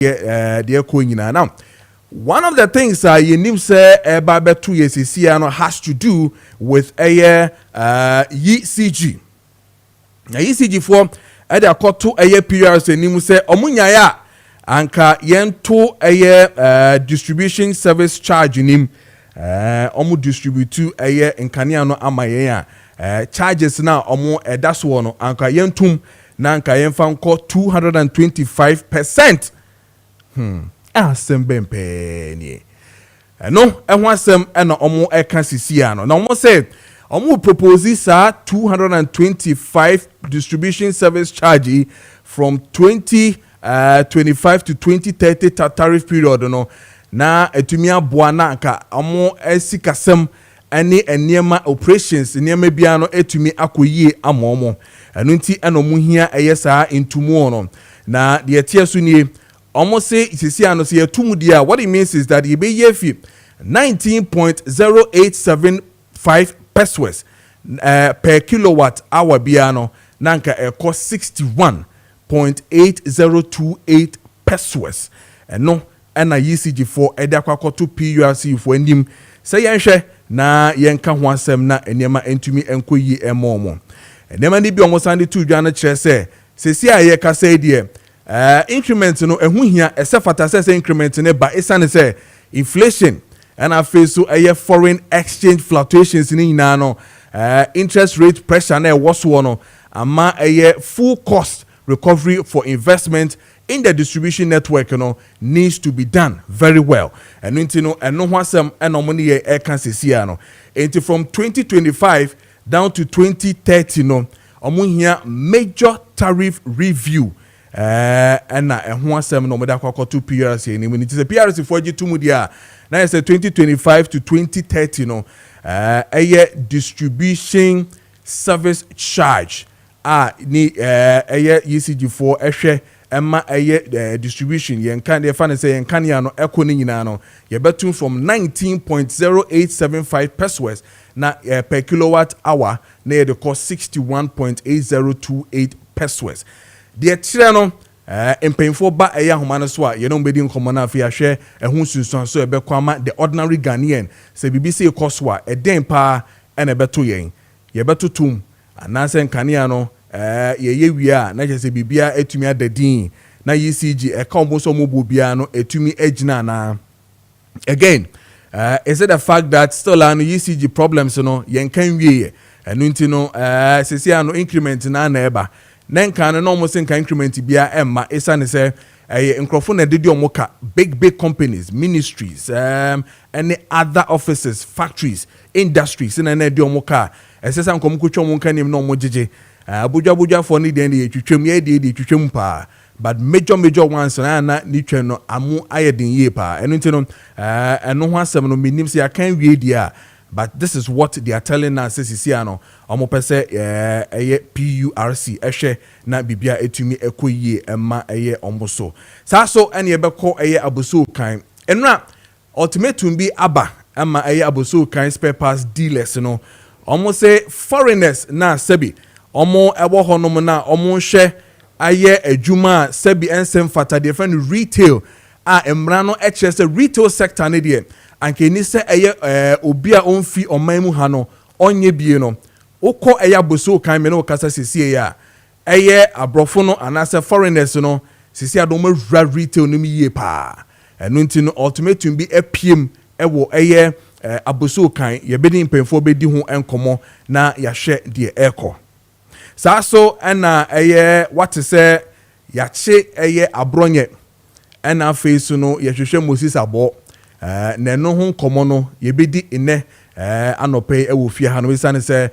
dear Queen. Now, one of the things you name say Baba 2 years has to do with a ECG. ECG for a court to a PRS and name say Omunyaya anka yento a distribution service charge in him. Omu distribute to a nkaniano amaya charges now omu that's one anka yentum nanka yenfa nko 225%. Asem bempe ni no ehwo asem na omo eka sisia no na omo say omo propose sa 225 distribution service charge from 2025 to 2030 tariff period no na etumi aboa na nka omo esikasem ene enema operations enema bia no etumi akoyie amomo eno nti eno mu hia eyesa intumu no na de etiesu ni almost say it's ano say dia. What it means is that you be yefi 19.0875 pesos per kilowatt hour biano nanka cost 61.8028 pesos and no and a ECG for edakwa to PURC for ndim say yenhwe na yenka ho asem na enema entumi enkoyi emomo enema ni bi almost ande to dwana kire say aye ka say die increment no ehu hia esefata say increment ne ba isane say inflation and face so foreign exchange fluctuations ni nyina no interest rate pressure na woso no ama full cost recovery for investment in the distribution network no needs to be done very well and eno ho asem eno ne ye e kan sesia no enti from 2025 down to 2030 no omo hia major tariff review na ehun asem no meda kwakoto PRC ni mun ti se PRC for gi tumu dia na say 2025 to 2030 no distribution service charge ni ECG for ehwe emma distribution yen kan dey fan say yen kan ya no eko ni nyina no ye betu from 19.0875 pesos na per kilowatt hour na ye cost 61.8028 pesos. The children mpemfo ba eya homa no so a ye no bedi nkomo na afia hwe ehun sunsun so ebe kwama the ordinary Ghanaian se BBC cost wa eden pa ene beto yen ye beto tum anase nkania no ye wia na je se bibia etumi adadin na ECG e ka omo so mobo bia no etumi agina na again is it the fact that still an ECG problems no yen kan wie enu nti no sesi ano increment na eba nenka no almost in increment bia emma esane say nkrofo na dedi omoka big companies, ministries, any other offices, factories, industries in na dedi omoka esesa nkom kutwa omonka nim no omogege abuja for ni den dey twetwem ye dey twetwem pa but major ones na ni twa no amu ayedin ye pa enu nti no eno ho asem no minim say akan wie dia. But this is what they are telling us. Sisiano, omo pese PURC eshe na bibia etumi ekoyie emma omboso. Saso ene yebeko aboso kan. Enra ultimatum bi aba emma aboso kan spare parts dealers no. Omo say foreigners na sebi. Omo ewo honom na omo hwe adwuma sebi ensem fata de friend retail emra no se retail sector ne de. Anke ni se obi a onfi oman mu ha no onye bie no ukọ aboso kan me no kasa sesie ya abrofo no anase foreigners no sesie adom awura retail no mi yie pa enu nti no ultimatum bi apiem ewo aboso kan ye bedi mpemfo bedi ho enkomo na ya hwe de eko saa so na what say ya che abronye na face no ye hwehwe Moses abo na no ho nkomo no ye bedi ine anope ewo fie ha no bisane se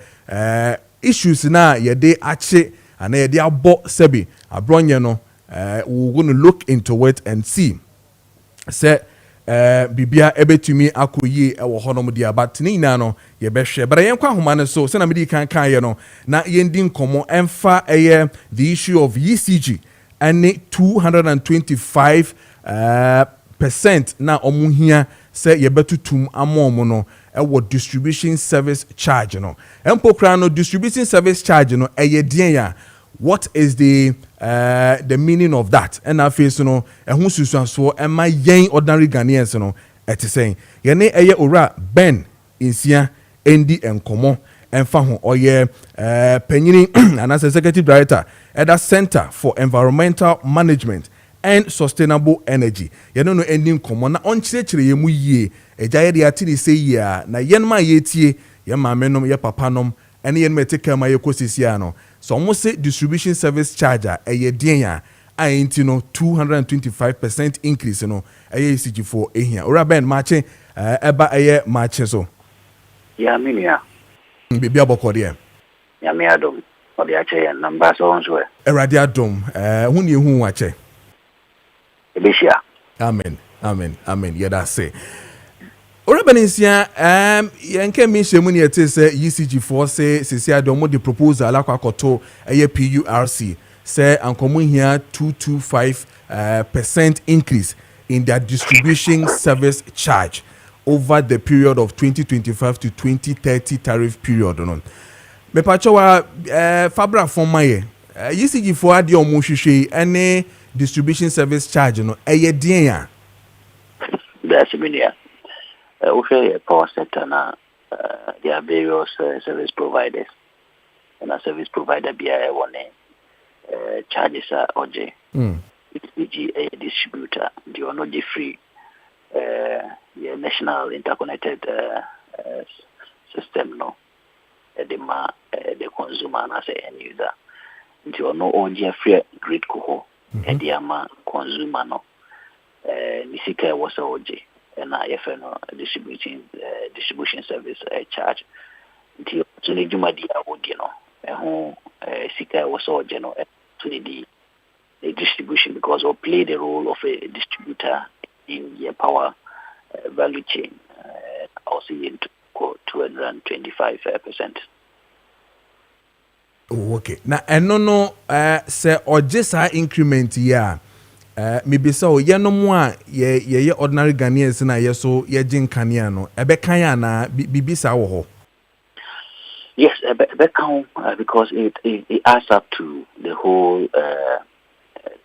issues na ye de ache ana ye de abo sebi abronye no we going to look into it and see say bibia ebetumi akoyi ewo honom dia but ni na no ye behwe but yen kwa homa ne so se na medi kan ye no na yendi nkomo emfa the issue of ECG and 225 percent na omuhia say ye betutum amomo no ewo distribution service charge no empokra no distribution service charge no eye den ya what is the the meaning of that and na face no ehun susuanso e ma yen ordinary Ghanaians no ete sen ye ne eye owura Ben Insia endi enkomo emfa ho oye panyini and as executive director at the Center for Environmental Management and Sustainable Energy ye no endi enkomo na onkyerechire ye mu yie eja ye de atini se yie na yen ma ye tie ye maamenom ye papanom ene yen meteka ma ye kosisia no so almost say distribution service charger eye den ya ainti no 225% increase no eye CG4 ehia ora Ben Maakye eba eye Maakye so ya minia bibia bokode ya me adom ode ache number so onso erade adom hu ne hu wache ebeshia amen yeah that say ora benisia yenke mi shemu ne yete se ECG4 say sisi adom the proposal akwakoto eye PURC say ankomo hia 225% increase in their distribution service charge over the period of 2025 to 2030 tariff period no me pachowa fabra formaye ECG4 ade omo hwehwe ene distribution service charge no eye den ya that's minia okay power sector na there are various service providers and a service provider bia one charges are oje ECG a distributor the no free national interconnected system no the consumer as a end user until no oje free grid ko and the ama consumer no nisika was oje and IFN distribution service charge until to the jumadi awodi no sika was oje no to the distribution because we play the role of a distributor in the power value chain, also into 225%. Okay. Now, no, say or just increment ya. Maybe so ye no more ye ordinary Ghanaians na ye so ye jin kania no. Ebe kanya na bibisa wo ho. Yes, ebe kan because it adds up to the whole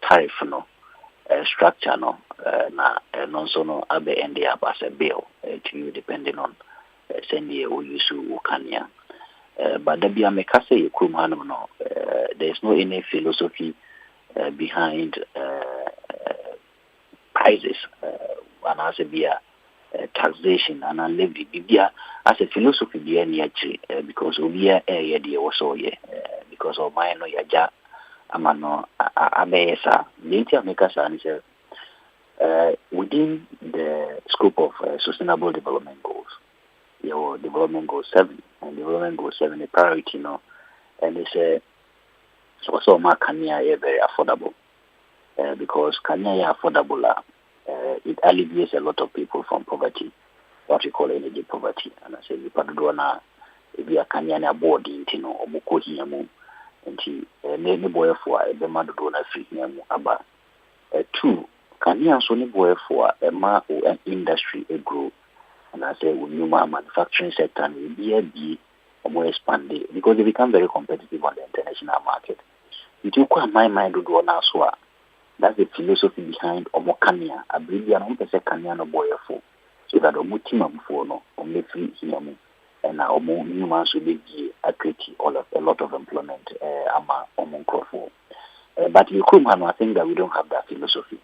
tariff no structure no na also no abe end up as a bill to you depending on send ye o use ukania but the bia make say kumano no there is no any philosophy behind prices and as a bia taxation and levy bia as a philosophy bia ni actually because obia ye dey also ye because of my no yaja amano abesa later make us answer within the scope of sustainable development goals. Your development goal 7 and development goal 7 a priority no and they say so Kenya is very affordable because Kenya is affordable it alleviates a lot of people from poverty, what we call energy poverty. And I say we padona if you are Kenya na board intino omuko hiamu nti ne boy for e be madu na free hiamu aba 2 Kenya so ne boy for a ma industry a grow and I say with new manufacturing sector and be more expanded because they become very competitive on the international market. It will quite my mind to do now so that's the philosophy behind Omo Kenya. I believe you are not a Kenya no boy for so that Omo team for no only free hiamu and now Omo new man should be a lot of employment ama Omo for but you come and I think that we don't have that philosophy.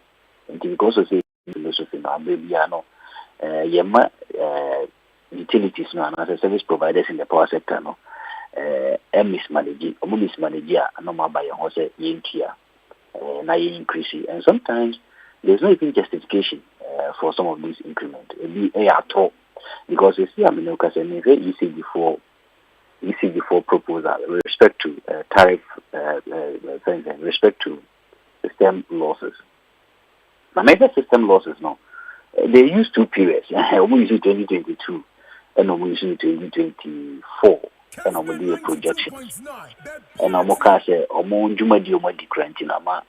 And because of the philosophy now maybe I know yema utilities no and as service providers in the power sector no mismanage no ma buy ho say yentia na increase and sometimes there's no even justification for some of these increments it be at all because you see because ECG4 proposal with respect to tariff with respect to system losses. Now major system losses no they use 2 periods. We use 2022 and we use 2024 and we do a projection. And I'm say jumadi decrement in ama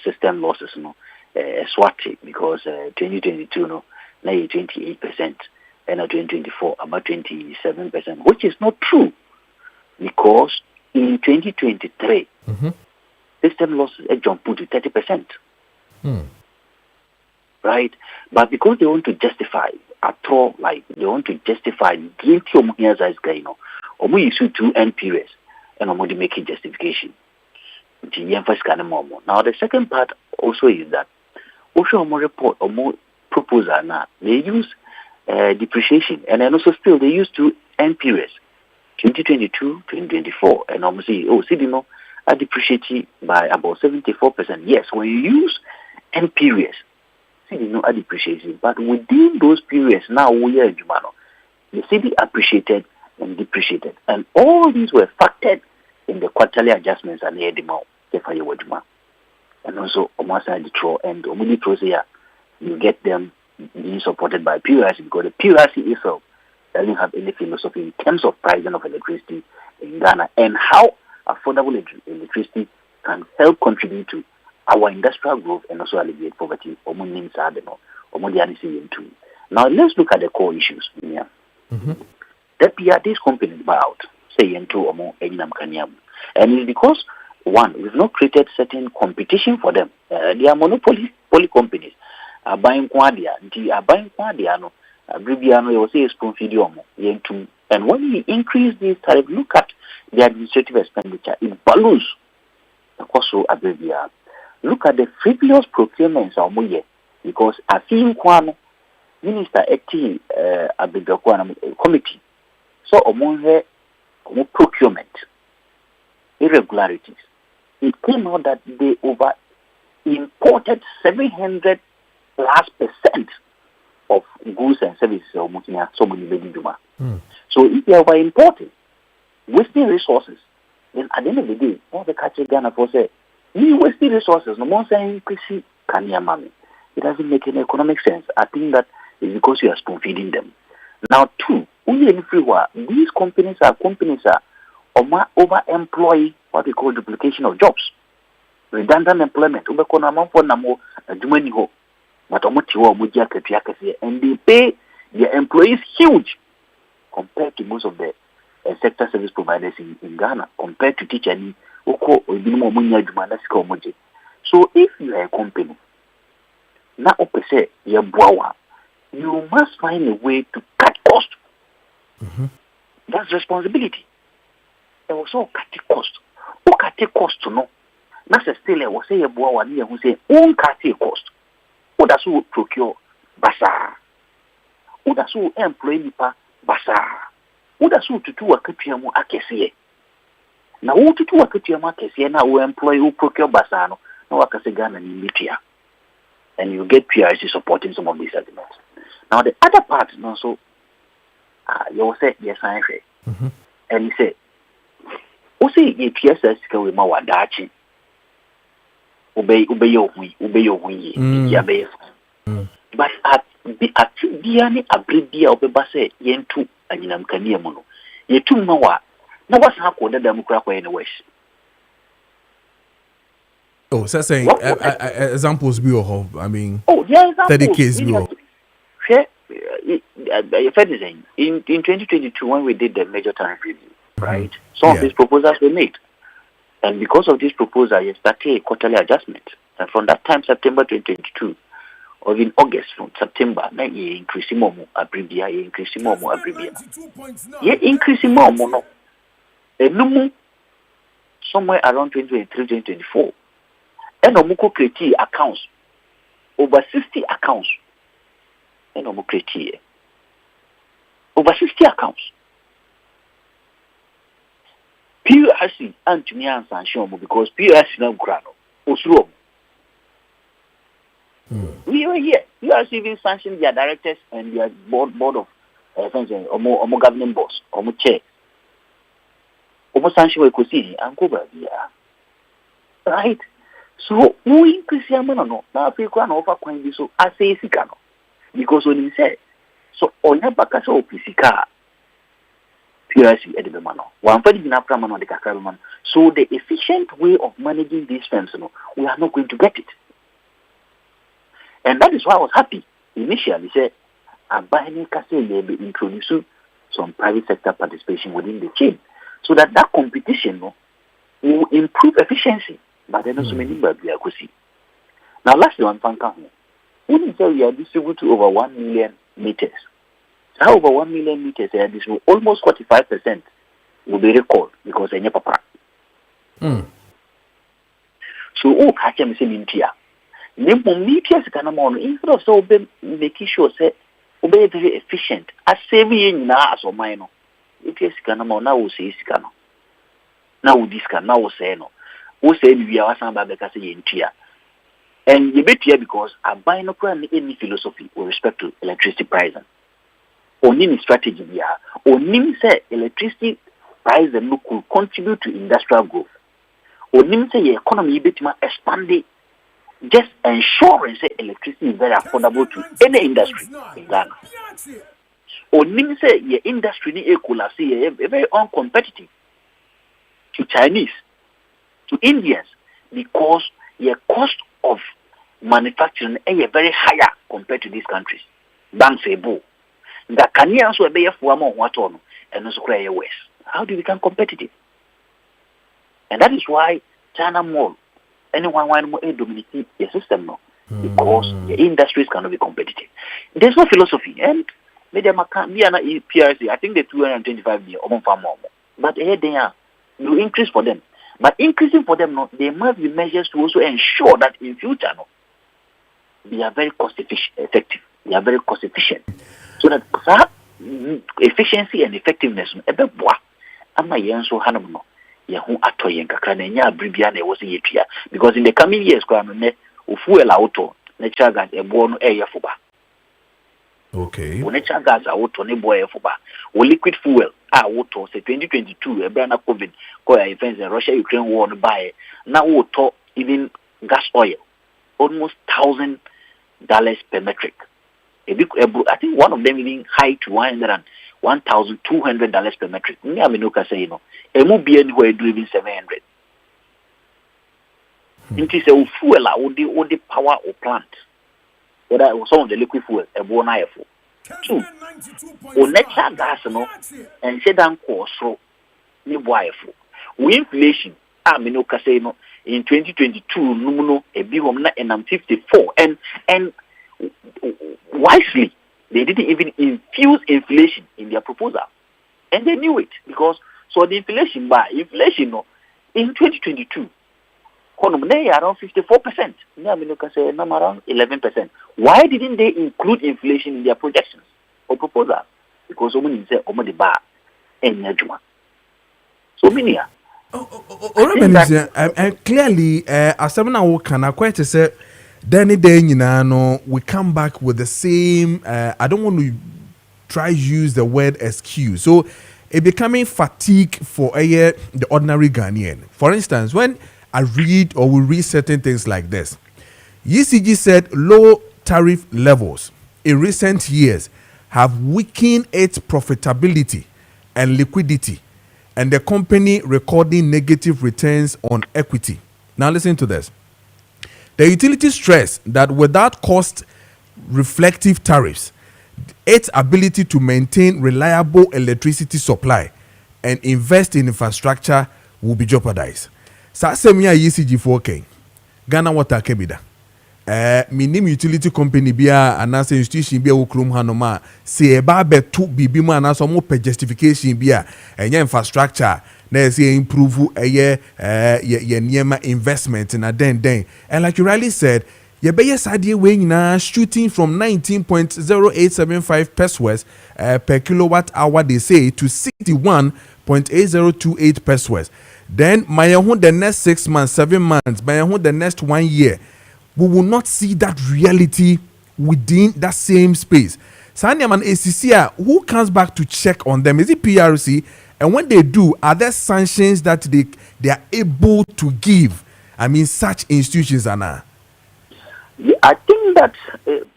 system losses no swati because 2022 no na 28% and 2024 about 27%, which is not true because in 2023 system losses jump to 30%. Right? But because they want to justify at all, like they want to justify guilty of here's as guy, or use 2 end periods and I'm making justification. Now the second part also is that also more report or more proposal now they use depreciation and then also still they use 2 end periods 2022 2024 and almost CDMO are depreciating by about 74%. Yes, when you use end periods CDMO are depreciating, but within those periods now we are the CD appreciated and depreciated, and all these were factored in the quarterly adjustments and the demand. And also almost at the throw and the throws here, you get them being supported by PRC because the PRC itself doesn't have any philosophy in terms of pricing of electricity in Ghana and how affordable electricity can help contribute to our industrial growth and also alleviate poverty. Now let's look at the core issues. Yeah. That these companies buy out, say into or more and it's because one, we've not created certain competition for them. They are monopoly companies. Buying quadia, buying quadia, Bribiano, you will say spoon video. And when we increase this tariff, look at the administrative expenditure, it balloons. Also, look at the frivolous procurements of Moye, because I think one minister acting committee, so among her procurement irregularities. It came out that they over imported 700+% of goods and services. So if they were importing, wasting resources, then at the end of the day, all the country Ghana for say, you wasting resources, no more saying it doesn't make any economic sense. I think that is because you are spoon feeding them. Now, two, these companies are overemploy what they call duplication of jobs, redundant employment. And they pay their employees huge compared to most of the sector service providers in Ghana, compared to teachers. So if you are a company, now you must find a way to cut cost. That's responsibility. And also cut cost. Who cut cost to know? That's still a was say a boy who say own cut cost. Who does who procure bazaar? Who does who employ nipa bazaar? Who does who to do a katiamu akese? Now who to do a katiamu akese now who employ who procure bazaar no akase Ghana in Libya. And you get PRC supporting some of these arguments. Now the other part also you say yes I say. And he said Ose ye PSS ka we ma wadachi. Obey your yabe. But at biani abribia obeba say yentu anyinam kania mu no. Yetu ma wa na wasa akoda da mukra kwa ene west. Oh, so saying examples be of I mean yeah, examples 30 cases be in 2022 when we did the major tariff review, right? Some of these proposals were made. And because of this proposal, you started a quarterly adjustment. And from that time, September 2022, or in August, from September, now you increasing more abribia, you increasing more abribia. You increasing more no. And somewhere around 2023, 2024. And Omuko create accounts, over 60 accounts. And Omuko create over 60 accounts. PRC and to me and sanction because PRC now grano Oslo. We were here. PRC even sanctioned their directors and their board of or governing boss or chair. Almost sanction we could see and go back here. Right? So we increase your no. Now if you can offer coin so I say sikano. Because when he said so on your back as PCK PRC at the man. So the efficient way of managing these firms, we are not going to get it. And that is why I was happy. Initially, said, Abani Kase introduce some private sector participation within the chain. So that competition will improve efficiency. But then also many baby I could see. Now last one fan come. Wouldn't say we are distributed to over 1 million meters. Now over 1 million meters, this will almost 45% will be recalled because they never papa. So catch them in India. Meters can amount instead of so making sure say obey very efficient. As saving now as or minor. Meters can amount now will say scano. Now this can now say no. Who say we are some baby can say India. And you bet here because I buy no any philosophy with respect to electricity pricing. Only strategy here. Only say electricity price and look will contribute to industrial growth. Only say the economy bit expanding. Just ensuring say electricity is very affordable to any industry in Ghana. Only say the industry is very uncompetitive to Chinese, to Indians, because the cost of manufacturing is very higher compared to these countries. Banks say, "Bo, that can you also be a form of what on and also create West? How do we become competitive?" And that is why China Mall, anyone want more dominating the system now, because the industries cannot be competitive. There's no philosophy, and maybe be an PRC. I think the 225 million or more, but here they are. You increase for them. But increasing for them, no, there must be measures to also ensure that in future, no, they are very cost effective. They are very cost efficient. So that efficiency and effectiveness, because in the coming years, fuel auto, natural gas, a born air for okay. Natural gas auto, ne boy for liquid fuel. Auto say 2022 a brand of COVID events in Russia Ukraine war buy now auto even gas oil almost $1,000 per metric. I think one of them even high to $1,200 per metric. Me I mean say you know a be anywhere do even 700. It is a fuel or the power or plant. Whether some of the liquid fuel a born for. Two, o natural gas no and say dan cost so ni boyful. We inflation no say no in 2022 no a big na and 54 and wisely they didn't even infuse inflation in their proposal, and they knew it because so the inflation no in 2022 around 54%. Say around 11%. Why didn't they include inflation in their projections or proposals? Because someone say the bar and Najuma. So many are. Clearly, as someone can quite say, then we come back with the same. I don't want to try use the word excuse. So it becoming fatigue for the ordinary Ghanaian. For instance, when I read or we read certain things like this. ECG said low tariff levels in recent years have weakened its profitability and liquidity, and the company recording negative returns on equity. Now listen to this. The utility stressed that without cost reflective tariffs, its ability to maintain reliable electricity supply and invest in infrastructure will be jeopardized. Sasemia ECG 4K Ghana Water KPD minim utility company bia anase institution bia wokrom hanoma se eba beto bibi mu anase mo pe justification bia enya infrastructure na say improve ye niema investment na den and like you rightly said ye be sadie we nyina shooting from 19.0875 pesos per kilowatt hour they say to 61.8028 pesos. Then my the next 6 months, 7 months, my the next 1 year, we will not see that reality within that same space. Sanyaman ACC, who comes back to check on them? Is it PRC? And when they do, are there sanctions that they are able to give? I mean, such institutions are now. Yeah, I think that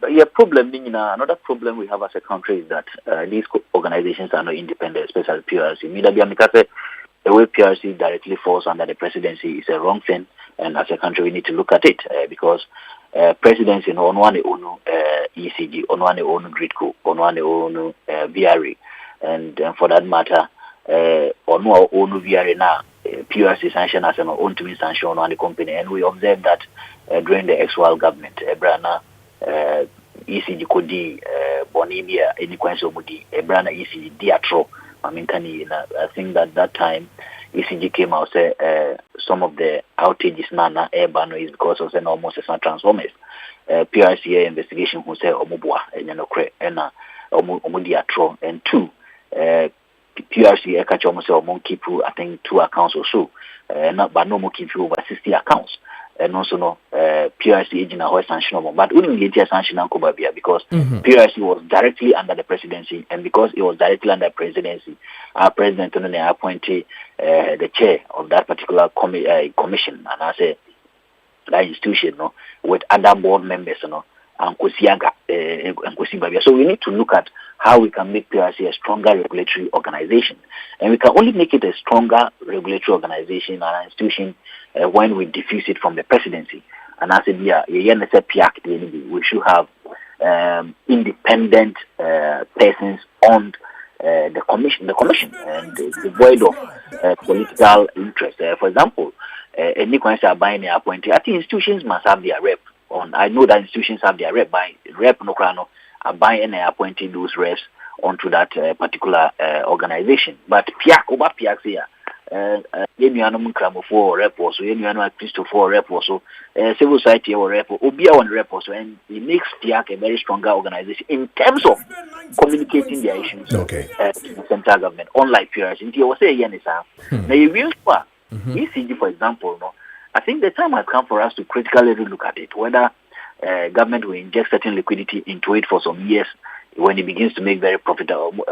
another problem we have as a country is that these organizations are not independent, especially PRC. The way PRC directly falls under the presidency is a wrong thing, and as a country we need to look at it because presidency on one ECG, on one Gridco, on one VRA, and for that matter, on one VRA now PRC sanction as an own to be sanction on the company, and we observed that during the ex-Wal government, Brana ECG Kodi Bonibia, any quench of Mudi, Brana ECG Diatro. I mean, I think that time ECG came out say some of the outages nana airban is because of the almost as transformers. PRCA investigation who say Omubwa and Yanokre and Omudiatro and two PRCA catch almost a monkey through I think 2 accounts or so. Not but no more keep over 60 accounts. And also no PRC agent a sanction but only get sanction Kubabia because PRC was directly under the presidency, and because it was directly under the presidency, our president appointed the chair of that particular commission, and I say that institution with other board members and Kosiaga and Kosibabia. So we need to look at how we can make PRC a stronger regulatory organization, and we can only make it a stronger regulatory organization and institution when we diffuse it from the presidency. And as we should have independent persons on the commission, and devoid of political interest. For example, any are buying their appointee. I think institutions must have their rep. I know that institutions have their rep by rep Nokrano are buying and appointing those reps onto that particular organization. But Piak here. Yenuanum Kramo for rep also, Yenuan Christopher rep also, civil society or rep, Obia one rep also, and it makes PIAC a very stronger organization in terms of communicating their issues to the central government, unlike PRC. And you will say, Yanisa, now you will ECG, for example, I think the time has come for us to critically look at it, whether government will inject certain liquidity into it for some years. When it begins to make very profitable,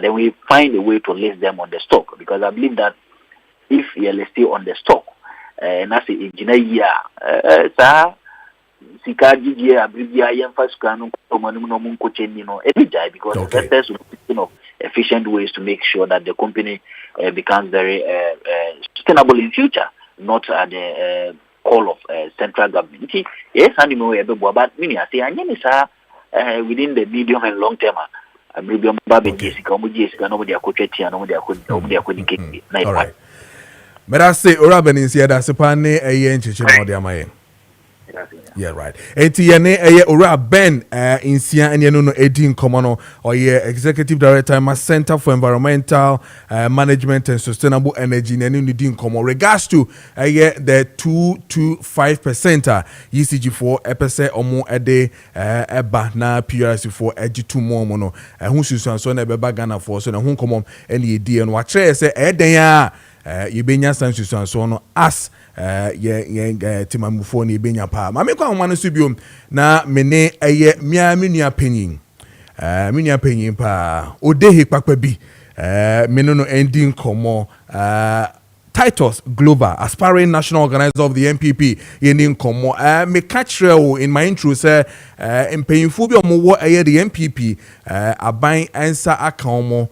then we find a way to list them on the stock. Because I believe that if you're listed on the stock, and that's a engineer, Sika Gigi, Abribia, Yamfas Kanu, Manum Coaching, every day, because investors will efficient ways to make sure that the company becomes very sustainable in future, not at the call of central government. Yes, I know, but many I say, within the medium and long term, I believe Jessica, nobody all right. But I say, Oraben is here, that's a pane a yen chicken. Yeah, right. Etienne Ora Ben in Sia and Yano Edin Commano or Executive Director my Center for Environmental Management and Sustainable Energy and Unidin Como regards to the 2 to 5% ECG4 epese or more a day eba na PRC for edgy 2 more mono who Susan son a bagana for so who come on any idea and what say Edenya Ibenya Sansu and so on as Timamufo ni Ibenya pa. Mame kwa mwana subio na mene minia penyin pa odehe pakpa bi menono ending komo Titus Global, aspiring national organizer of the MPP, in Komo. Me catch in my intro say in painful be omo the MPP aban answer akomo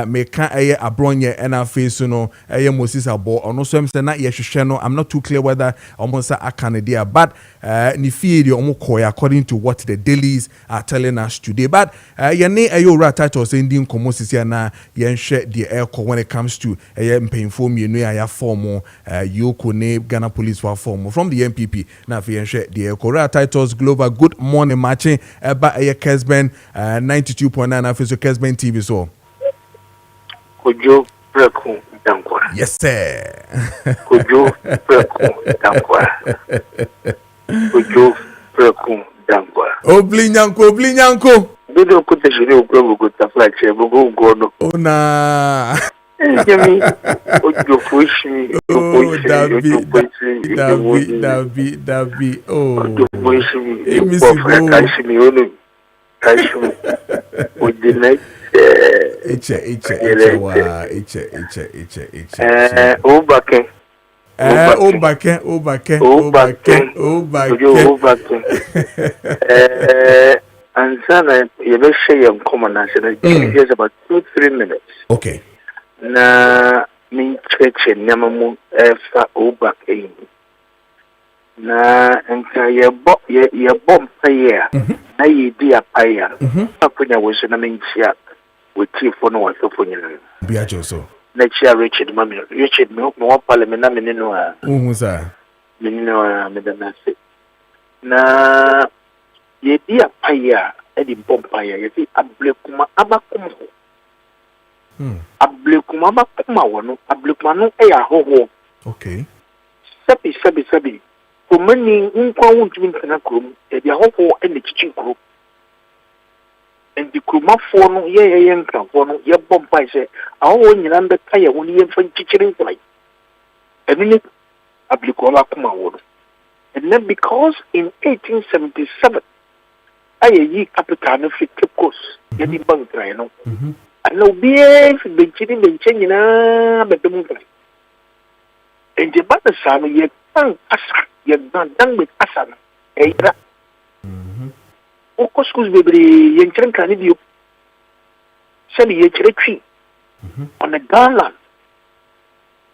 me can abronye na face no Moses abo ono so am say na ye hwehwe no. I'm not too clear whether almost a Canada, but ni feed omo koy according to what the dailies are telling us today. But ye ne ra Titus ending Komo sisia na ye nhwe the air when it comes to painful me ya form Yoko ne Ghana Police form from the MPP na fi enhwe the Korea Titles Global. Good morning matching eba Kessben 92.9 afiso Kessben TV so Kojo Preko Dankwah. Yes sir. Kojo Preko Dankwah. Kojo Preko Dankwah. Oblinyanko Bido kuta shiri ukwebu kutafla chebo gono. Ona Yemi Ojo Fushi Davi Ojo Fushi Emisibo Kashimi Onu Kashimi Ojine Iche Ansana Yabeshe and Common National just about 2-3 minutes. Okay. Na min cheche nyamamu fa obake na enka ye bom paye na ye di apaya apunya wo so na menchia we chief no wo so nyina biajo so Nature Richard Mammy, Richard Milk, more parliament, Mininoa. Sir. Mininoa, Madame. Na ye dear Paya, Eddie Bompire, you see, a blekuma abakum. A blekuma abakumano, a blekmano, a ho. Okay. Sabi. For many, won't drink in a room, a ho and the kitchen group. And the Kuma phone, ye young camphone, ye bomb by say, I own your under tire when you from kitchen flight. A minute, a blekuma wood. And then because in 1877, I ye capital of Cape Coast, getting bunk, you know. And no beer, been chilling, been changing, but the moon. And the butter son, ye done Asa, ye done with Asa, eh? O Coscus baby, young Canadian, send ye tree on the garland.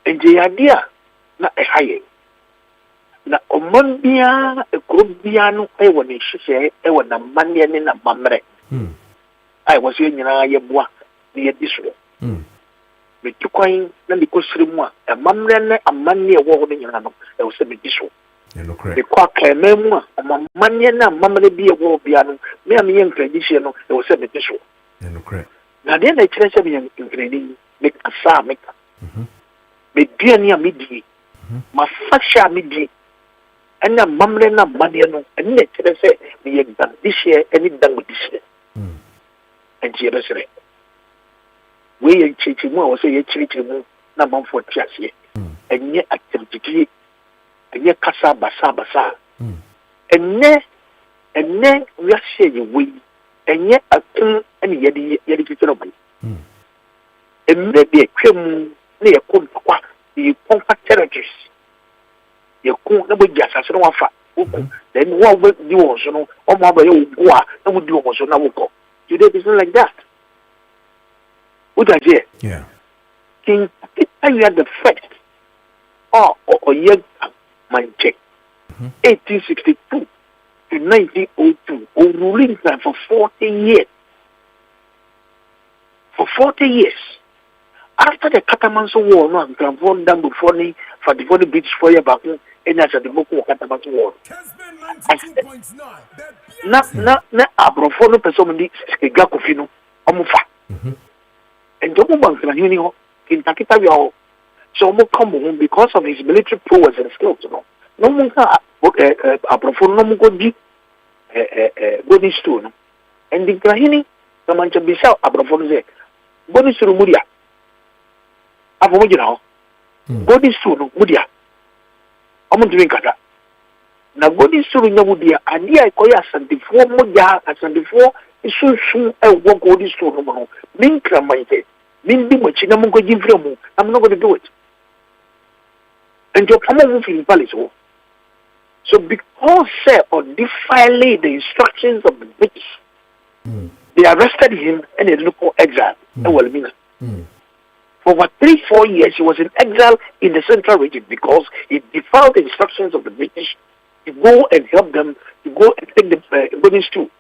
And the idea, not a high. Na omonbia ekobia no ewo ne hwehwe ewo na mane ne na mamre ai wo se nyina ye boa ne ye diso me tukwan na me kosiri mu a mamre ne amane ewo ho ne nyina no ewo se me diso no correct de kwa kleme mu a amane na mamre bi ewo bia no me am ye nkradihye no ewo se me diso no correct na de na kire se me nkrani me kasa me ka me duani a me di ma fasha me di and a mamre na maniano, and let us say, the young this year, and it done with this year. And she was right. We ain't cheating more, say you're cheating more, no month for chassis, and yet activity, and yet Casa Basa, and then we are saying we, and yet a king, and yet the and maybe a cream near Kumpa, the Pompa territories. You couldn't never just as no offer. Then what would you also know? Oh, my boy, that would do also now. Today, it's not like that. What I say? Yeah. King, I had the first. Or young man check. 1862 to 1902. Or ruling time for 40 years. For 40 years. After the Catamanso War, no, I'm transformed down before the British fire back. And as a book at war. Na abrofono person di egakofino omufa. And the woman can you in Takita yo so mo come home because of his military prowess and skills, you know. No mo ka abrofono no mo go di body stone. And the grahini the mancha bisa abrofono say body stone mudia. Abo mo jina ho. Body stone mudia. I'm doing that. Now, God is so in idea. I call you before Moja, as before, it's so soon I won't go this to no. Minkra, my head. Mindy, much in a mongo give you. I'm not going to do it. And your common in Palace. So, because, sir, or defiantly the instructions of the British, they arrested him and they looked for exile. For over 3-4 years, he was in exile in the central region because he defied the instructions of the British to go and help them, to go and take the bodies too.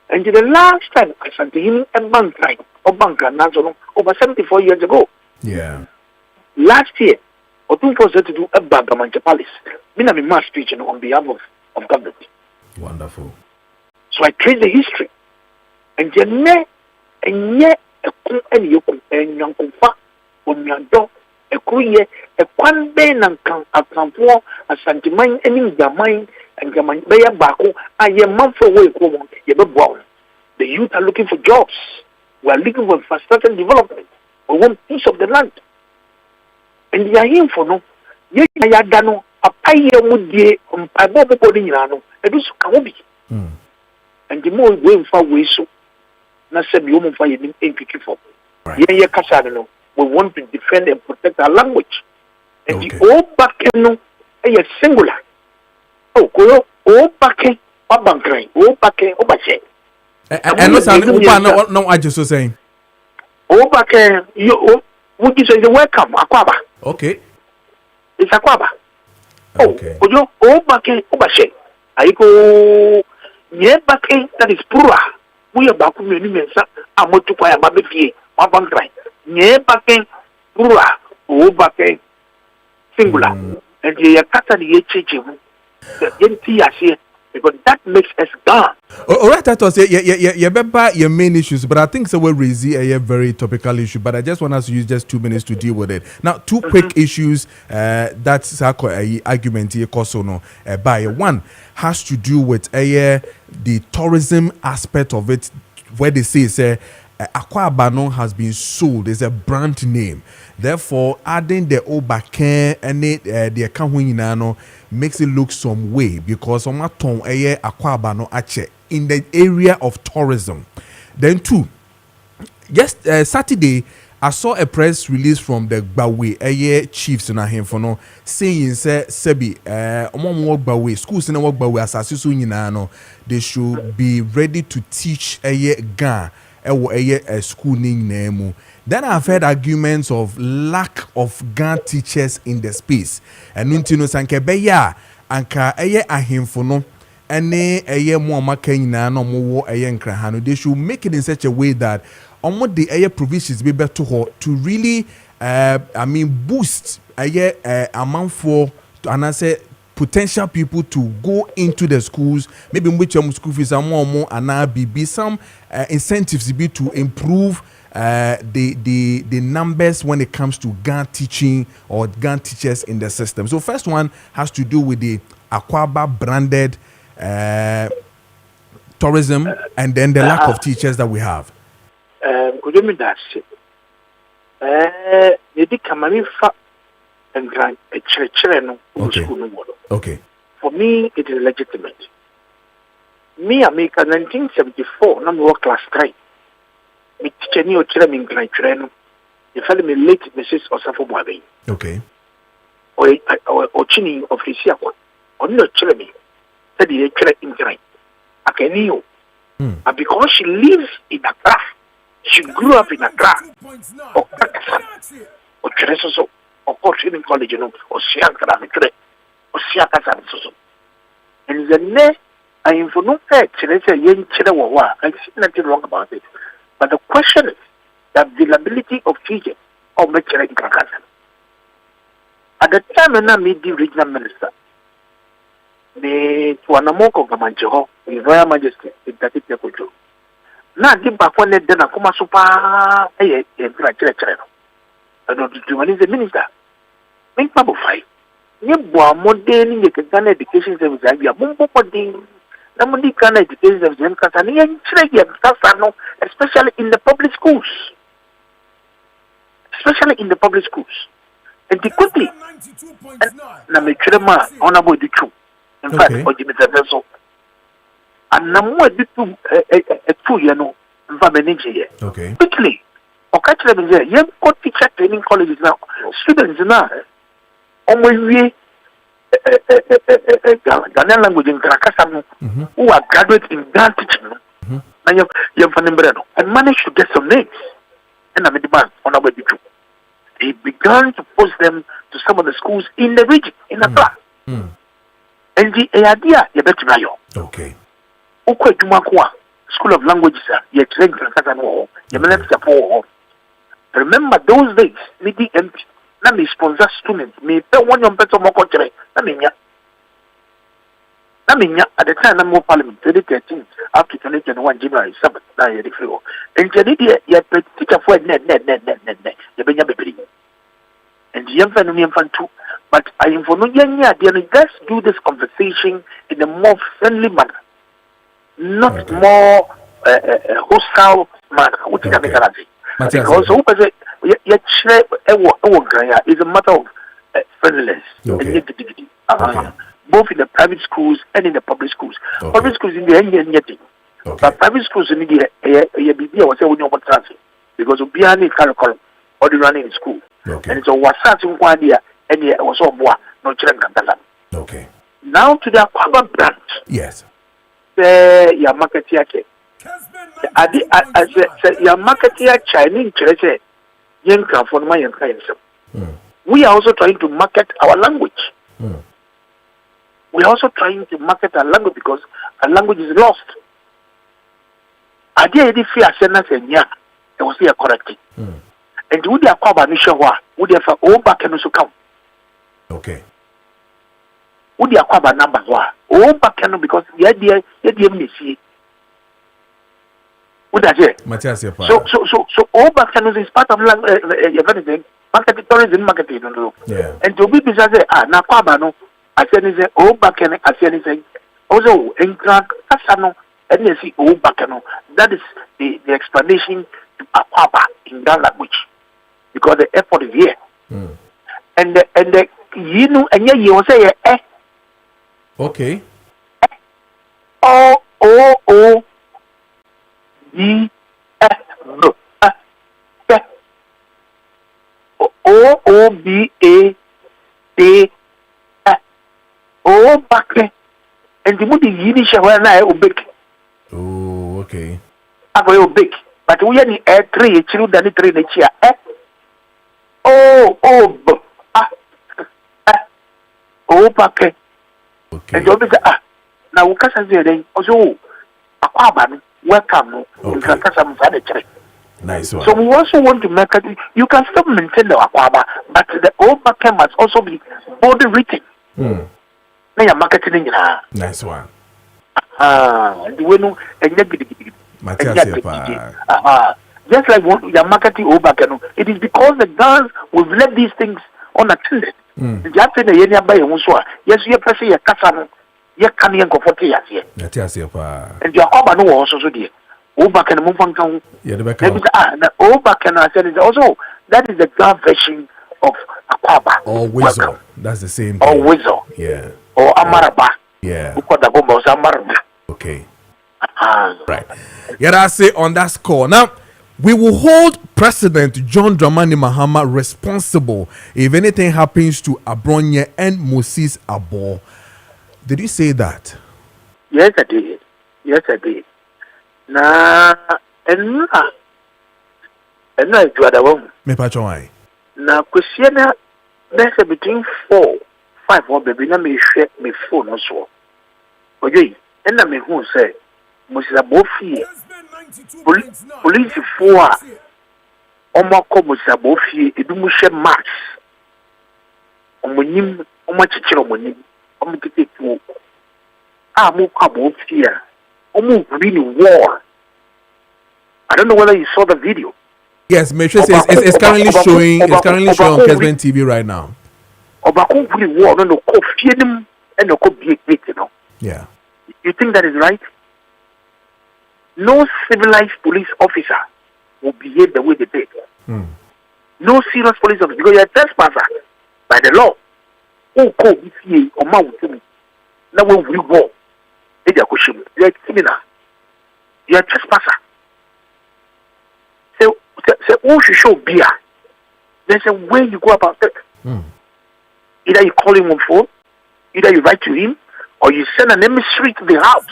And the last time I sent him a Bankai, or Banka National, over 74 years ago. Yeah. Last year, Otunko was to do a Bagamancha Palace. Been a mass speech on behalf of government. Wonderful. So I trace the history. And yet, a cool and you and young confa on your dog, a queer, a quan ben and can for a sentiment and in your mind and your mind by a bacco. I am month away, the youth are looking for jobs. We are looking for infrastructure development. We want piece of the land. And they are here for no. Yet I had done a pie would be on Pabo Podinano, and do so. And the more we far away so. Na said the woman fire in for. Yeah, Casano. We want to defend and protect our language. And the old back no a singular. Oh, Koyo, old back, Bankrai, old back, Obache. And no, I just was saying. Old back, you would you say the welcome, Aquaba? Okay. It's Aquaba. Oh, okay. Koyo, old back, Obache. I go, yeah, back, that is Pura. We are back from the Mensa, I'm what to buy a baby, my bankrai. nye baken plural o baken singular and ye kata ni ye cheche mu yenti ase because that makes us gone. All right, that was your main issues, but I think so. We'll raise a very topical issue, but I just want us to use just 2 minutes to deal with it. Now, two quick issues. That's a argument here. No, by one has to do with the tourism aspect of it, where they say Akwa Abano has been sold. There's a brand name. Therefore, adding the Obake and the account makes it look some way because on my tongue Akwa Abano ache in the area of tourism. Then two, yes, Saturday I saw a press release from the Gbawe chiefs in Ahemfono saying Sebi work Gbawe schools in work Gbawe asasiso nyina no they should be ready to teach Ga a school name. Then I've heard arguments of lack of Ga teachers in the space. And Nuntino Sanke Beya anka ahemfono ene mo Maakye nyina no mo nkrahano. They should make it in such a way that the provisions be better to really boost amount for and I say potential people to go into the schools, maybe which school fees are more and be some incentives be to improve the numbers when it comes to Ga teaching or Ga teachers in the system. So first one has to do with the Akwaba branded tourism and then the lack of teachers that we have. Could you mean that? You did come and grant a church Okay. For me, it is legitimate. Me, I make a 1974, I'm work class 3. Me teacher ni ochire me grant treno. You fell me late Mrs. Osafo Mwabe. Okay. Or chini of his yakwa. Or no chile me. Said he in grant. I can you. And because she lives in Accra, she grew up in Accra. Or Kessben. Or Tresoso. Or training college, or Siankara, or Siakasa, so. And the ne, I am for no fact, I see nothing wrong about it. But the question is the availability of teachers or making Krakasa. At the time, when I made the regional minister, the Tuanamoko Gamanjo, His Royal Majesty, in Tati Kojo. Now, give back one day, then I come super a channel. I don't do any minister. Make Bible fight. You boy more than you can education service. I be a bumbo pudding. Nobody can education service. Especially in the public schools. Especially in the public schools. And the quickly. Na me chirema honorable the true. In fact, or Jimmy Vessel. And na mo di tu a 2 year no. Okay. Quickly. Or catch them there. Young teacher training colleges now. Students now. Ghanaian language in Krakasa who are graduates in Ga teaching. And managed to get some names. And I'm a demand on our way. He began to post them to some of the schools in the region, in Accra. And the idea, you better know. Okay. School of Languages, you train Krakasa, you remember those days, meeting empty. Let me sponsor students. Me pay 1 young person more country. Let me at the time I'm more parliament 2013 up to 2021 January 7th. Now you're the floor. And you're teacher for net. You've been baby. And the young fan too. But I inform you, let's do this conversation in a more friendly manner, not more hostile manner. Which is because who was it? It's a matter of friendliness. Okay. Both in the private schools and in the public schools. Okay. Public schools in the end, but private schools in the because we are in curriculum or the running in school. Okay. And it's a WhatsApp in one year and it was all no children. Okay. Now to the Akwaba branch. Yes. Your Maakye. Your Maakye Chinese church. We are also trying to market our language. We are also trying to market our language because our language is lost. I did fear sentence and yeah, I was here correctly. and would you acquire Nishawa? Would you have all back and also come? Okay. Would you acquire number one? All back and because the idea, see. Would I say? Matthias, so all back and is part of everything. Market tourism marketing. Yeah. And to be bizarre, na kwabano. I said, is all back and I said, anything. Also, in Grand Asano, and you see all back and that is the explanation to Akwaba in that language because the effort is here. And the you know, and you say, okay. O D F O B A D O back and the movie Yiddish when I obey. Oh, okay. I will obey, but we are in a 3 children than 3 next year. Oh, back. Okay. And you now we can say also Aquaban welcome. Nice one. So we also want to make it. You can still maintain the Aquaba, but the old market must also be body written. Now marketing. Nice one. The window and just like your marketing over, it is because the girls will let these things unattended. Yes, you're pressing your castle, you're coming and comforting yes. And your Obano also so dear. Over can move on town. The over can I said is also that is the girl version of Aquaba. Or Wizard. That's the same. Or Wizard. Yeah. Or Amaraba. Yeah. Amaraba. Okay. Right. Yeah, I say on that score. Now, we will hold President John Dramani Mahama responsible if anything happens to Abronye and Moses Abo. Did you say that? Yes, I did. Yes, I did. Na you are the one. Me pachoi. Na Christiana, there's between 4, 5 or baby. Na me share me phone also. Okay, and na me who say Moses Abo fee. Police for Omako Moses Abo fee. Edumushe mass. Omonim omachichiro omonim. Omukite tu. Mo Abo fee. Really war. I don't know whether you saw the video. Yes, Matrix it's currently showing. It's currently showing on Kessben TV right now. Obako really war. No, fear them and no be you know. Yeah. You think that is right? No civilized police officer will behave the way they did. No serious police officer because you're a trespasser by the law. Who call BCA or Mount? Now we will war. You're a criminal. You're a trespasser. So who should show beer? There's a way you go about it. Either you call him on phone, either you write to him, or you send an emissary to the house.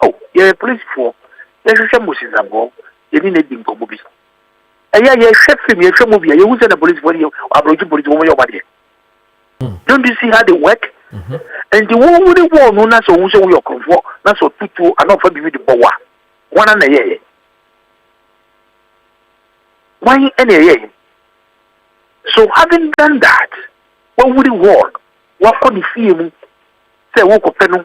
Oh, you're a police for. There's a Moses Abo. You need a thing for movies. And yeah, chef film, you're a movie. You use a police for you, or police over your body. Don't you see how they work? And the one with the war, no, that's also your comfort. That's what people are not for the power. One and a year. Why any year? So, having done that, what would it work? What could the film say? Walk of Penum.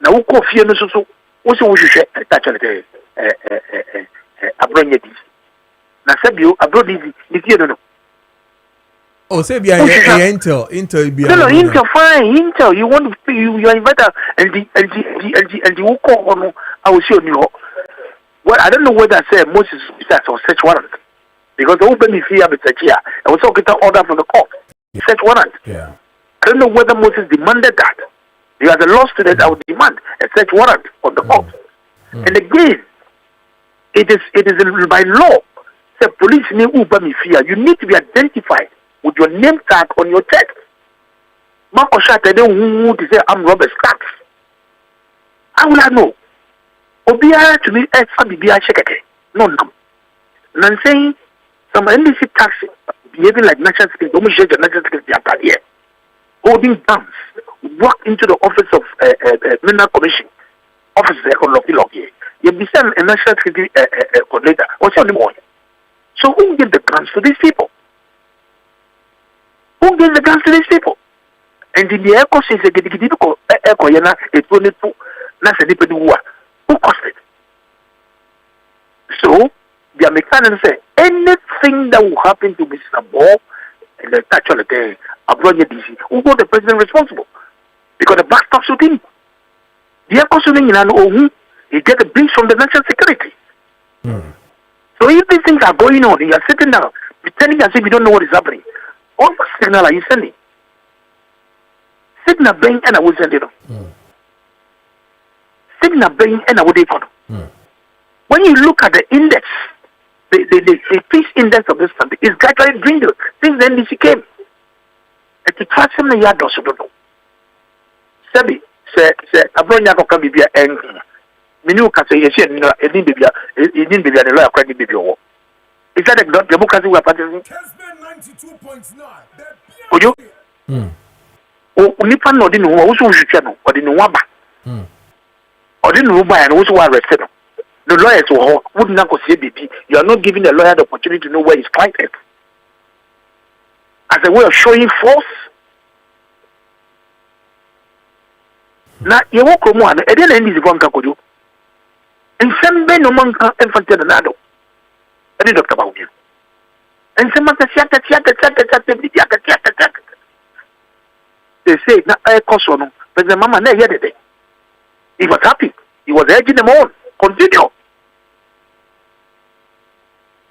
Now, who could fear no so? What's the wish? Touch a brand this. Now, Sabio, a broad easy, no. Oh, say be Intel be no, Intel fine. Intel, you want to you are invited and the who call on I will show you. Well, I don't know whether I say Moses or search warrant because the open me fear with search here. I was also get an order from the court. Search warrant. Yeah. I don't know whether Moses demanded that. You are the law student. I would demand a search warrant on the court. And again, it is by law. Say police need open me fear. You need to be identified with your name tag on your check. Marco shot and then who to say I'm Robert Stacks. How will I know? Obia to me as Fabia Shekake. No. And I'm saying some NDC tax behaving like national security, almost the national security here. Holding guns, walk into the office of Mineral Commission, office of Economic Law here. You be sent a national security coordinator. What's your name? So who gave the grants to these people? Who gave the grants to these people? And in the echo says echo yana it will need to who cost it? So the Americans say anything that will happen to Mr. Ball and the touch on the day abroad DC, who got the president responsible? Because the back stops with him. The echo saying he get a bill from the national security. So if these things are going on, you are sitting down, pretending as if you don't know what is happening. What signal are you sending? Signal being and I will send it. Signal being and I will do it. When you look at the index, the peace index of this country is gradually dwindled since the NDC came. And to trust him, the yard also don't know. Sabi, say, Abronya can be a Minu can say, yes, it didn't be a lawyer credit baby. Is that a democracy we are practicing? Kessben 92.9. Would you? Nipan no didn't know who should channel or didn't know or didn't know by and also arrested. The lawyers would not go see BP. You are not giving the lawyer the opportunity to know where his client is. As a way of showing force. Now, you walk on one, and then end is one Kojo. And some men among infant and another. I didn't talk about you. And some of the they say, now I cost on, but the mama never heard it. He was happy. He was edging them on.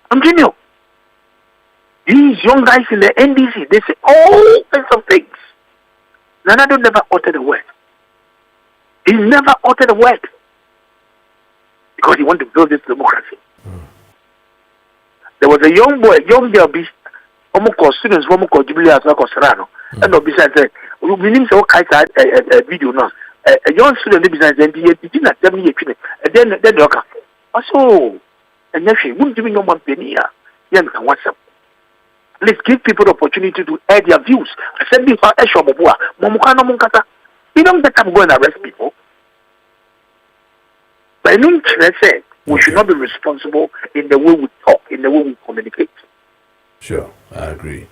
Continue. These young guys in the NDC, they say all kinds of things. Nana never uttered a word. He never uttered a word. Because he wanted to build this democracy. There was a young girl, students, Jubilee as well, Serrano. And besides that, we need to a video now. A young student besides and he did not tell me and then the doctor. Also, and then she wouldn't give me no one penny. What's up? Let's give people the opportunity to air their views. I said, we don't get up going and arrest people. But I mean, I said, we should not be responsible in the way we talk, in the way we communicate. Sure, I agree.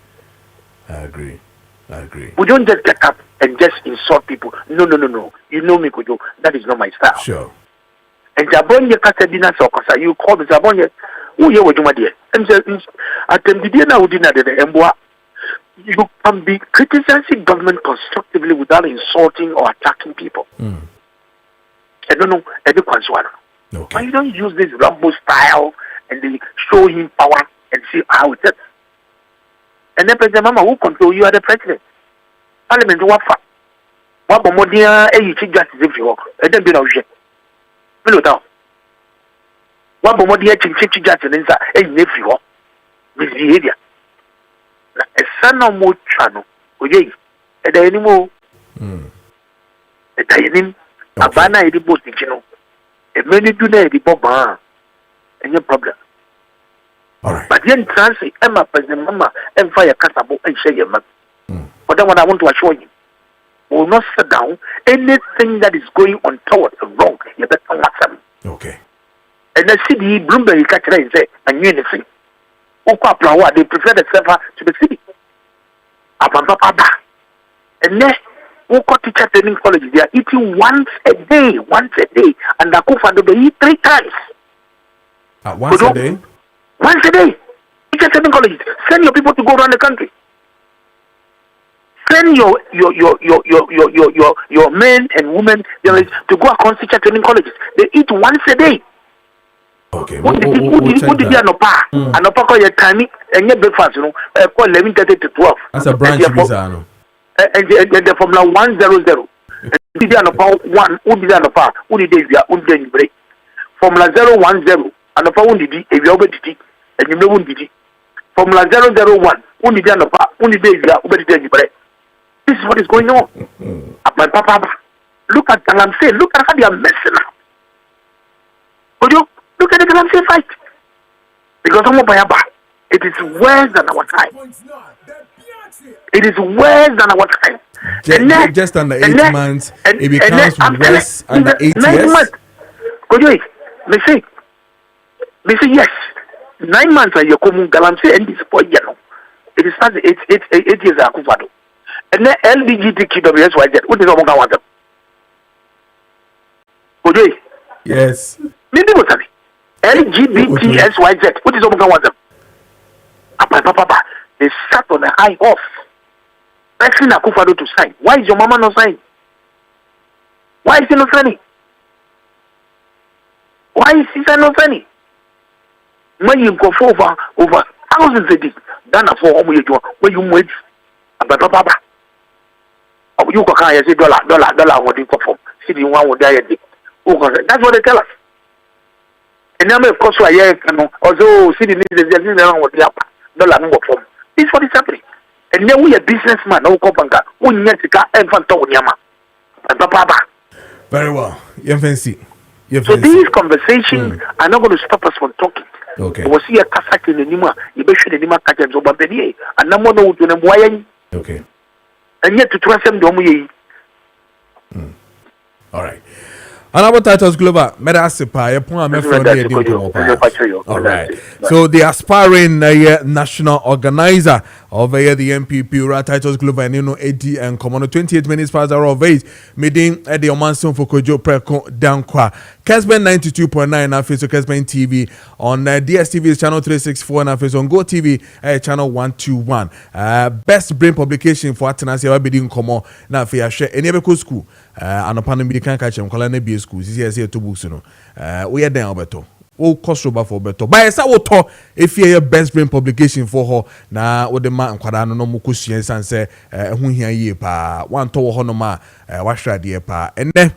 We don't just get up and just insult people. No. You know me, Kojo. That is not my style. Sure. And Jabonye Kasadina Sokasa, you call me Jabonye. Who you were doing, dear? And at the dinner, we didn't the you can be criticizing government constructively without insulting or attacking people. I don't know, every one. Okay. But you don't use this Rambo style and they show him power and see how it is. And then President Mama will control you are the president. Parliament what for? What more dear chief justice if you walk? And then be no shit. Below down. What more dear chief justice inside if you walk? Misbehavior. A son of more channel. Okay. And the animal. A tiny a banner in the boat, you know. A many do not the bob. And your problem. All right. But then transit Emma President Mama and fire Casabo and share your man. But then what I want to assure you, we will not sit down. Anything that is going on toward the wrong, you better watch them. Okay. And the city Bloomberg catch it and say, and you anything. They prefer the server to the city. And then teacher training college, they are eating once a day, and the Kufa they eat 3 times. Once a day? Once a day. Teacher training college. Send your people to go around the country. Send your men and women to go across teacher training colleges. They eat once a day. Okay. What did you anopa? Anopa call your timing and your breakfast, you know, call 11:30 to 12. That's a branch visa, no? And the formula 100. Did you anopa 1? Who did anopa? Who did you break? Formula 010. Anopa who did if you obey and you know who did it. Formula 001. Who did you anopa? Who did you break? This is what is going on. My papa, look at Galamsey. Look at how they are messing up. Would you look at the Galamsey fight? Because it is worse than our time. It is worse than our time. Just under 8 months, it becomes worse under 8 years. Could you They say yes. 9 months are you come galamsey and this boy yellow. It is not 8 years akufado. And then LGBTQWSYZ. What is all want them? Kojo. Yes. Maybe what are LGBTSYZ. What is all want them? Papa, they sat on the high off. Pressing Akufado to sign. Why is your mama not signing? Why is he not signing? Why is he not signing? When you go for over thousands a day, Dana for home you when you wait about Baba. You can say dollar what you perform. See the one would die a day. That's what they tell us. And now of course I hear although see the news what they are dollar no perform. This is what is happening. And then we a businessman, no companga, who netika and Fantonyama. And Baba. Very well. So these conversations are not going to stop us from talking. Okay. We see a cassette in the Nima, you bet the Nima Kajan over Beni, and no one knows to them why. Okay. And yet to trust them, don't. All right. Another titles global, Medasipa, all right. So the aspiring national organizer of the MPP, titles global, and AD and Common 28 minutes past hour of 8, meeting at the Omanson for Kojo Preko Dankwah. Kessben 92.9 na face Kessben TV on DSTV's channel 364 na face on Go TV channel 121. Best brain publication for Atenase wa bidin komo na fe ya hwe eni be school. Anopano bi kan ka chem kola na bi school sisi ese to books no. We den obeto. O cost over for beto. By esa wo to efie best brain publication for her na wo de ma nkwada no mo kosua san se hu hia yie pa. Wan to wo ho no ma wa hwa de pa. Enne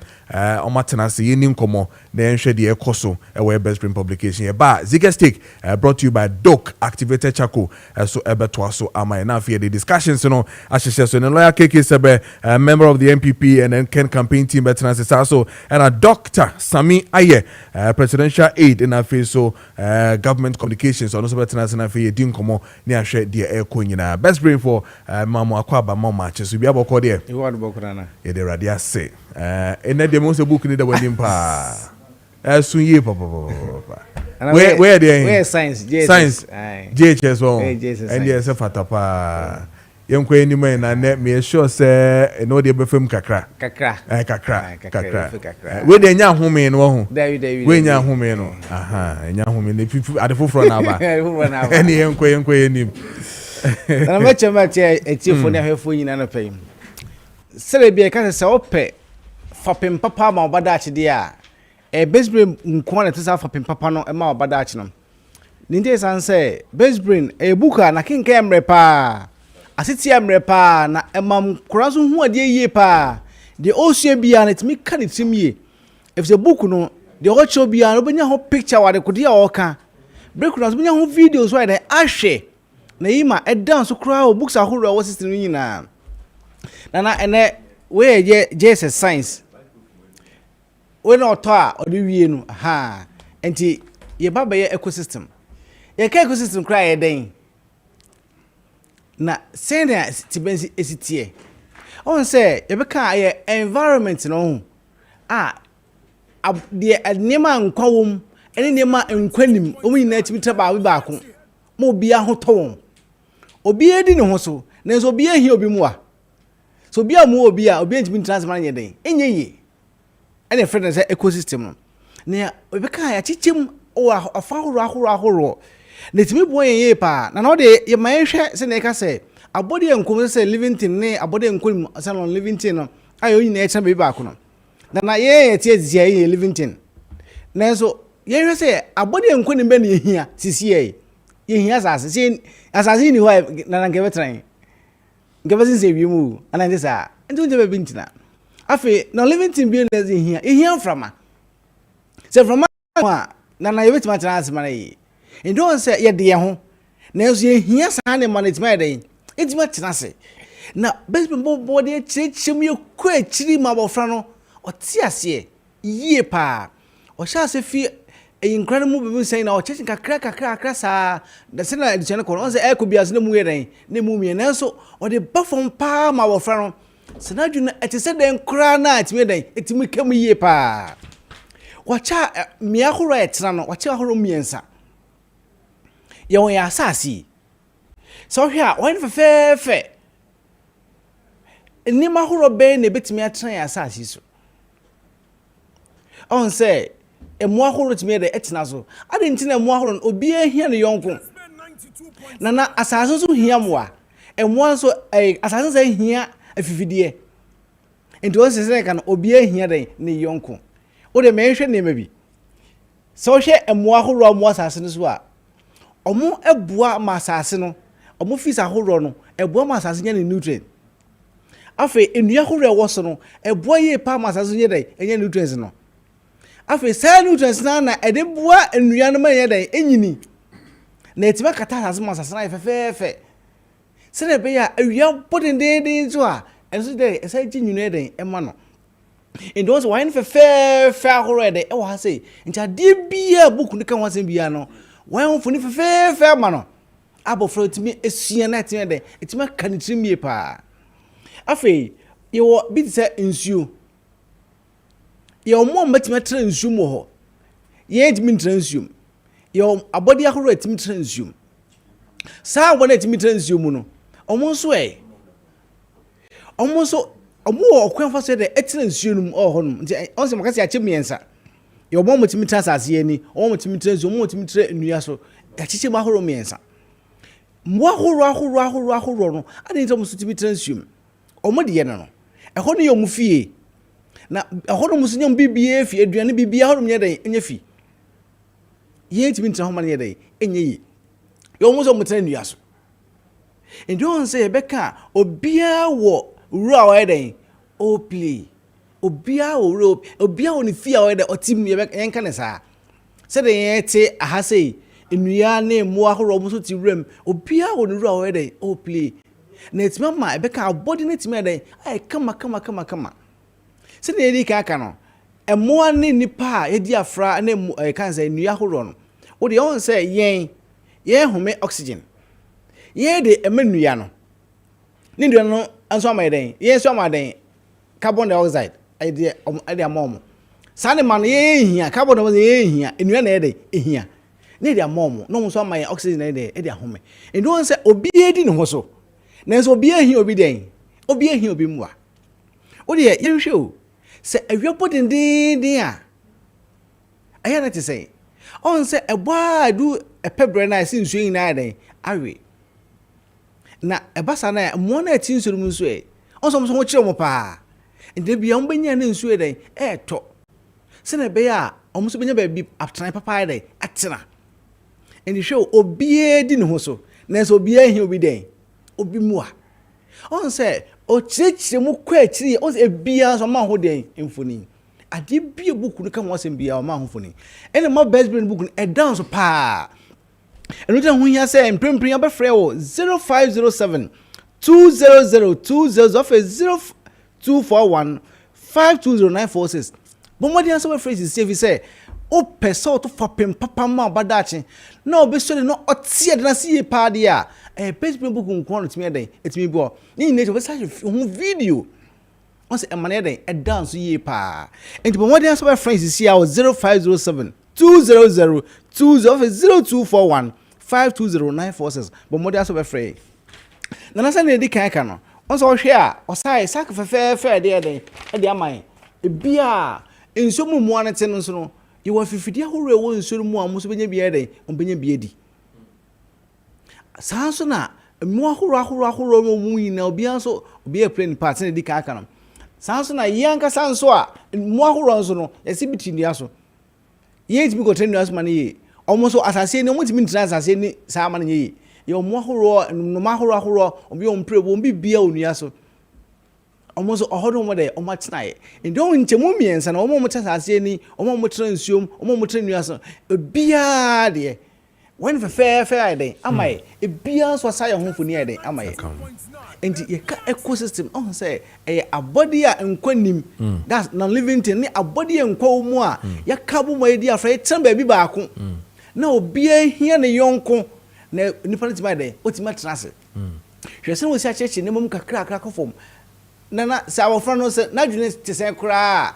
Omatenase yeni nkomo na enhwe de ekoso we best brain publication ye ba Zigestick brought to you by Doc Activated Charcoal so ebeto aso amai na afie the discussions no ahyehyɛ so ne lawyer Kessben member of the MPP and then Ken campaign team Betenase also and a Dr. Sami Aye presidential aide in afie so government communications on so Betenase na afie di nkomo ne ahwe de eko nyina best brain for mama akwaba mama Maakye so bia bokɔ de e word bokɔ na ye de radia say ene de mo se book ni da wadim pa sunye papa where where science JHS one and yes fatapa yenko enima na ne me sure say no de be fam kakra we de nya home no ho we nya home no nya home ne pipu adefofro na ba ene yenko enim na mechema tie etifo ne ahwefo nyina no pay celebia ka se ope fapem papa ma obada achide a Bestbrain nko na tesa fapem papa no ma obada achi no ninde san say Bestbrain buka na kinka emre pa asiti emre pa na emam korazo hu ade yie pa de osua bia na timi ka ne timie if the book no de ocho bia no benya ho picture wa de kodi a oka break no benya ho videos wa de ahwe na yima edan so kura o books ahoro wa system nyina na ene we je science we no to a odi wie no enti ye baba ye ecosystem ye ka ecosystem kra ye den na send tibensi esitie on say ye be ka ye environment no de anema nkwawom ene nema nkwanim o nyina tibita ba ko mo bia ho to obi edi ne ho so na so obi ehia obi mu a so bia mu obi ntimi transfer na ye den enye ene friend say ecosystem no na obi ka ya chichim o afahoro na timi bo ye pa na no de ye man hwe se na ka say abode enkom se living ne abode enkom se no living no ayo nyina e cha be ba ko no na ye tie zia ye living na so ye hwe se abode enkom be na ye hia sisi ye hia asase ni ho na nke betran nke be se wi mu ana ndi sa ndi unje be bintina afi na living be na ye hia frama se frama na ye betima tana asema na ye ndo se ye de ye ho na so ye hia sa ne management ya den etima tana se na Bestbrain bo de chechim ye ko achiri ma bofra no oti ase yie pa o sha se fi incredible people saying na o chechin kakra sa da se na edition ko on se e ko biase na mu ye den na mu mi na so o de bafom pa ma bofra no se na dwuna etise den kra na etime den etime kam yie pa wacha miahoro etra no wacha ahoro miensa ye won ya asasi so hwe a won fe ni mahoro be na betimi atran ya asasi so on say emu ahoro timi de etina so ade ntina emu ahoro obi ahia ne yonko na asase so hia moa emu so asase so hia afifidie ento se kan obi ahia de ne yonko o de menhwe ne ma bi so hwe emu ahoro amu asase no so a omo ebua ma asase no omo fisa ahoro no ebua ma asase nya ne nutrient afi enua ahoro ewo so no ebua ye pa ma asase nya de enya nutrients no afi say nutrients na ede bua enua no ma nya de enyini na etima kata asase ma asase na fefefe se ne be ya awia bodendeden so a enso de esa ginyunu de ema no endo so wine fefefe ahoro de e wa say ncha de bia book no kan wasem bia no wan funi fefefe ma no abofro timi esua na timi de etima kanitrimie pa afi yo bi se nsuo yo mo matima tra nsuo mo ho ye timi tra nsuo yo abodi ahoro timi tra nsuo sa wona timi tra nsuo mu no omo so omo okwanfa so de etra nsuo num ohonum nti onse makasi ache miensa yo mo timi tra sase ani omo timi tra nsuo mo timi tra nnua so achiche ma ahoro miensa mo ahoro no ade nti omo so timi tra nsuo omo de ye no eho no yo mu fie na eho no muso nyam bibie fie aduane bibia ho nya den enya fi ye timi ntra ho ma nya den enya yi yo mu so mutra nnua so enti on say beka obia wo wura wa den o play obia wo wura obia wo ni fie wa den otim ye beka yenka ne sa se de ye te aha sei nnua na mu ahoro mu so ti wram obia wo ni wura wa den o play na etima ma ebeka abodi na etima den ai kama se na edi ka no emoa ne nipa edi afra na kansa nnua ahoro no wo de on say yen home oxygen ye de emenua no ni nnua no anso ama den ye so ama den carbon dioxide ede amom sane man ye hia carbon dioxide ye hia nnua na ede ehia ni de amom no so ama oxygen na ede ahome ndo on say obi edi ne ho so na so obi ehia obi den obi ehia obi muwa wo de ye hwe o se awiopo dindindin a aya na te say on say eboa du epebre na sin nsuo ina den awe na ebasa na mo na ti nsuo mu nsuo on so ho kire mo pa inde bia on benya na nsuo den to se na be ya on so benya ba bi atran papa den atena indi hwe obi edi ne ho so na so obi ehia obi den obi muwa on say o chichire mu kwa achiri o se bia so ma ho den mfoni ade bia buku no kan wasem bia o ma ho mfoni ene ma best brain buku e dance pa eno je ho hia se mprempren abefrɛ wo 0507 200 of 0241 520946 bomodi answer phrase save say o person to fapem papa ma badache na obesole no otie de na sie pa de a Facebook book nko no timi den etimi bo ni nature wesa ho video on say emane den e dance ye pa enti bomodi answer phrase see 0507 200 0241 520946 bomodi answer phrase na na say na di kan no on so hwe a osai sak fe de den e de aman e bia enso mu ane te no so no you want fifidi ahoro ewo nso mu amuso benya bia den on benya bia di sanso na mu ahoro mu yina obi anso obi e plane part na di ka no sanso na yanka sanso a mu ahoro nso no yesi bitini aso yeti bi go tenu aso man ye almost asase ni mo timi ntra asase ni sa man ye ye mu ahoro no ahoro obi on prebo obi bia onua so almost ohodo mo de o ma tnae ndo nchemu miensa na o mo tasase ni o mo tra nsuom o mo tra nua so bia de when fair de amai bia so sa ye ho funi de amai enti ye ka ecosystem on say a body a nkwanim that's non living thing ni a body nkwa mu a ya ka bu mo ye dia fra tran ba bi ba ko na obia hia ne yonko na nipa ne tima de o tima trase hwese wo si a cheche ne mom kakra kofom na sa wo fra no se na dwene te se kra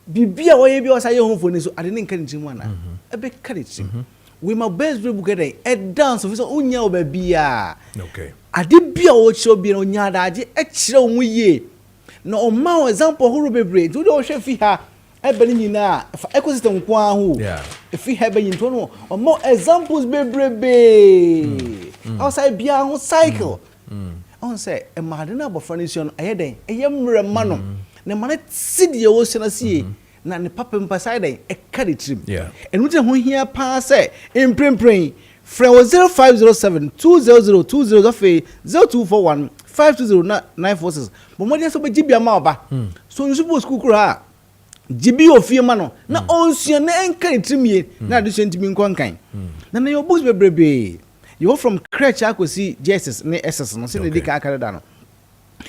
bibia woye bi osaye home for ni so ade ne nka ntimu ana ebe ka de chi we my best break book e dance so unya o ba bia okay ade bia wo chi obi na unya adaje e kire wo ye na o ma example horo bebre do do hwe fi ha ebe ni nyina ecosystem ko ahu fi ha be nyinto no o ma examples bebrebe outside bia ho cycle on say e ma de na bofanition ayeden eyemre ma no na ma na tidie wo sena sie na ne papa mpasai den e ka de trim and we ho hia pa say imprempren friend was 0507 200 20 0241 520946 but mo dey so be gibia ma oba so you suppose school kura gibi ofie ma no na onsuan na enka de trim ye na de sentimi nkonkan na your books bebrebe you from crèche akosi Jesus ne SS no se ne di ka akare da no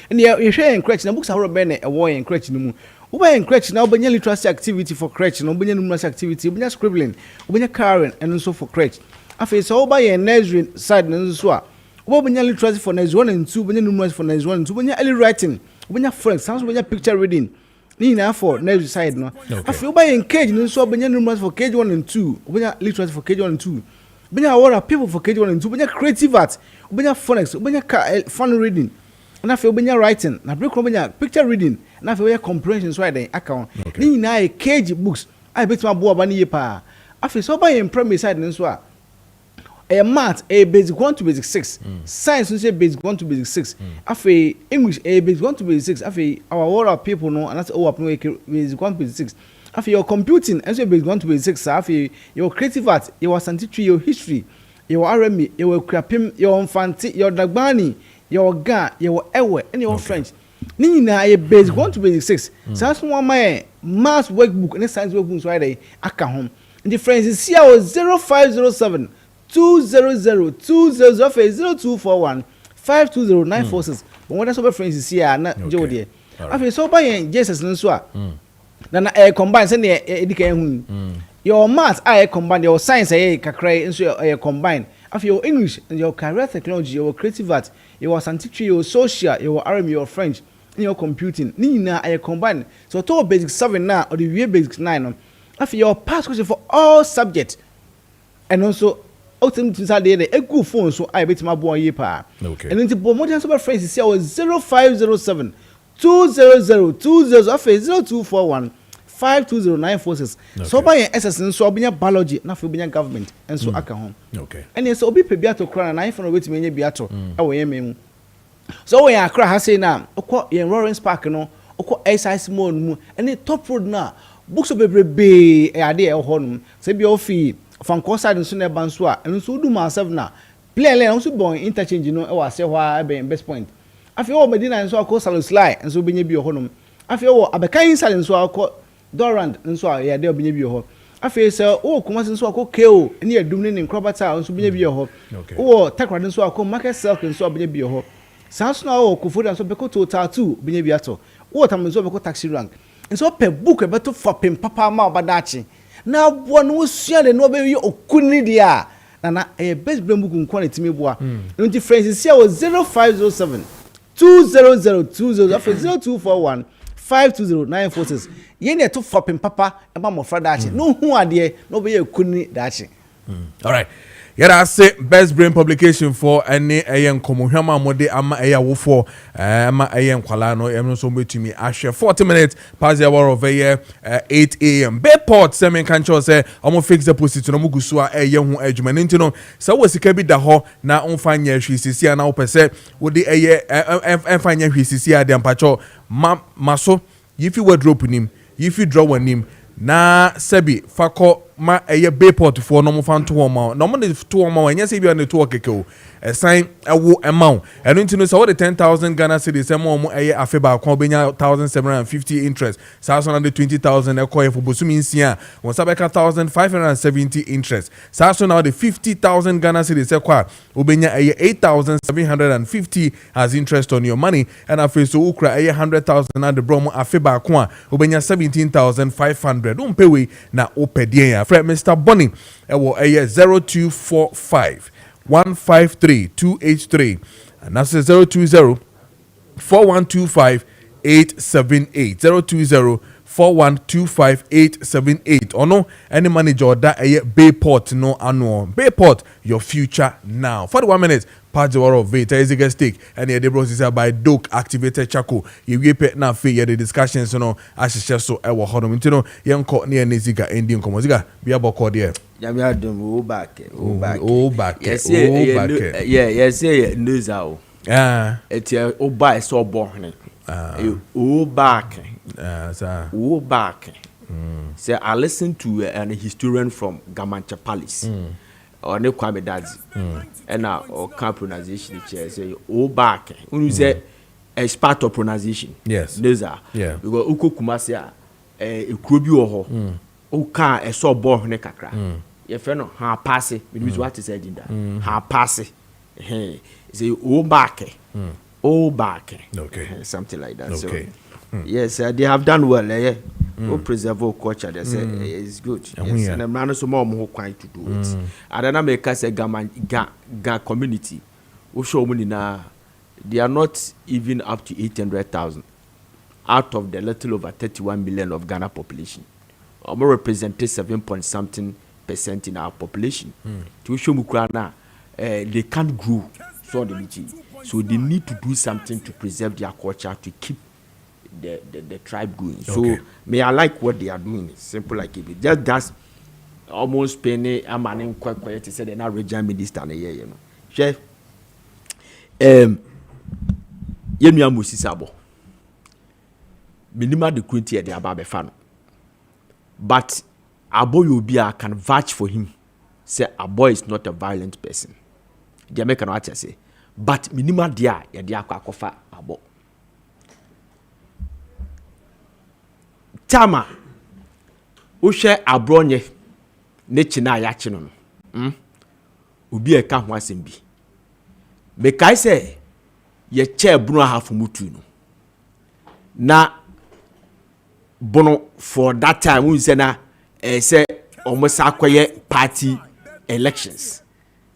and you share in crèche na books are be na e wo in crèche no mu wo ba in crèche na obanya literacy activity for crèche no obanya numeracy activity obanya scribbling obanya carrying and also for crèche afi so wo ba in nursery side no so a wo obanya literacy for nursery 1 and 2 obanya numeracy for nursery 1 and 2 obanya early writing obanya French sounds obanya picture reading ni na for nursery side no afi wo ba in KG no so obanya numeracy for KG 1 and 2 obanya literacy for KG 1 and 2 obanya what people for KG 1 and 2 obanya creative art obanya phonics obanya fun reading na fe obanya writing na break obanya picture reading na fe obanya comprehension so I account ni na KG books I bet ma bo aba ni ye pa afi so obanya in primary side nso a math basic 1 to basic 6 science nso basic 1 to basic 6 afi English basic 1 to basic 6 afi our world of people no and that's all up no basic 1 to basic 6 afi your computing nso basic 1 to basic 6 afi your creative art your scientific your history your RME your krapim your infantry your dagbani your ga your ewe and your French ni na ye basic 1 to basic 6 so so one my math workbook and science workbook so I aka home the friends is here 0507 200 0241 520946 but when so friends is here na jode afi so ba yen Jesus nso a na combine say na edika hu your math combine your science kakra nso combine afi your English your career technology your creative art your scientific your social your RME your French your computing ni na combine so to basic 7 now or the basic 9 no afi your past question for all subjects and also ultimately Saturday a good phone so I bet my boy ye pa and then the modern super friends is here 0507 200 0241 520946 so by SS so obinya biology na fe obinya government and so aka home okay and so obi pe biato kra na iPhone wait me nya biato e wo yemem so we akra ha say na okọ yen Lawrence Park no okọ exercise mall mu and top road na books bebrebe e ade e ho no se bia ofi fan ko side nso na ban so a nso du ma 7 na play nso bon interchange no e wa se hwa e best point afi o Medina nso akọ Saloslai nso benya bi ho no afi o abekan side nso akọ Dorand nso a ya de benya bi ho afi se o kuma nso akọ KO ne adum ne nkrobata nso benya bi ho o takrad nso akọ Market Silk nso benya bi ho sanso na o Kofoda nso beko Total 2 benya bi ato o tam nso beko Taxi Rank nso pe book e beto for pem papa ma obadachi na bo no sua de no be yi okuni dia na best brain book nko na timi boa nti friends here 0507 200 0241 520946 ye ne to for pem papa e ma mo fra dachi no hu ade no be yi okuni dachi all right. Yara say best brain publication for any ayen komohwama mode ama eya wo for ama ayen kwala no em so betumi ahwe 40 minutes past the hour of 8 a.m. Bayport semen kan cho say omo fix deposit no mugusu a eye hu adwuma nti no say wo sika bi da ho na onfanya hwisisi na wo pese wo de eye enfanya hwisisi a de ampacho maso yifi wardrobe nim yifi drawer nim na sebi fako ma eye Bayport for no mo fan to ma no mo de to ma anya se bi on to keke o sign ewo amount eno ntino so the 10,000 Ghana cedis mo mo eye afeba kwa benya 1,750 interest sa so na the 20,000 ekoye for bosumi nsia won sabeka 1,570 interest sa so na the 50,000 Ghana cedis ekwa obenya eye 8,750 as interest on your money and afi so ukra eye 100,000 na the bro mo afeba kwa obenya 17,500 umpewe na opedie ya Mr. Bonnie ewo eye 0245 153 283 and that's 020 4125 878 020 4125878 ono any manager oda Bayport no ano Bayport your future now 41 minutes part the war of it is a stake and the bros is by Doke activated charcoal you pet na fe the discussions no asheshe so e wo hodom ntino yenko ne eniziga ending komoziga bia boko there Yami adum o back yes news out it's o buy so born o back o back say I listened to an historian from Gamancha Palace or ne Kwame Dadzi and now or can pronunciation say o back when say a part of pronunciation yes news yeah because uko kumase e krobi wo ho o kan e so born ne kakra your friend ha pass it means what is said in that ha pass it say o back okay something like that okay. So yes they have done well we preserve our culture they say it's good yes and I'm not so more quite to do it and then I make us a ga community we show money now they are not even up to 800,000 out of the little over 31 million of Ghana population we represent 7.something% in our population to show now they can't grow so they need to do something to preserve their culture to keep the tribe going. So may I like what they are doing. It's simple like it. Just that's almost penny a man in quite to say they're not regional minister in a year, you know. Chef Yemia Musisabo. Minima the quinty at the Ababe fan. But Abo Yobia can vouch for him. Say a boy is not a violent person. The American watcher say. But minima dia ya dia kwakofa abo. Tama uhwe abronye ne china ya chi no. Obi e ka ho asem bi. Me kai se ye che bunu hafu mutu no. Na bono for that time we say na say almost akoye party elections.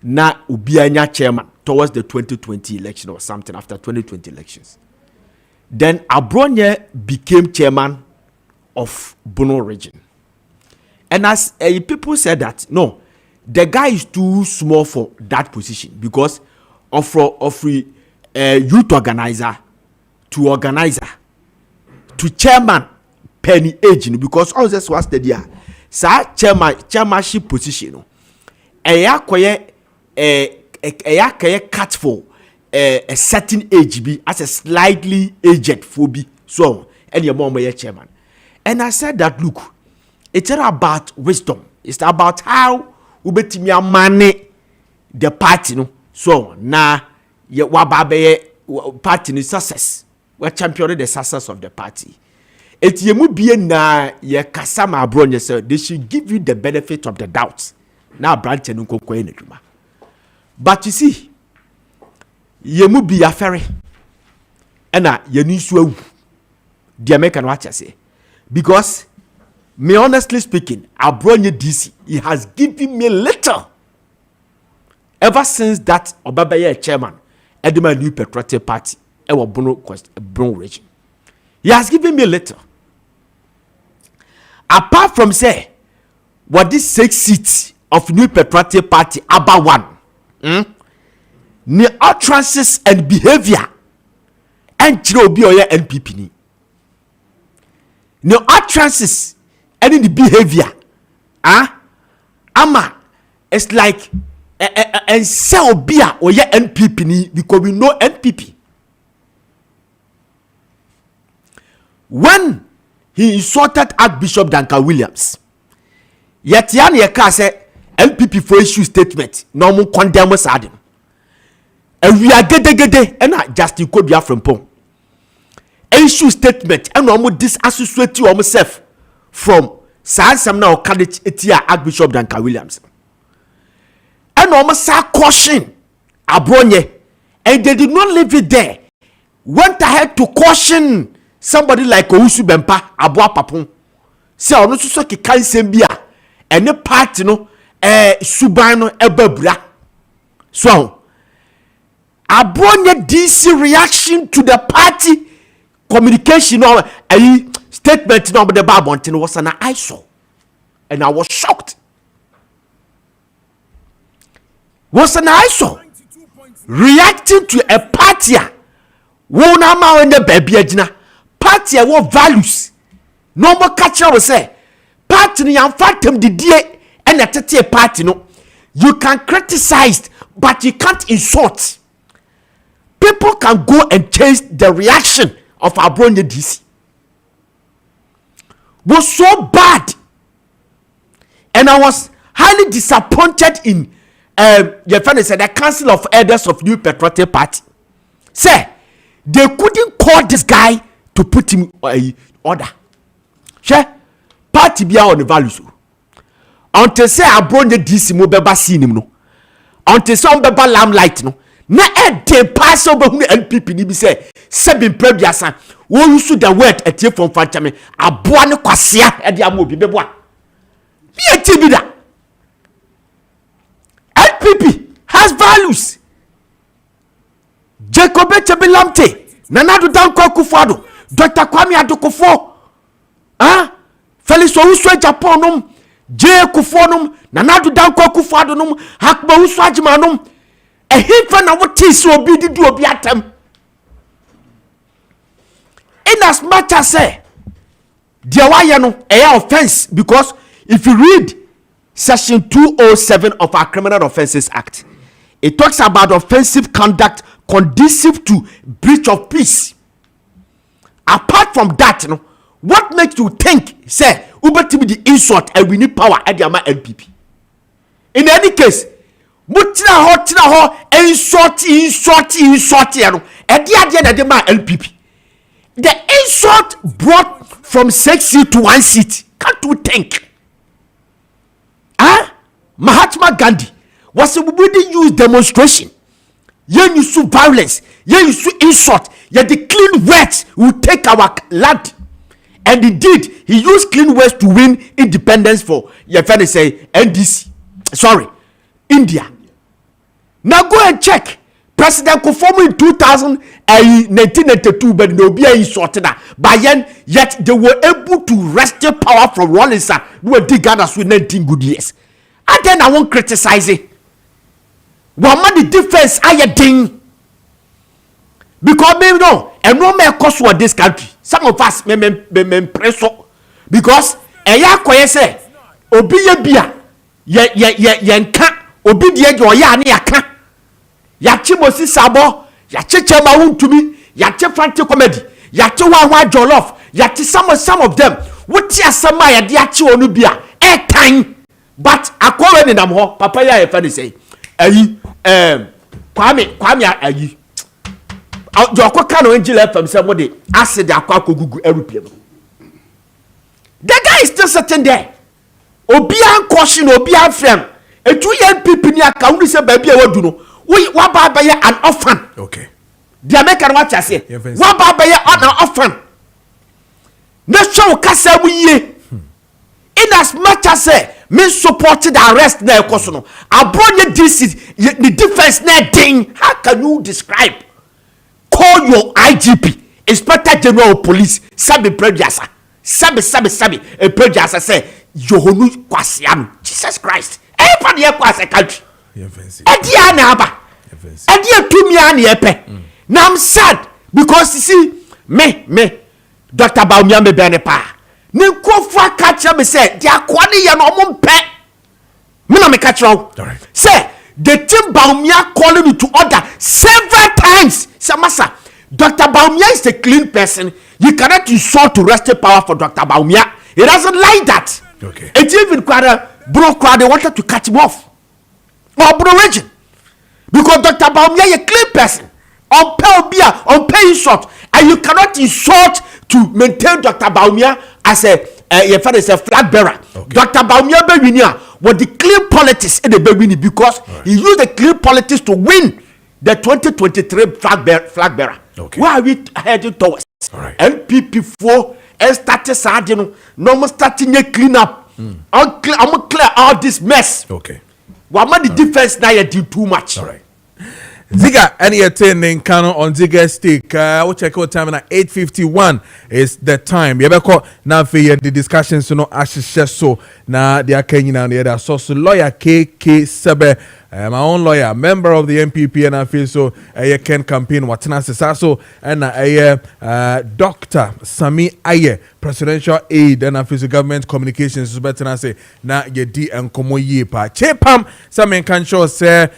Na obi anya chairman towards the 2020 election or something after 2020 elections. Then Abronye became chairman of Bono region. And as people said that, no, the guy is too small for that position because of youth organizer to chairman penny age because all this was the year. Sa chairmanship position. Cut for a certain age be as a slightly aged phobia. So, and your mom chairman. And I said that look, it's not about wisdom. It's about how we bet me money the party no. So now ye wababe party ni success. We championed the success of the party. It ye mu be na ye kasama abronye say they should give you the benefit of the doubt. Now branch no kokwa eneduma. But you see, ye mu be afere. Ena ye ni so awu. The American watcher say. Because, me honestly speaking, Abronye DC, he has given me little. Ever since that Obabaye chairman, Edema New Patriotic Party, Ewa Bono region. He has given me little. Apart from say, what this 6 seats of New Patriotic Party, about one, near utterances and behavior, and Chirobi NPP ni. No utterances and in the behavior, ama it's like and sell beer or yeah NPP ni because we know NPP. When he insulted Archbishop Duncan Williams, yet yan ye ka say NPP for issue statement no mo condemn us adam. And we are gede and not just you could be from Pong. Issue statement and almost disassociate you yourself from Sam now college etia Archbishop Duncan Williams. And almost caution Abronye, and they did not leave it there. Went ahead to caution somebody like Ousu Bempa Abua Papon. Say ono so ki kan sembia and the party no subano ebebra. So Abronye DC reaction to the party communication or a statement no the Babontin was an eyesore. And I was shocked. Was an eyesore. Reacting to a party. Won ama in the baby agina. Party what values. No more catcher will say. Party ni fatum the day and a party no. You can criticize, but you can't insult. People can go and change the reaction of our brother DC. Was so bad. And I was highly disappointed in your friend said the Council of Elders of New Patriotic Party. Say, they couldn't call this guy to put him in order. She party be on the values. Until say I brought the DC mo beba see him no. Until say on beba lamplight no. Na de pass over who NPP ni be say seven previous wo use the word etie from fantame aboa ne kwasea e de amobi beboa. Be a TV da. NPP has values. Jacob Echebelamte, Nanadu Dankwah Kufado, Dr. Kwame Adokofo, Felix Owusu Japanum, J. Kufonum, Nanadu Dankwah Kufadonum, Hakba Uswajimanum, a hit for now what is so be do be at them. In as much as say, dear Wayano, a offense, because if you read Section 207 of our Criminal Offences Act, it talks about offensive conduct conducive to breach of peace. Apart from that, what makes you think, say, Uber-TV the insult and we need power at the NPP? In any case, Mutina ho, insult, and the NPP. The insult brought from 6 seats to 1 seat. Can't you think? Mahatma Gandhi was a really used demonstration. Yen use violence, yen use insult, yet the clean words will take our land. And indeed, he used clean words to win independence for your friend say NDC. Sorry, India. Now go and check. President Kofomo in 1992, but no be insulted. But yet they were able to wrest power from Rawlinson, who were Ghana with 19 good years. And then I won't criticize it. What the difference are you doing? Because maybe no, and no more cost for this country. Some of us may press because a ya say obi ye bia ye nka obi die jo ya ne aka ya chi mosi sabo ya cheche ma wuntumi ya che frantic comedy ya che wa jollof ya che some of them what asama ya de achi onu bia e kan but akwa ni nam ho papa ya fa say ayi kwame ayi joko kan Angela FM say mo de acid akwa kogugu aeroplane. The guy is still sitting there. Obi an caution obi an frame. Etu ye pipi ni aka unu say baby e wadu no. Wa ba ba ye an orphan. Okay. The American what say? Wa ba ba ye an orphan. Na show kasa mu ye. In as much as say me supported the arrest na ekoso no. Abronye this the defense na ding. How can you describe? Call your IGP, Inspector General of Police, Sabi Prejasa. Sabi, a Prejasa say, Johonu Kwasiano, Jesus Christ. Everybody here was a country. Ediana Abba. Edia to me and yepe. Now I'm sad because you see, me, Dr. Baumia me benepa. Ninkofwa catch me say, they are kwani ya no mumpe. Me no me catch you. Say, the team Baumia calling me to order several times. Say, Massa, Dr. Baumia is a clean person. You cannot insult to wrest power for Dr. Baumia. He doesn't like that. Okay. It's even quite a bro crowd. They wanted to cut him off. Or bro region. Because Dr. Baumia is a clean person. On pay insult. And you cannot insult to maintain Dr. Baumia as a flag bearer. Okay. Dr. Baumia Bewinia was the clean politics in the Bewini because he used the clean politics to win the 2023 flag bearer. Okay. Where are we heading towards? All right. NPP4 and started starting no starting a clean up. I'm clear all this mess. Okay. What the defense now you do too much. All right. Ziga, any attending canon on Ziga stick. We'll check out time at 8:51 is the time. You ever now for the discussions to know Ashes so now they are Kenyan and the other source lawyer Kessben. My own lawyer, member of the MPP, and I feel so. Ken campaign Watana Sesaso and Dr. Sami Aye, presidential aide, and I feel so government communications. So better I say na ye di and komo ye pa. Chepam, some can show say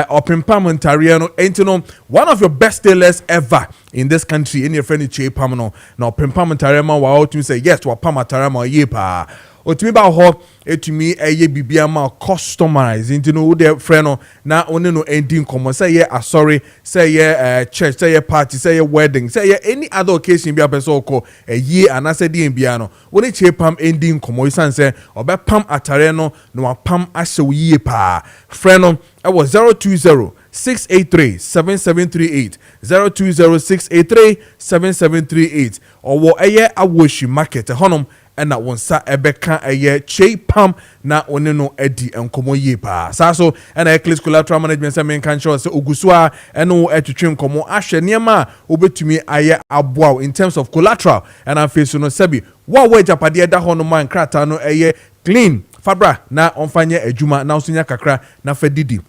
open pam Ontariano ain't you know one of your best tailors ever in this country. In your friend Chepam no open pam Ontariano wow to say yes to a pam Ontariano ye pa. Otumi ba ho etumi eye bibia ma customize into no de friend na one no ending come say ye sorry say ye church say ye party say ye wedding say ye any other occasion bia person ko ye anase de bia no woni Chepam ending come isan say obepam atare no no pam ahye ye pa friend no e was 020 683 7738 020 683 7738 owo eye awoshi market honom and na wonsa ebeka eye Chepam na one no edi enkomo ye pa sa so and Eclipse collateral management say men kan sure say ogusua eno etwetwe nkomo ahwe niema obetumi aye aboa in terms of collateral and I face no sebi wa japade da ho no man krata no eye clean fabra na onfanye adwuma na osunya kakra na fadidi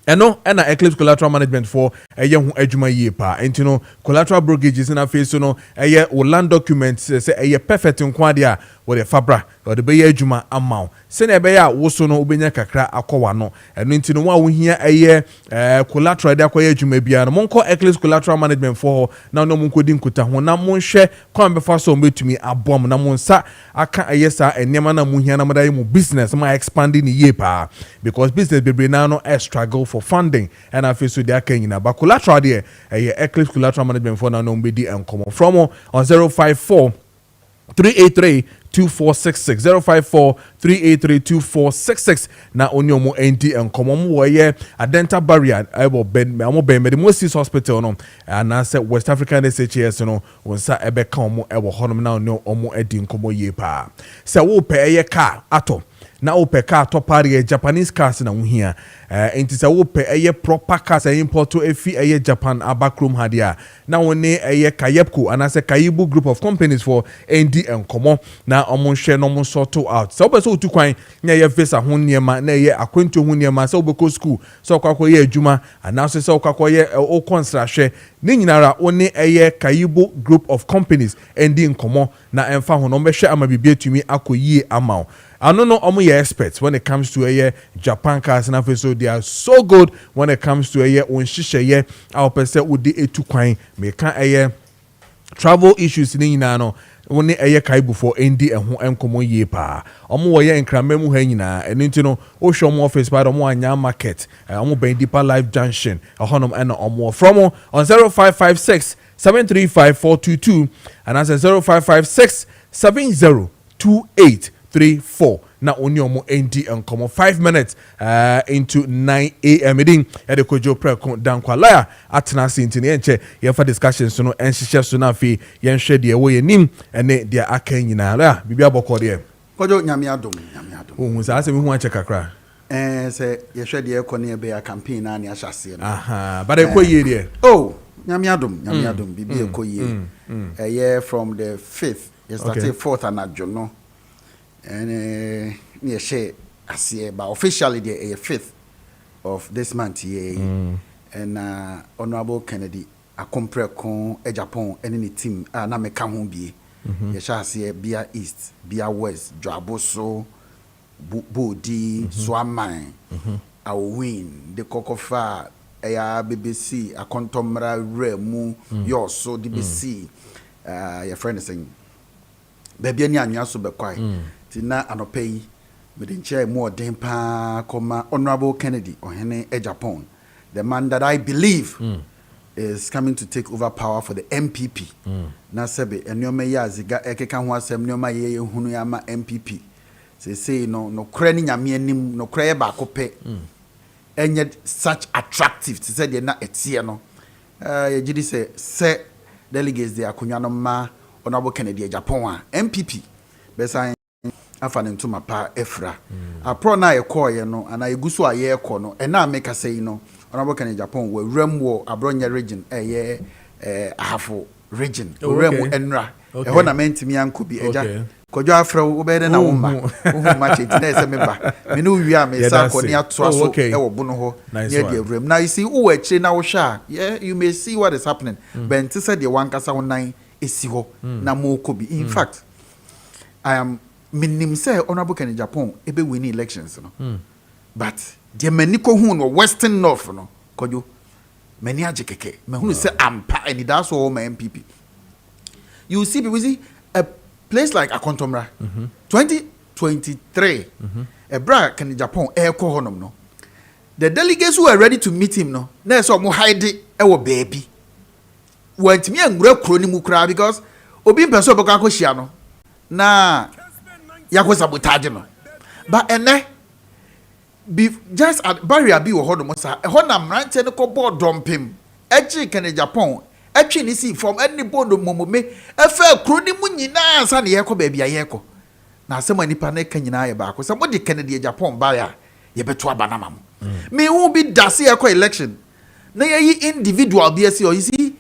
eno na Eclipse collateral management for eye hu adwuma ye pa enti no collateral brokerages na face no eye land documents say eye perfect nkwade a wo de fabra wo de be ye adwuma amount se na be ya wo so no obenya kakra akọwa no eno enti no wa hia eye collateral de akoye adwuma bia no monko Eclipse collateral management for na no monko di nkuta ho na monhwe kwa be fa so mbetumi abom na monsa aka eye sa enema na monhia na madaye mu business ma expanding ye pa because business bebre na no struggle for funding and I feel so they are Kenya but collateral there Eclipse collateral management for now no be and come from on 054 383 2466 054 383 2466 na onyo mo ND and come on wo a dental barrier ebo ben mo ben Medimosis hospital no and I said West African SHS no wonsa ebe ka mo ebo honom na onyo omo edi nkomo ye pa se wo pe car ato na ope car to party Japanese cars na uhia enti se wo pe proper cars import to efi Japan abakrom hadia na woni Kayepco and as a Kaibu group of companies for ND and Komo na omo hwe no mo sort out so be so tu kwan na visa ho niema na akwantu ho niema se obeko school so kwakọ adwuma and now se kwakọ o construction ni nyinara oni Kaibu group of companies ND and Komo na emfa ho no be hwe ama bibia tumi akoyie amount I don't know how experts when it comes to Japan cars and so they are so good when it comes to on shisha our person would de etu kwan me kan travel issues ni nyina no woni kaibu for ND ho enkomo ye pa omo wo enkrama mu ha nyina eno ntino o hwe omo office by omo anya market omo ben deeper life junction ahonom ena omo from on 0556 735422 and as 0556 7028 3-4 na only omo ND and come 5 minutes into 9 a.m. Edin at the Kojo Preko Dankwah lawyer atena sintini enche yefa discussions no enhihye so na fi yenhwe de wo yenim ene de aka nyina la bibia bokọ de Kojo nyame adom ohun sa asemi hu ache kakra se yehwe de ekọ ne be ya campaign na ne ahyase no aha but ekọ ye de nyame adom bibia ekọ ye from the 5th yesterday 4th and ajono and near share as but officially the 5th of this month and Honorable Kennedy Preko Japan any team na me ka ho bie ye sha se Bia East Bia West Dwaboso Bodi Swaman Awin the Kokofa BBC Akontomra Remu yo so DBC your friend is saying baby any anwa so be kwai na anopai me den chair more den pa koma Honorable Kennedy ohene Japan the man that I believe is coming to take over power for the MPP na sebe enoma ya ziga ekeka ho asem enoma ye hunu ya ma MPP say no kra ni nyame anim no kra ye ba kope enye such attractive to say na etie no ye gidi say delegates they akonya no ma Honorable Kennedy Japan MPP besa afane ntuma pa efra apro na ye call ye no ana eguso aye ekọ no e na make say no honorable Kennedy Japan we remwo Abronya region ahafo region Oh, remu okay. enra Okay. e ho na mentimi anko bi eja Okay. Kojo afra wo be de na wo ma wo ma che ti na ese me ba me no wi a me Yeah, sa that's ko ni it. ato aso okay. e wo bu no ho Nice near one. the rem now you see who actually now sha yeah you may see what is happening but until said the one kasa online esi ho na mo ko bi in fact I am minim say honorable Kennedy Japan ebe win elections no but the many ko hu no western north no Kojo many ajekeke me hu say ampa and that's all my MPP you see people see a place like Akontomra 2023 a bra Kennedy Japan ko honom no the delegates who are ready to meet him no na so mo hide e wo baby want me angura kro ni mu kra because obi mpeso boko akohia no na yakwo sabotage no but ene be just at barrier bi wo hodo mo sa e ho na mrante no ko board dompem echi Kennedy Japan etwi ni si from any board momome e fa kro ni mu nyina sa na ye ko baby ayeko na asema nipa na ka nyina ye ba ko sa mo de Kennedy Japan barrier ye beto abanama mo me who be dase e ko election na ye individual bi ese o you see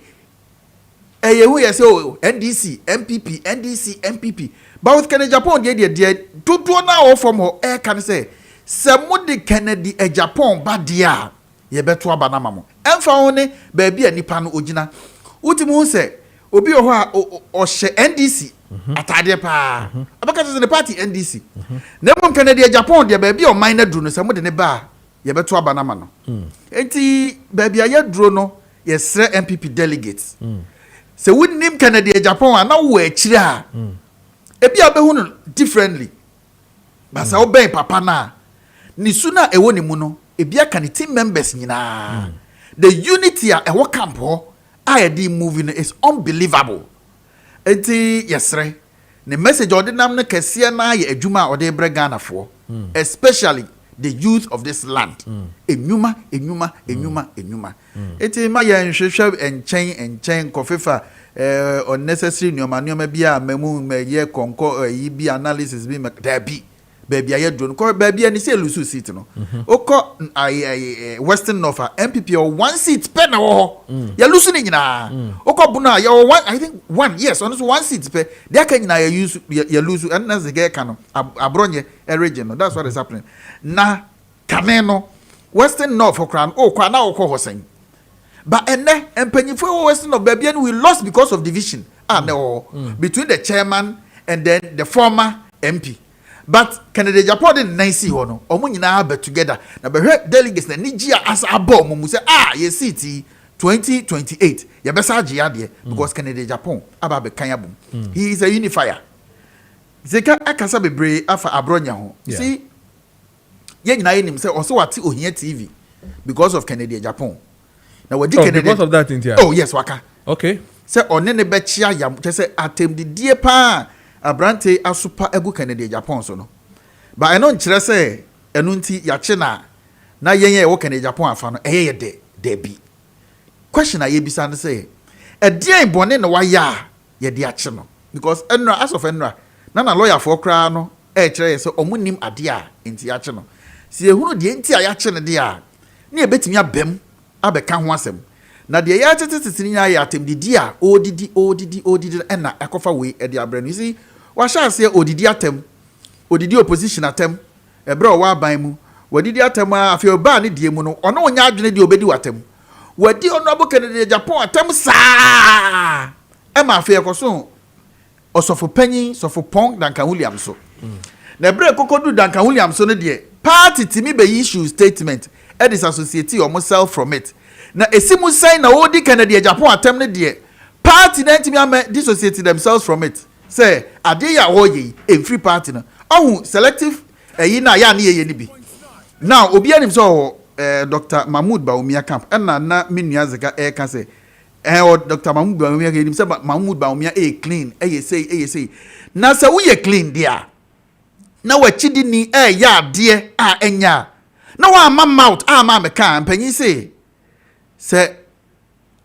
who you say NDC MPP NDC MPP but with Kennedy Japan dey dodo na o from ho can say de Kennedy Japan ba dia ye beto abanama mo emfa ho ne ba bia nipa no ogina utimu say obi o ho a o hye NDC atade pa abaka say the party NDC na mo Kennedy Japan dey ba bia o man na duru no se mo de ne ba ye beto abanama no enti ba bia ye duro no ye sre MPP delegates se wunnim Kennedy Japan ana wo akire a ebi abehu no differently basa wo ben papa na ni suna ewo ni mu no ebi aka ni team members nyina the unity a ewo camp ho a the moving is unbelievable enti yesre the message ordinam no kese na ye adwuma ode bre Ghana fo especially the youth of this land enyuma eti ma ye nhwehwe enchen kofefa unnecessary nyoma bia mamu ye konko yi bi analysis bi dabi baby aye drone ko baby ani se lusu seat no oko western north MPP or one seat pe na wo ya lusu ni nyina oko buna ya one I think one yes on one seat pe they can nyina ya lusu and na zege ka no abronye region no that's what is happening na kaneno western north okran kwa na oko hosen but ene empanyifo western north baby and we lost because of division between the chairman and then the former MP. But Kennedy Japan didn't nice no omo nyina ba together na be delegates na nigia as abo mo say ye city 2028 ye besa age ade because Kennedy Japan aba be kan abom he is a unifier zeka akasa bebre afa abronya ho see ye nyina ye nim say also wate ohia TV because of Kennedy Japan na wadi Kennedy because of that India. Oh yes waka okay say one ne be chia yam say atem de die pa Abrante asupa egu Kennedy Japan so no ba eno nkyere se enu nti ya che na yenye wo Kennedy Japan afa no ye de bi question na ye bisa no say e dien bone na wa ya ye de ache no because enra as of enra na lawyer for kra no kire se omunim ade a nti ache no si ehunu de nti a ya che ne de a na e betimi abem abeka ho asem na de ya tetetete nya ya atem didi a odidi na ekofa we e de abranu si wa sha se odidi atem odidi opposition atem ebre o wa aban mu odidi atem afi oba ne die mu no ono onya adwene de obedi watem wadi honorable Kennedy Japan atem saa e ma afi ekoso osofo panyin sofo pong Duncan Williams so na ebre kokodu Duncan Williams so no de party timi be issue statement e disassociate yourself from it na esimu sign na odi Kennedy Japan atem ne de party na ntimi am dissociate themselves from it say ade ya woye free party na ohu selective na ya na ye ni bi now obi anim so Dr. Mahmoud Bawumia camp na menua zeka ka say Dr. Mahmoud Bawumia ke nim say Mahmoud Bawumia clean say na say we clean dia na wachidi ni ya ade a enya na wa mouth ma me kan panyin say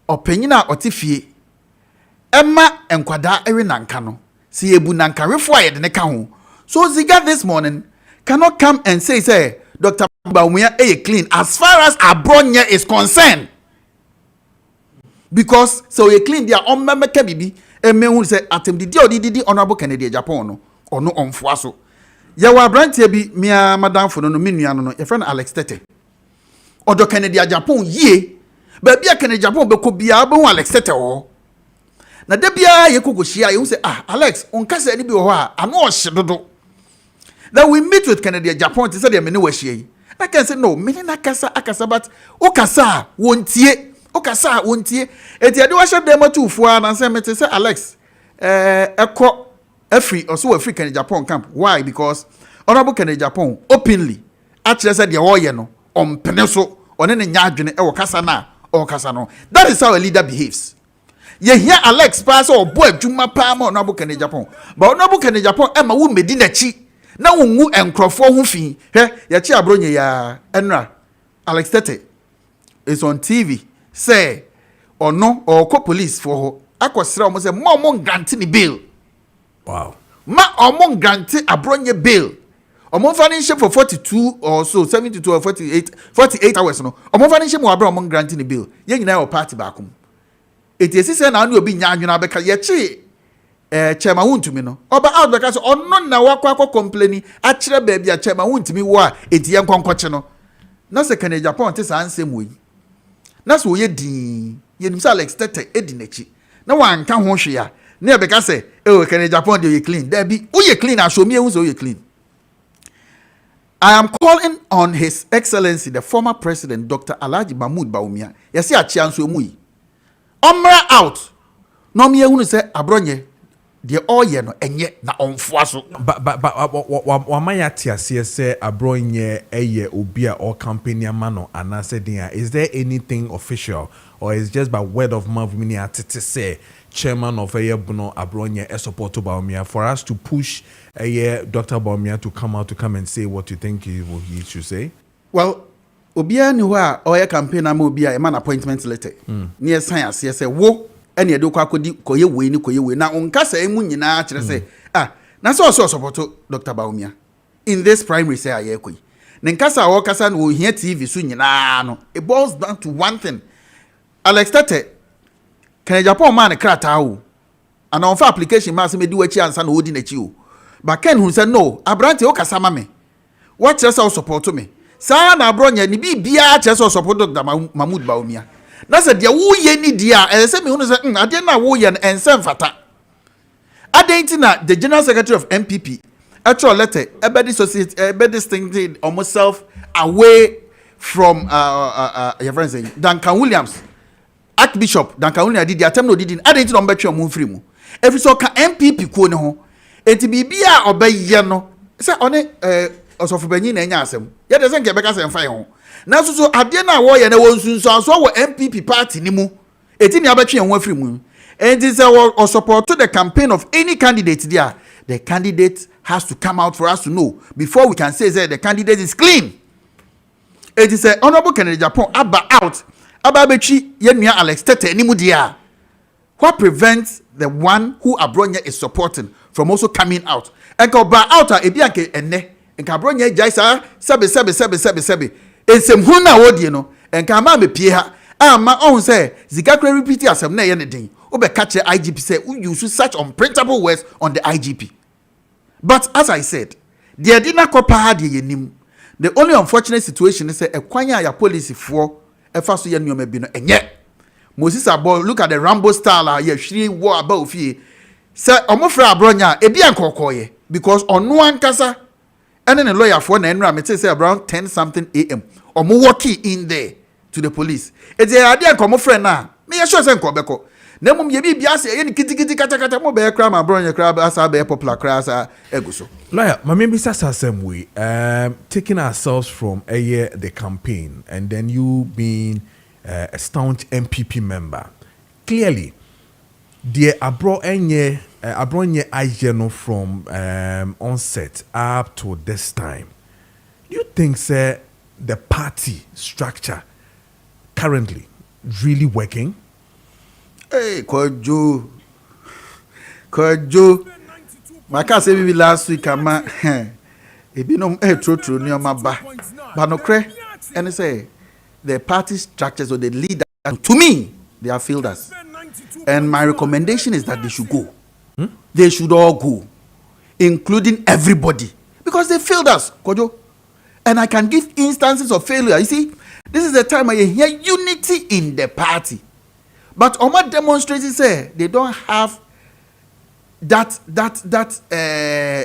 opanyina otifie emma enkwada ewe nanka no si ebu nanka refo ayede ne ka ho so Ziga this morning cannot come and say Dr. Baumia clean as far as Abronya is concerned. Because so you clean their own member Kabibi, and men will say, Atem did honorable Kennedy Japan or no on Fuaso. Yawa Brantie be mea Madame for no miniano, your friend Alex Tete. Or do Kennedy Japan ye, but be a Kennedy Japan, but could be able Alex Tete or. Na debia ye kugo shia you say Alex on kasa ni bi ho a ano ohyedodo. Then we meet with Kennedy Japan to say they me no hye. I can say no me na kasa akasa but o kasa wontie eti ade wa hye dem atufu a na say me say Alex ekọ afri also afri Kennedy Japan camp. Why? Because honorable Kennedy Japan openly actually said the oye no ompene so one ne nya adwene e wo kasa na o kasa no. That is how a leader behaves. Ye hear Alex pass or boy juma pa ma Honorable Kennedy Japan. But Honorable Kennedy Japan e ma wo medi na chi. Na wo ngu enkrofo ho fi. He ye chi abronye ya enra. Alex Tete is on TV say or no or call police for ho. Akosra o mo say mo grant ni bail. Wow. Ma o grant abronye bail. O mo finish for 42 or so 72 or 48 hours no. O mo finish mo abro mo grant ni bail. Ye nyina o party back home. It is say na obi nya anwuna beka ye chi chema wuntumi no oba out beka so onno na wakwa complain a kire ba bia chema wuntumi wo a enti ye nkonkoche no na se Kennedy Japan te sa ansem wo yi na so ye din ye nim say Alex Tete edi na chi na wanka ho hwe ya na beka se Kennedy Japan dey clean there be wo ye clean asho me ehun so ye clean. I am calling on His Excellency the former president Dr. Alhaji Mahmoud Bawumia yesi achi anso mu yi Omra out. No me ehunu say abronye de oye no enye na onfoa so. But wamaya tiase say abronye eye obi a or company amano anase dia. Is there anything official or is just by word of mouth meaning atete say chairman of Buno abronye e support to Bawumia for us to push Dr. Bawumia to come and say what you think he should say? Well, obia ni ho a oya campaign am obia e man appointment letter near science say wo ene edo kwa kodi koye we na onka sa emu nyina kire say na so support Dr. Bawumia in this primary say ayekoi ne nkasa wo kasa no ohia TV so nyina no it boils down to one thing. Alex Tete Kennedy Japan man krata o and on for application ma say me di wachi ansa na odi na chi o but Ken hu say no abrante o kasa ma me what just support me sa na abronya ni bibia kyeso support Dr. Mahmoud Bawumia na se dia wo ye ni dia se me hunu se ade na wo ye ensem fata ade na the general secretary of MPP actual letter ebedi society ebedi distinct almost self away from your friend saying Duncan Williams Archbishop Duncan Williams did the attempt no did ade na mbetwe mo free mu every so ka MPP ko ne ho enti bibia obaye no se one osofu banyi na enya asem ye de se nke beka se mfa ye ho na so ade na wo ye na wo nsunso so wo MPP party ni mu eti ni abetwe ho afiri mu and this or support to the campaign of any candidate there. The candidate has to come out for us to know before we can say the candidate is clean. It is a honorable Kennedy Japan aba out aba bechi yenua Alex Tete ni mu dia. What prevents the one who Abronya is supporting from also coming out? And go ba out a ebi anke enne nka Abronya jaisa sebe ensem hu na wodie no nka ma me pie ha ama on say zikakre repeat asem na ye ne den obe catch IGP say who use such unprintable words on the IGP. But as I said, the adina kopa de yenim. The only unfortunate situation is say a kwanya ya police for e fa so ye nyoma bi no enye. Moses Abo look at the Rambo style ya hwiri wo aba ofie. Say omofra Abronya e bi ankokoye because onu ankasa ene ne lawyer for na enra me say around 10 something am. Omo working in there to the police. E dey ade ankomofra na me ya sure say nkobeko. Na mum ye bibia se ye ni kitikiti kata mo be kra ma Abronya kra asa be popular kra asa eguso. Lawyer, my maybe same way. Taking ourselves from the campaign and then you being a staunch MPP member. Clearly, the Abronya Ajeno from onset up to this time. Do you think, sir, the party structure currently really working? Hey, Kojo. My car said maybe last week, ebinom true neoma ba no kre and say the party structures or the leader, to me they have failed us, and my recommendation is that they should go. They should all go, including everybody, because they failed us, Kojo. And I can give instances of failure. You see, this is the time I hear unity in the party, but Oma demonstrators say they don't have that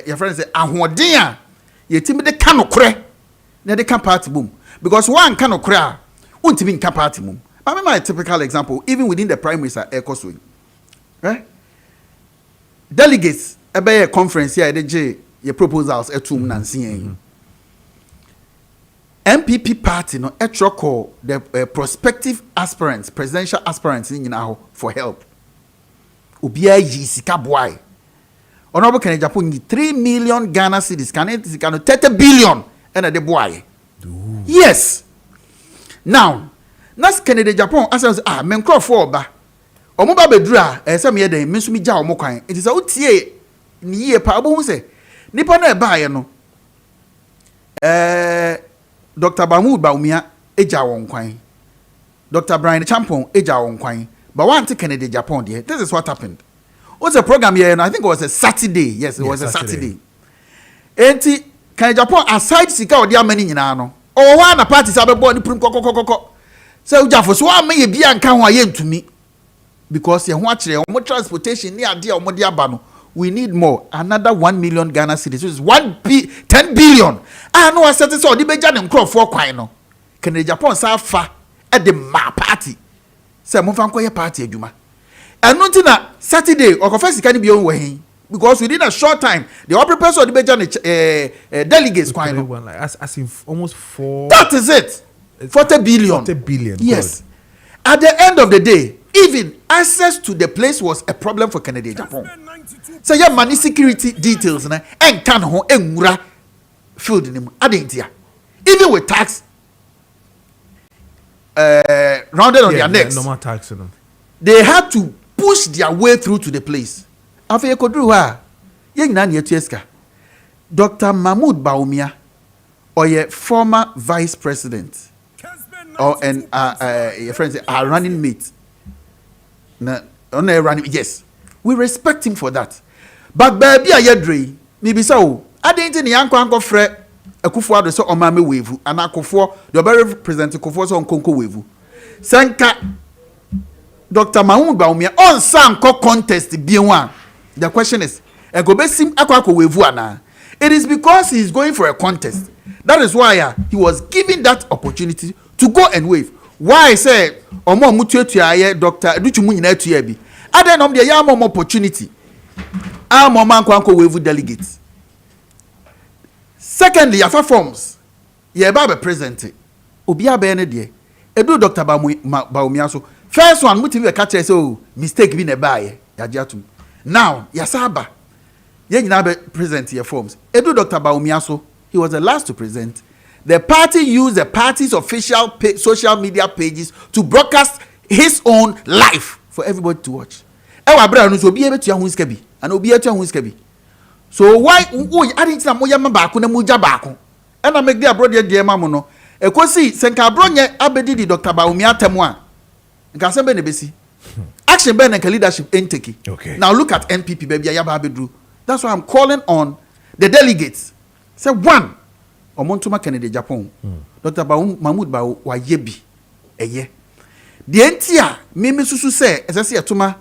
your friends say ahodia ye timi de kanokre na de kan party boom, because one kanokre untimi nka party boom. I remember a typical example, even within the primaries at Ekoswing, right? Delegates a conference here they your proposals etum nansi MPP party no etroko the prospective aspirants, presidential aspirants in for help. Ubia yi sika boy. Honorable Kennedy Japan 3 million Ghana cedis, can 30 billion and the boy. Yes. Now, nas Kennedy Japan as men crop for ba. Omoba bedra some year de minsumi ja omokwan. It is a utie ni ye pa abo hu se nipa na ba ye no. Dr. Mahmoud Bawumia eja won kwan. Dr. Brian Champon eja won kwan. But one to Kennedy Japan there. This is what happened. What's a program here? And I think it was a Saturday. Yes, it was a Saturday. Enti Kennedy Japan aside sika odi amani nyina no. O wa na party sabe bo ni prim kokokokoko. Say ujafo so am ye bia nka ho aye ntumi. Because ye ho akire o transportation ni ade o mo de aba no. We need more. Another 1 million Ghana cedis, which is 10 billion. I know I said this all the beja dem crop for kwan no. Kennedy Japan sa fa at the ma party. Say mo fan koye party adwuma. And nothing na Saturday or confess can be on way, because within a short time the upper person of the beja delegates kwan no. Like as in almost 4. That is it. 40 billion. 40 billion. Yes. God. At the end of the day, even access to the place was a problem for Kennedy Japan. So your money security details na en kan ho enwura field nim adentia. Even with tax rounded on their necks. Normal tax no. They had to push their way through to the place. Afa yekodru ha ye nyina na yetueska. Dr. Mahmoud Bawumia, or your former vice president, or and your friends are running mate. Na on running, yes, we respect him for that. But baby ayedre, maybe so. I didn't ni anko fre Akufo-Addo so omame wevu and Akufo the very president Akufo so onkonko wevu. Sanka Dr. Mahmoud Bawumia on sanko contest bienwa. The question is, Egobesim akwako wevu ana. It is because he is going for a contest. That is why he was given that opportunity to go and wave. Why I say omo mutuetu aye Dr. Educhumu nyina etu bi. Aden nom de ya mo opportunity. Amo man kwanko wave delegates. Secondly, yafa forms. Ye ba be present. Obi abe ne de. Edu Dr. Bawumia so. First one muti we catch say oh mistake bi na ba ye. Yajiatum. Now, yasaba. Ye nyina be present your forms. Edu Dr. Bawumia so. He was the last to present. The party used the party's official social media pages to broadcast his own life for everybody to watch. Ewa bra no so obi ebetu ahun sika bi and obi etu ahun sika bi. So why I didn't na moya baako na muja baako. E na make dey abroad dey ma mo no. Ekosi senka abronye abedi di Dr. Bawumia temu a. Nka se be na besi. Action be na leadership enteki. Okay. Now look at NPP baby ayaba abedru. That's why I'm calling on the delegates. Say one Omontuma Kennedy Japan. Dr. Mahmoud Bawu wa yebi eye. The entia mimi susu say esese etuma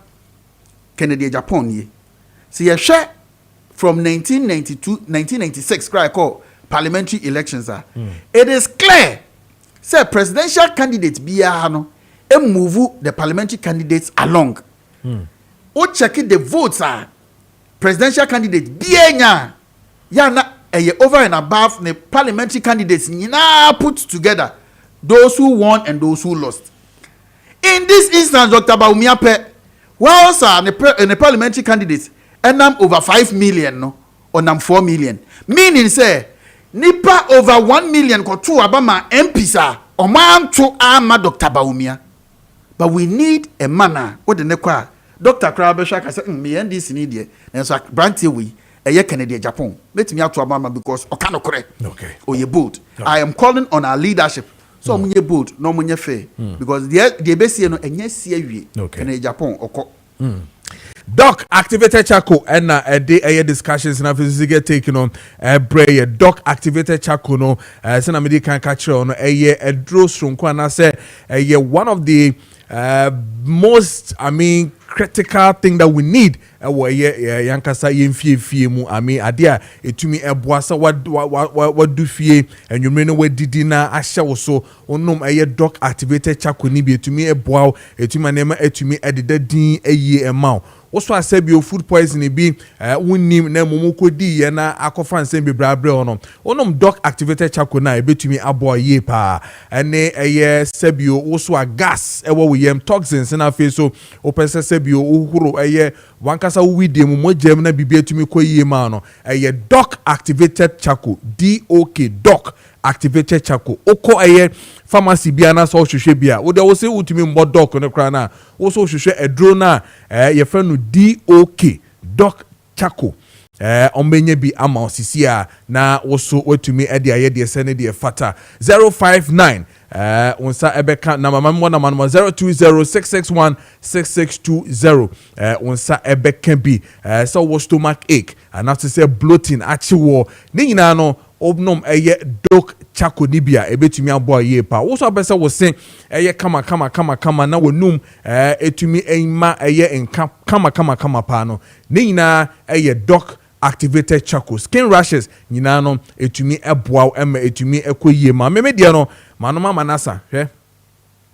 Kennedy Japan ye. See ye share from 1996 cry call parliamentary elections are. It is clear say presidential candidate biya no e move the parliamentary candidates along. O check the votes are presidential candidate biya nya ya na over and above the parliamentary candidates nyina put together, those who won and those who lost. In this instance, Dr. Bawumia pe, whilst the parliamentary candidates end over 5 million no, or 4 million. Meaning say, nipa over 1 million ko two abama MPs are or man to ama Dr. Bawumia. But we need a manner. What the nekwa Dr. Krabbe Shaka said, me and this need and so branty we. Kennedy Japan. Let me out to Obama because okano kore. Okay. Or you bold. I am calling on our leadership. So munye bold, no munye fair. Because the best no enye see Kennedy Japan oko. Doc activated Chako and a discussions na physical taking on bray doc activated Chako no sena me can catch on a draw strong and I say one of the most critical thing that we need yankasa yemfie mu adia etumi eboasa what do fie and you know we didi na ahye wo so onom doc activated Chako ni bi etumi eboa etumi anema etumi ededa din ema also asebio food poisoning bi wonnim na momokodi ye na akofa nsem bi brabre onom doc activated Chako na ebetumi aboa ye pa ene sebio also a gas ewo we yem toxins na face so opese sebio uhuro wankasa widi mu mojem na bibia etumi koyie ma no doc activated Chako DOK doc activated Chako oko pharmacy bia na so hwehwe bia wo de wo se utumi mbo doc no kra na wo so hwehwe edro na ye fa no DOK doc Chako omenye bi ama osisia na wo so watumi ade aye de se ne de fata 059 unsa ebeka na mama mo na mama 0206616620 unsa ebeka bi so wo stomach ache and after say bloating achiwo ni nyina no obnom doc Chako nibia ebetumi abo ye pa wo so abese wo sen kama na wonum etumi enma enka kama pa no ni nyina doc activated Chako skin rashes nyina no etumi eboa ema etumi ekoyie ma memedie no manoma manasa hwe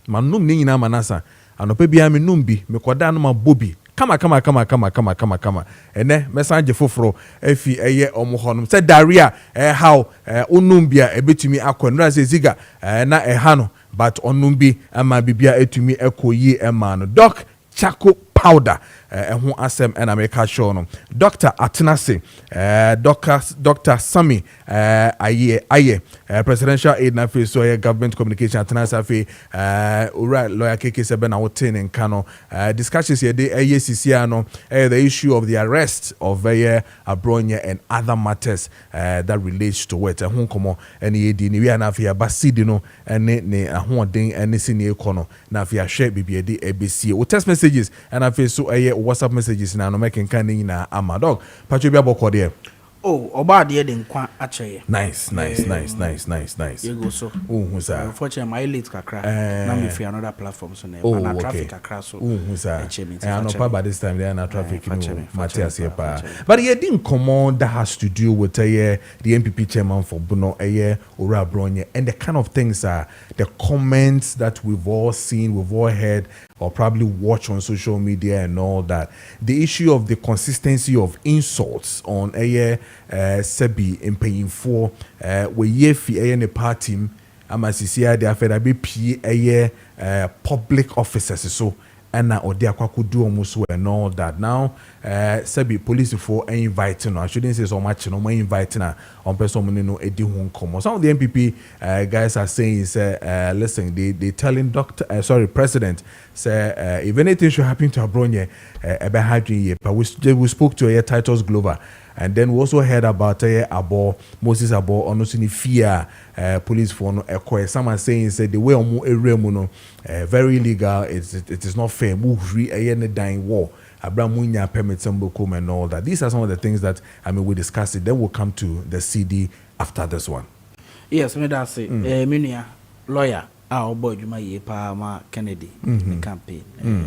manum ni nyina manasa anopa bia me numbi me koda no mabobi kama ene mesanje foforo efi omohonom se diarrhea how onumbia ebetumi akwanra se ziga na hano but onumbi ama bibia etumi ekoyi ema no doc Chako powder ho asem and America show no Dr. Atenase Dr. Sami aye presidential aid na face so government communication Atenase afi lawyer Kessben na wotin in Kano discussions here the ACC no the issue of the arrest of Abronya and other matters that relates to it ho komo any edi ni we na afi abasidi no ne ahoden ene sini ekono na afi ahwe bibia di ABC o text messages and afi so WhatsApp messages na no making kan na amadog pacho bia bokọ there oba de de nkwa acheye nice you go so sir unfortunately my late kakra na me free another platform so na traffic kakra so sir I know by this time there na traffic Matthias here pa but he didn't come on that has to do with the MPP chairman for Bono Ora Bronye and the kind of things the comments that we've all seen, we've all heard or probably watch on social media and all that. The issue of the consistency of insults on Sebi in paying for we yefi ne party amasisia de afeda be p public officers so and now they are do almost and all that. Now, Sebi police for inviting. I shouldn't say so much. No more inviting on person no edi won come. Some of the MPP guys are saying listen, they telling president say if anything should happen to Abronye, but we spoke to a Titus Glover. And then we also heard about Moses Abo Onosini Fear police for no someone saying the way on very illegal, it is not fair. Move dying war. Abraham Munya permits and all that. These are some of the things that we discussed it. Then we'll come to the CD after this one. Yes, me that's it. Minia lawyer. Boy, you may pa Kennedy campaign.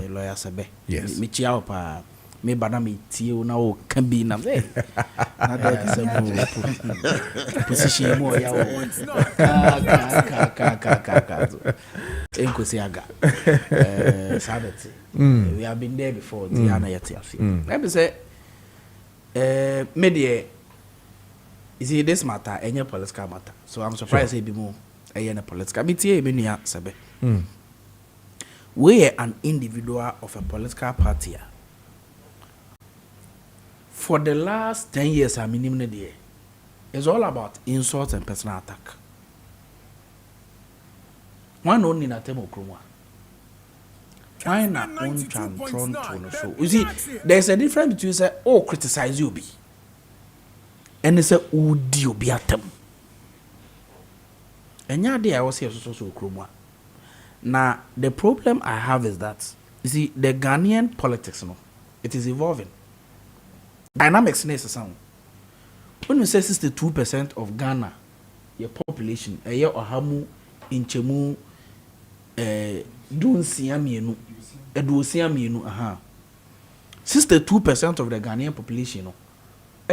Lawyer Sebe. Yes. Me chia pa. Me banami tiu na o can be na ve na da se position mo ya o ka enko se aga sabati we have been there before Diana yet afi let me say media is it this matter any political matter so I'm surprised be more any political be tie me nua sebe we are an individual of a political party. For the last 10 years, it's all about insult and personal attack. One only na temo krumwa. Why not on show? You see, there's a difference between say, criticize you be. ɛne sɛ wodi obi atam ɛnyɛ ade a wɔsɛ so okromu a na the problem I have is that you see the Ghanaian politics no it is evolving dynamics ne sound when you say 62% of Ghana your population ɛyɛ ɔhamu inchemu dunsia mienu eduosia mienu 62% of the Ghanaian population no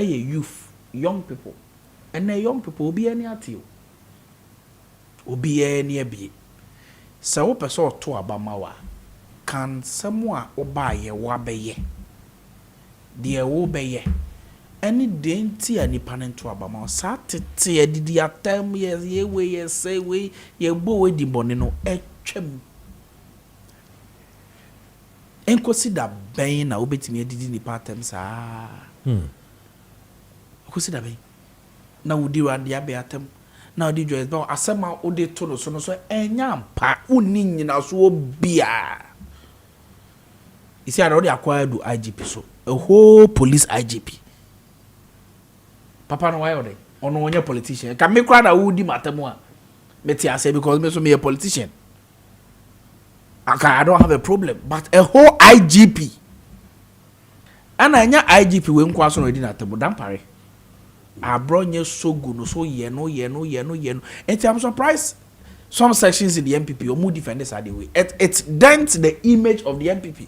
youth young people and the young people obi any atio obi any abi sɛ wo pɛ sɛ ɔto abama wa kan sɛm a wobaayɛ wabɛyɛ deɛ wobɛyɛ ɛne deɛ nti a nipa no nto abama saa tete adidi atam yɛwe yɛsɛ wei yɛbɔ wei di bɔne no ɛtwam ɛnkɔsi da bɛn na wobɛtumi adidi nipa atam saa ɔkɔsi da bɛn na wodi wade abɛ atam na wodi joyce bɛ asɛm a wode to no so no so ɛnya mpa wonni nyina so obia isi ada wode akɔa do IGP so a whole police IGP papa no why ode ono onye politician ka me kra da wodi matam a meti ase because me so me a politician I don't have a problem but a whole IGP ana anya IGP we nkwa so no di na tabo dan pare abronye so good no so ye no and I'm surprised some sections in the MPP or more defenders are the way it dents the image of the MPP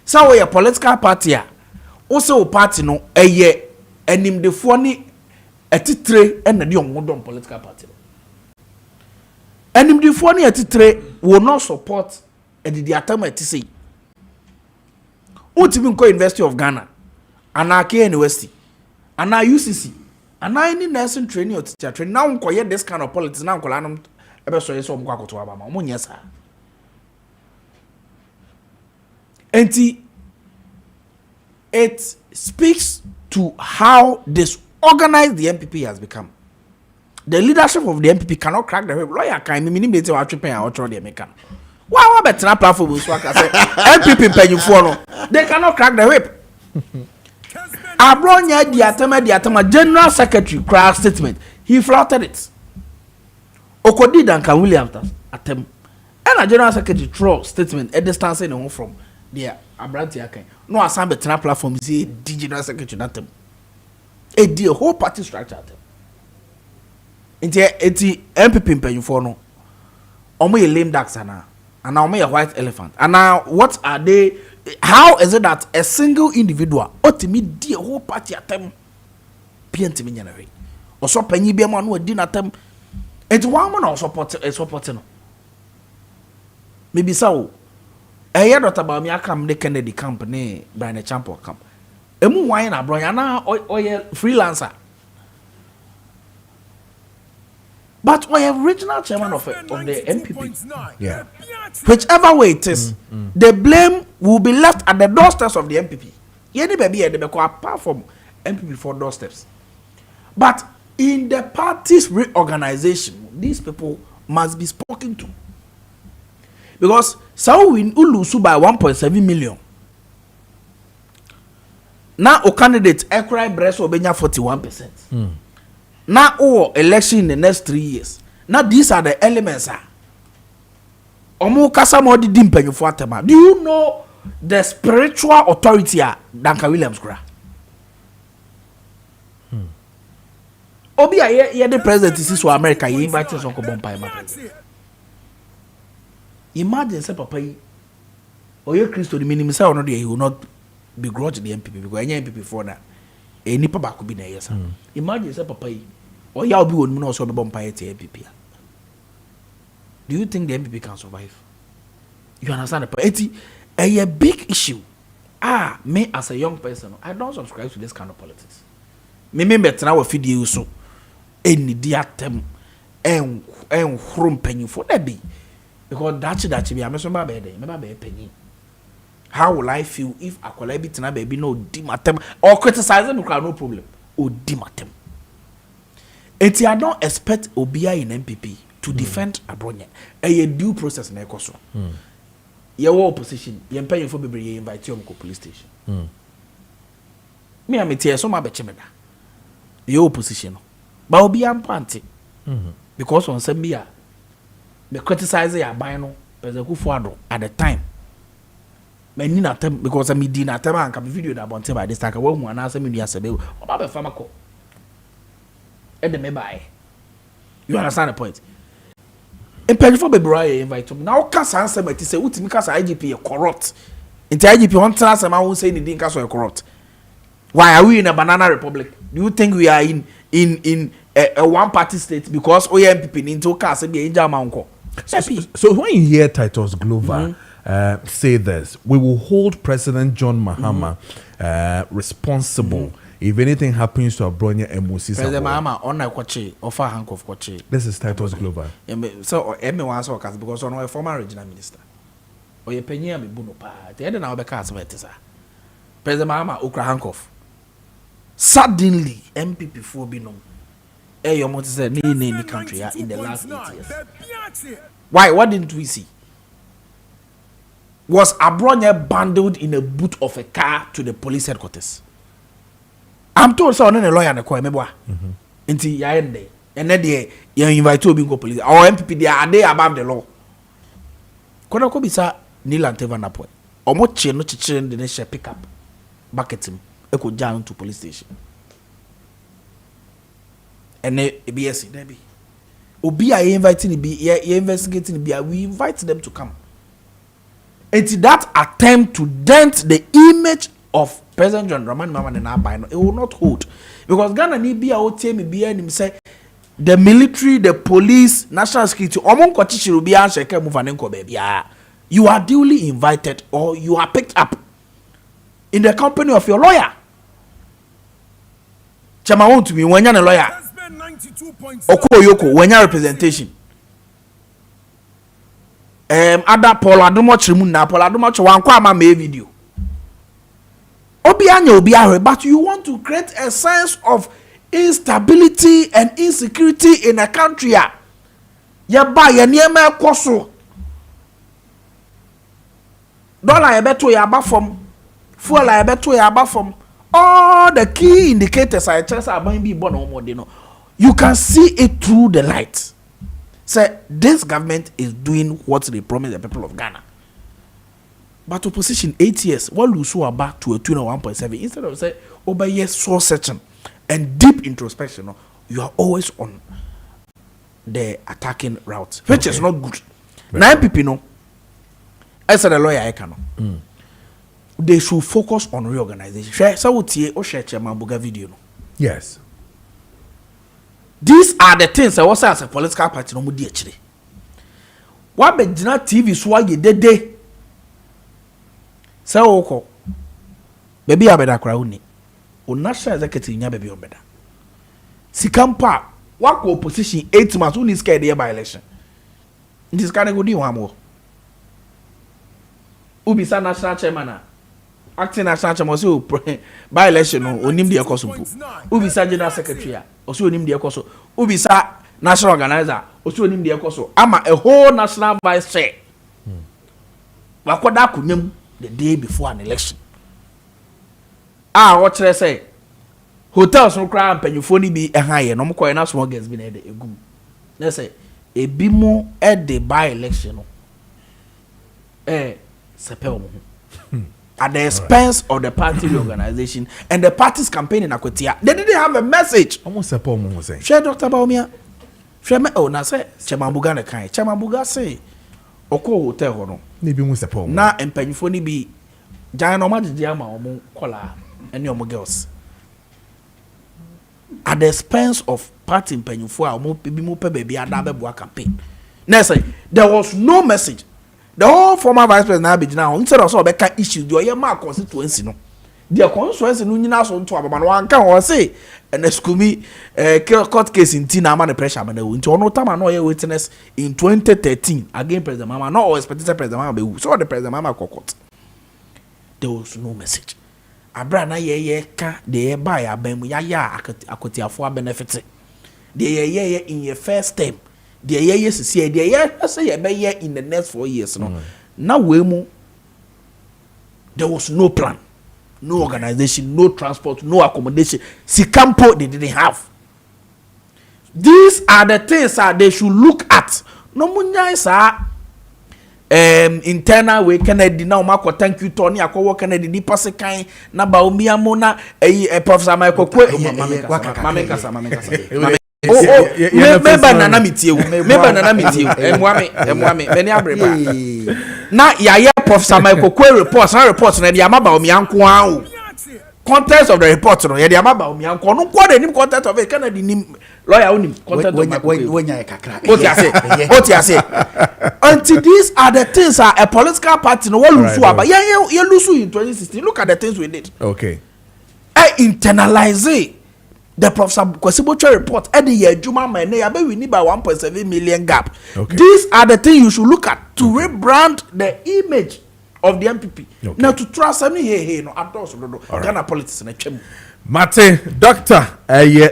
so we a political party also party no eye enim de foni etitre and the young political party enim de foni etitre will not support the attempt to say ultimate ko University of Ghana and Maakye University and now UCC and now any nursing training or teacher training now nkoye this kind of politics now nkola no ebe so yeso mko akoto abama omo nyesa enti it speaks to how disorganized the MPP has become. The leadership of the MPP cannot crack the whip. Lawyer can me mean better what tripping or try the American. Why better na platform so I can say MPP pay you for no. They cannot crack the whip. Abronya diatema general secretary crack statement. He flouted it. Okodi Duncan Williams atem. And a general secretary throw statement at distance in from there. Abranti akan. No asan better platform is a general secretary atem. A whole party structure atem. Enti MPP mpanyin for no. Omo ye lame ducks ana. And now a white elephant. And now what are they? How is it that a single individual ultimately the whole party at them PNT generate? Or so penny be a man who did at them. It's one man or supporting. Maybe so. A year not about me, I come the Kennedy company by the champion camp. A moon wine a broyana or freelancer. But we have original chairman of the MPP. Yeah. Whichever way it is, the blame will be left at the doorsteps of the MPP. Any baby apart from MPP for doorsteps. But in the party's reorganization, these people must be spoken to. Because so we lose by 1.7 million. Now a candidate Ekrai Breast will be 41%. Now, election in the next 3 years. Now, these are the elements. Omo kasa mo di dimpenyu for atema. Do you know the spiritual authority Duncan Williams gra? Obi ye the president is so America. He invited some bompa. Imagine say papa yi. Oye Christo the minimum say no he will not begrudge the MPP because any MPP for that. Any papa could be na yes. Imagine say papa yi. Or y'all be one also be bumpire to MPP. Do you think the MPP can survive? You understand the a big issue. Me as a young person, I don't subscribe to this kind of politics. Me better now feed you so any diatem and hrum penny for that be because that be a mess about a penny. How will I feel if I could be tonight baby no dimatem or criticize them because no problem or dimatem. Eti I don't expect Obia in MPP to defend Abronya. A due process na ekoso. Your opposition, you pay for be invite you to police station. Me am tie so ma be chemeda. the opposition. But will be ampanti. Because on Sambia, they criticize the Abino, President Kufuor at the time. Many not because I mean, dinner time and come video that one by this time. I won't answer me yesterday about the pharmaco. And the may buy. You understand the point? In Penford February, invite him. Now, can't answer me to say, what because IGP corrupt. Into IGP, one chance, I won't say anything because we're corrupt. Why are we in a banana republic? Do you think we are in a one party state because OMPP into cast be in Jamanko? So when you hear Titus Glover say this, we will hold President John Mahama responsible if anything happens to Abronya and Moses. President Mahama on a kwache offer hank of kwache. This is Titus Glover. So everyone saw because on a former regional minister. Or your penny me buno pa. The other now be cast vetisa. President Mahama okra hankoff. Suddenly MPP for binom. Your mother said any country in the last 8 years. Why? What didn't we see? Was Abronya bundled in a boot of a car to the police headquarters? I'm told so. No lawyer na call me boy. Until you end there, and then you invite to go police or MPP. They are above the law. Kono ko bisa Nilan Tevana point. Omo che no chichire the nation pick up bucket him. Eko down to police station. And BSC there be. Obi are inviting be investigating be we invite them to come. It's that attempt to dent the image of President John Dramani Mahama and Abino. It will not hold because Ghana need be a OTM be and him say the military, the police, national security. Omon kwachichi will be answer ke move anenko baby. You are duly invited or you are picked up in the company of your lawyer. Chama want to be when you're a lawyer. Okoyoko when you're representation. Ada Paul Adumoch na Paul Adumoch wan kwa ma me video. But you want to create a sense of instability and insecurity in a country. You buy your near me koso. Dollar you beto ya ba from. Fuel you beto ya ba from. All the key indicators I just are going be born on more. You can see it through the light. Say this government is doing what they promised the people of Ghana. But opposition 8 years, what lose back to a tune of 1.7 instead of say over years soul searching and deep introspection, you are always on the attacking route, which is not good. Right. 9 people know. I said a lawyer I cannot. They should focus on reorganization. Share so what you share Chamambuga video. Yes. These are the things I was as a political party no mudi actually. What be Jina TV so ye day. Say oko. Baby abeda kra uni. O national executive nya baby obeda. Sikampa wako opposition 8 months uni scared the by election. This kind of go di one more. Ubisa national chairman acting national chairman so by election onim the ekoso pu. Ubisa general secretary oso onim the ekoso. Ubisa national organizer oso onim the ekoso. Ama a whole national vice chair. Wakoda kunyem the day before an election. What should I say? Hotels no cry and penufoni be a higher, no more enough small gets been a good. Let's say a bimo at the by election. Sepel at the expense of the party organization and the party's campaign in Akotia. They didn't have a message. Almost a poem was saying. Share Dr. Baumia. Share me oh na say Chamambuga na kai. Chamambuga say Oko hotel hono. Maybe almost a poem. Na empanyfoni bi Jan no maji ama omo kola any omo girls. At the expense of party empanyfo a omo bi mo pe baby ada beboa campaign. Now say there was no message. The whole former vice president now instead of so beka issues the oyema constituency no. The constituency no nyina so nto ababa no anka ho say and eskumi court case in Tina man pressure man nti ono tama no ye witness in 2013 against President Mama no expected President Mama be so the President Mama court. There was no message. Abra na ye ka the buy abem ya akotiafo benefit. The ye in your first term. The ye see the ye say ye be here in the next 4 years no. Now we mu there was no plan. no organization, no transport, no accommodation. Sikampo they didn't have. These are the things that they should look at. No munya isa internal way Kennedy na umako thank you Tony akwo Kennedy ni passe kan na ba omiamo na Professor Michael Kwe mame kasa member nana mitie emwame many abreba na ya Professor Michael Kwe reports na dia maba omianko an context of the report no ya dia maba omianko no kwa the nim context of it Kennedy nim lawyer unim content of what you say until these are the things a political party no lose but you lose in 2016. Look at the things we did. Okay, I internalize the Professor Kwesibocha report and the year Juma Mane abe we need by 1.7 million gap. Okay. These are the things you should look at to rebrand the image of the MPP. Okay. Now to trust me hey no adults no Ghana politics na chemu. Mate, Doctor,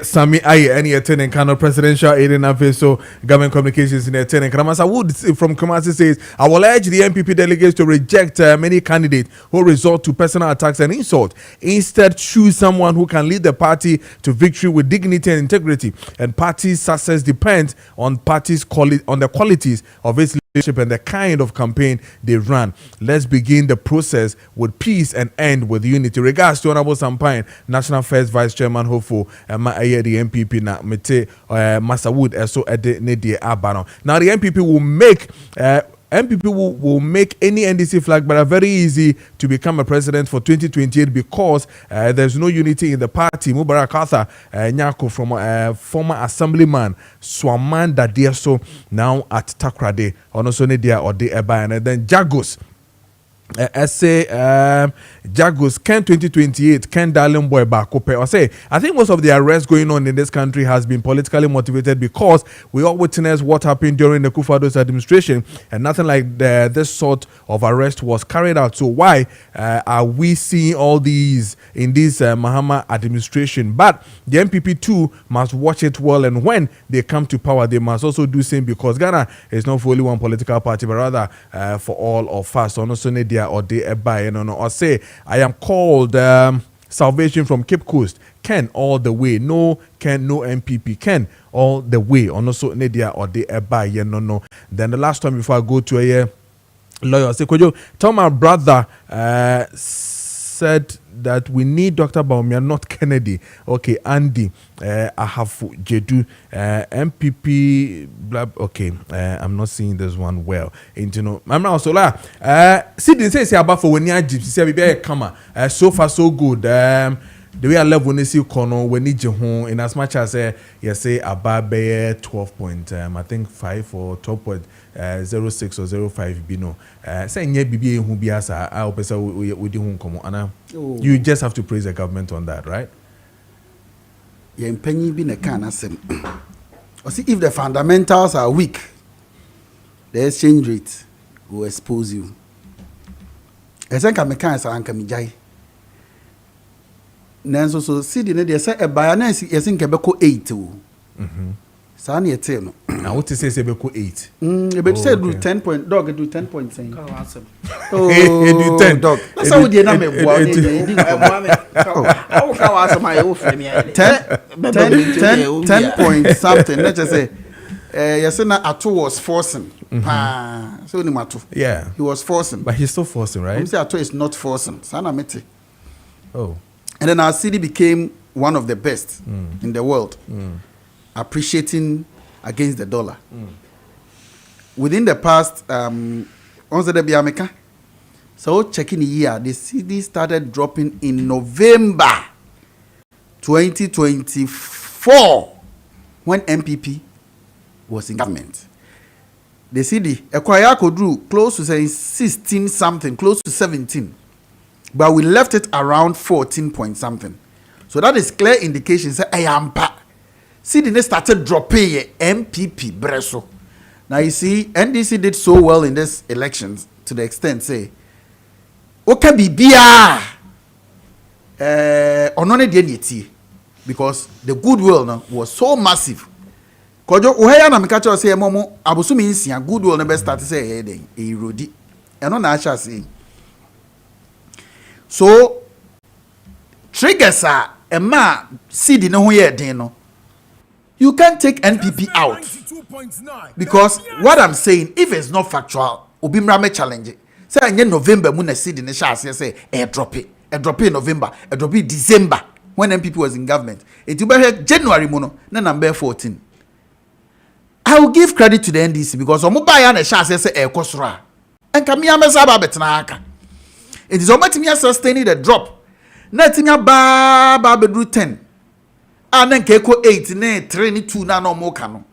Sami any attending kind of presidential aid and official government communications in attending. Kramasa Wood from Kumasi says, I will urge the MPP delegates to reject many candidates who resort to personal attacks and insult. Instead, choose someone who can lead the party to victory with dignity and integrity. And party success depends on on the qualities of its leadership and the kind of campaign they run. Let's begin the process with peace and end with unity. Regards to Honorable Sampain, National First Vice Chairman hopeful Maakye the MPP na mete Massa Wood so ede ne die abano. Now the MPP will make any NDC flag but very easy to become a president for 2028 because there's no unity in the party. Mubarak Arthur Nyako from former assemblyman Swaman Dadieso now at Takrade also Nedia or de Eba and then Jagos Jagos Ken 2028 Ken Darling Boy Bakope or say I think most of the arrests going on in this country has been politically motivated because we all witnessed what happened during the Kufado's administration and nothing like this sort of arrest was carried out. So why are we seeing all these in this Mahama administration? But the MPP too must watch it well, and when they come to power they must also do same because Ghana is not for only one political party but rather for all of us. So also need or they buy or say I am called Salvation from Cape Coast Ken all the way no Ken no MPP Ken all the way or no so Nadia or they buy no. Then the last time before I go to a lawyer say Kojo tell my brother said that we need Dr. Baumia, not Kennedy. Okay, Andy, Ahafu, Jedu, MPP, blah, okay, I'm not seeing this one well. I'm not also like, Sidney says about for when you gypsy, say, be come, so far so good. The way I love when you see Kono, when you go home, in as much as you say about 12 point, I think 5 or 12.06 or 05 bino. Saying yeah, BBA who be as I hope so we do home come on. You just have to praise the government on that, right? Yeah, penny being a can of or see if the fundamentals are weak, the exchange rate will expose you. I think I'm a can of Ankamijai. Nanso so see the they say a buyer na yesin kebeko 8 o sa na yete no na what say beko 8 e be say do 10 point dog do 10 point saying oh do 10 dog that's how we na me boa e oh ka wa asem aye wo frame 10 point something let's just say yesin na Ato was forcing so ni Ato yeah he was forcing but he's still forcing right say Ato is not forcing sa na mete oh. And then our city became one of the best in the world, appreciating against the dollar. Within the past, so checking the year, the city started dropping in November 2024 when MPP was in government. The city, Ekwayako drew close to saying 16 something, close to 17. But we left it around 14 point something. So that is clear indication. Say, I am back. See, they started dropping MPP Breso. Now you see, NDC did so well in this elections to the extent, say, okay, be beer. Because the goodwill was so massive. Kojo, uhaya na mikacho say, Momo, abusumi insi, goodwill never started say, hey, erodi. And on Asha saying. So, triggers are a ma seed no ho ye den no. You can't take NPP out. Because what I'm saying, if it's not factual, obi mra me challenge it. Say anye November mu na seed ne sha ase say drop it in November, drop it December when NPP was in government. It will be January mu no na number 14. I will give credit to the NDC because omo buy na sha ase say ekosora. Enka me amesa ba betena aka. It is omo timi sustaining the drop. Na timi ba bedru 10. And then keko 8 ne 3 ni 2 na no mo ka no.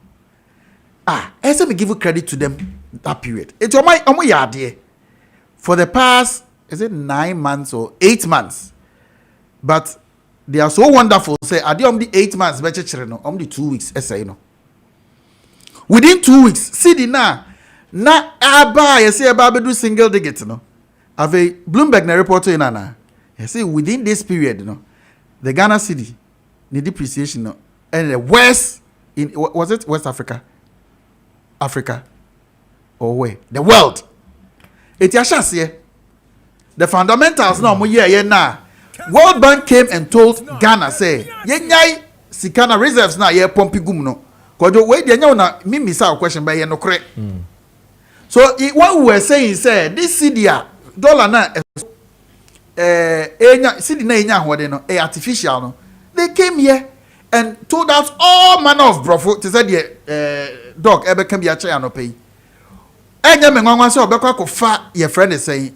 I say we give you credit to them that period. It's omo yade for the past, is it 9 months or 8 months? But they are so wonderful. Say, are they on the 8 months? No, on the 2 weeks. Say no. Within 2 weeks, see the na aba. You say aba do single digit. No, have a Bloomberg na report in na. You see within this period, no, the Ghana cedi, the depreciation, no, and the West in was it West Africa, or where the world. It yashas here. The fundamentals now mo year na. World Bank came and told Ghana say, "Ye nyai sikana reserves na ye pompi gum no." Kojo we dey nya na me misa question by ye no kre. So what we were saying say this cedi dollar na enya cedi na enya hode no artificial no. They came here and told us all manner of brofo to say the dog ebe can be a chair no pay. Enya me nwanwa se obekwa ko fa your friend is saying